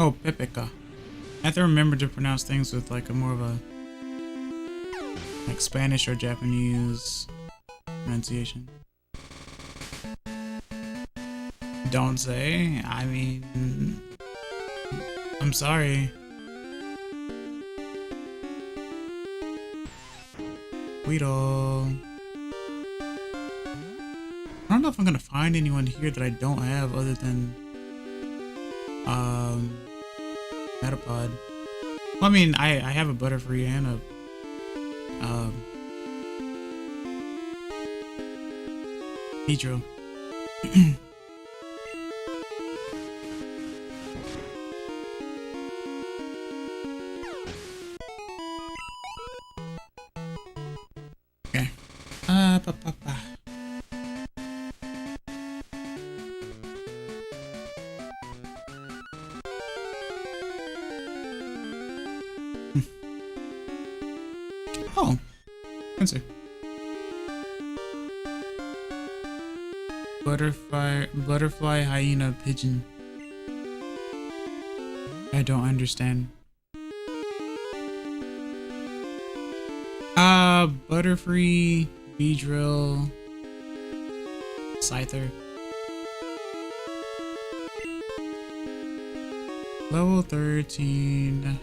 Oh, Pepeka. I have to remember to pronounce things with like a more of a like Spanish or Japanese pronunciation. Don't say. I mean, I'm sorry. Weedle. I don't know if I'm gonna find anyone here that I don't have other than Metapod. Well, I mean, I have a Butterfree and a Pedro. Okay. Oh, answer. Butterfly, hyena, pigeon. I don't understand. Butterfree, Beedrill, Scyther. Level 13.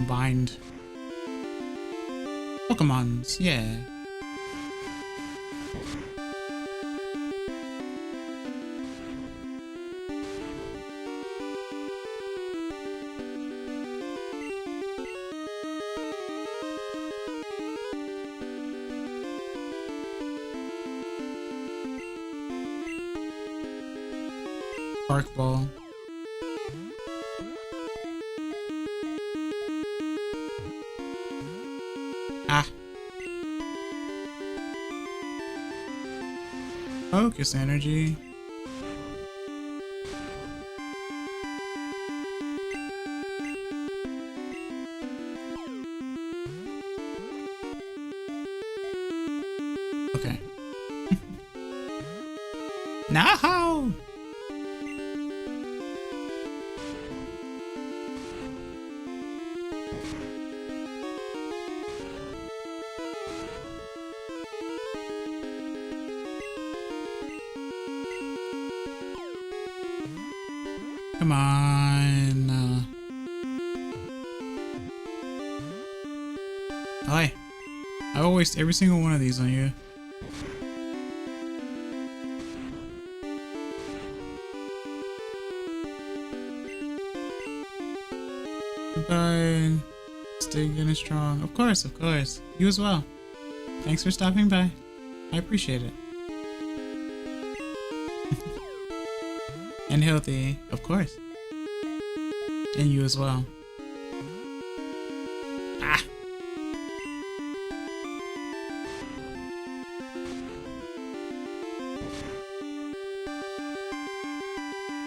Bind. Pokémons, yeah. Spark Ball. Ah. Focus energy. Okay. No! Come on. Hi. I will waste every single one of these on you. Goodbye. Stay good and strong. Of course, of course. You as well. Thanks for stopping by. I appreciate it. And healthy, of course. And you as well. Ah!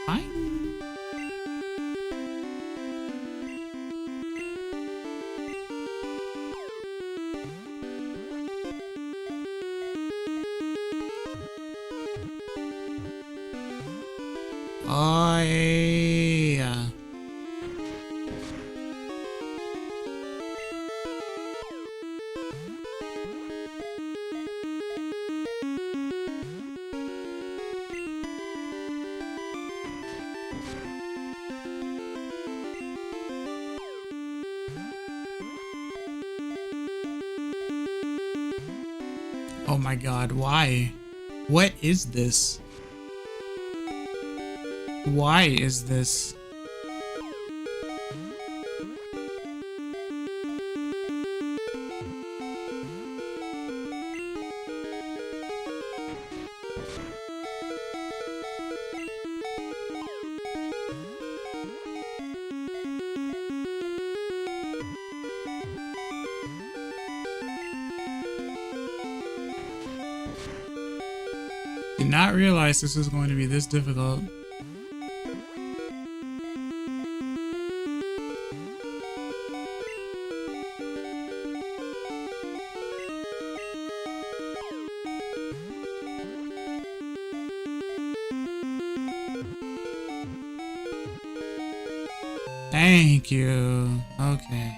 Fine. Oh, yeah. Oh my god, why? What is this? Why is this? Did not realize this was going to be this difficult. Thank you. Okay.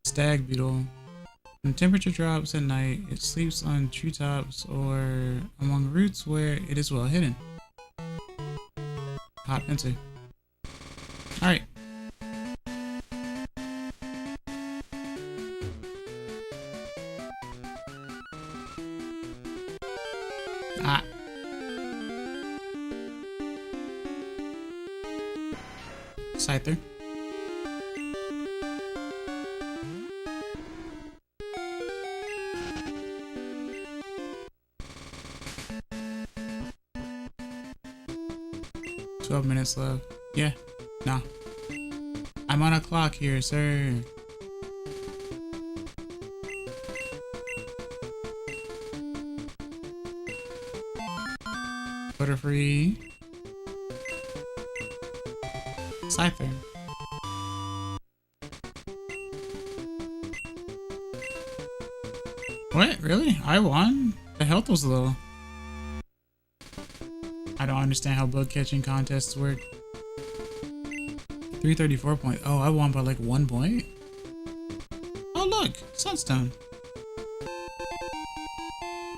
Stag beetle. When temperature drops at night, it sleeps on treetops or among roots where it is well hidden. Hop into. Alright. Ah. Scyther. Minutes left. Yeah. Nah. I'm on a clock here, sir. Butterfree. Scyther. What? Really? I won? The health was low. I don't understand how bug catching contests work. 334 point. Oh, I won by like 1 point. Oh look, Sunstone.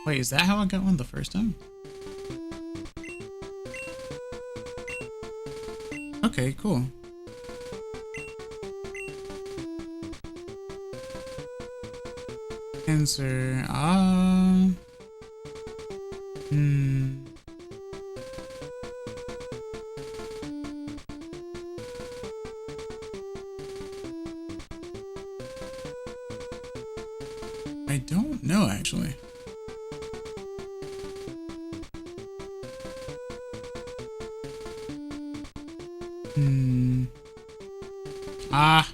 Wait, is that how I got one the first time? Okay, cool. Answer. I don't know, actually. Ah.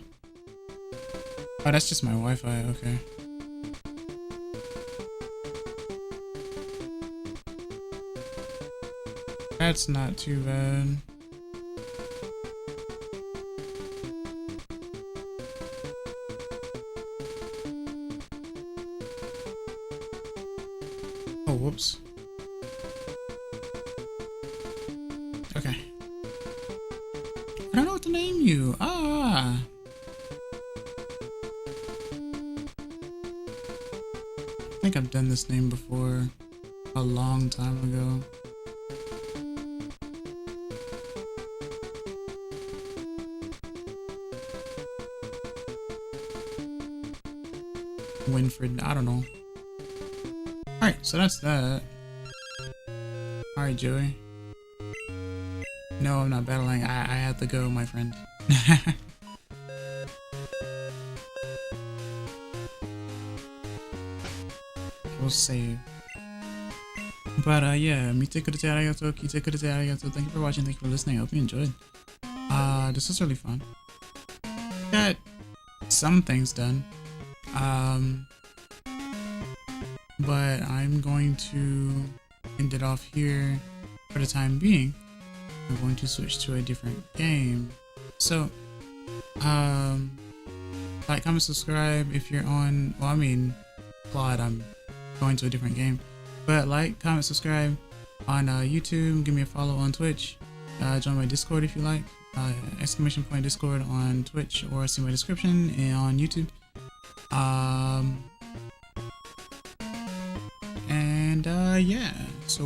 Oh, that's just my Wi-Fi. Okay. That's not too bad. Oh, whoops. Okay. I don't know what to name you. Ah. I think I've done this name before a long time ago. Winfred, I don't know. Alright, so that's that. Alright, Joey. No, I'm not battling. I have to go, my friend. We'll save. But yeah, mite kurete arigato, kite kurete arigato. Thank you for watching, thank you for listening. I hope you enjoyed. This was really fun. Got some things done. But I'm going to end it off here for the time being. I'm going to switch to a different game. So, like, comment, subscribe if you're on, well, I mean, Claude, I'm going to a different game. But like, comment, subscribe on YouTube, give me a follow on Twitch, join my Discord if you like, exclamation point Discord on Twitch, or see my description on YouTube. Yeah, so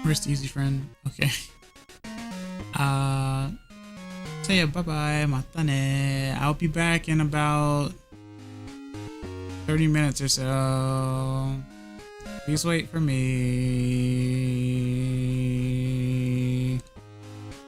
where's the easy friend? Okay. So yeah, bye bye, mata ne. I'll be back in about 30 minutes or so. Please wait for me.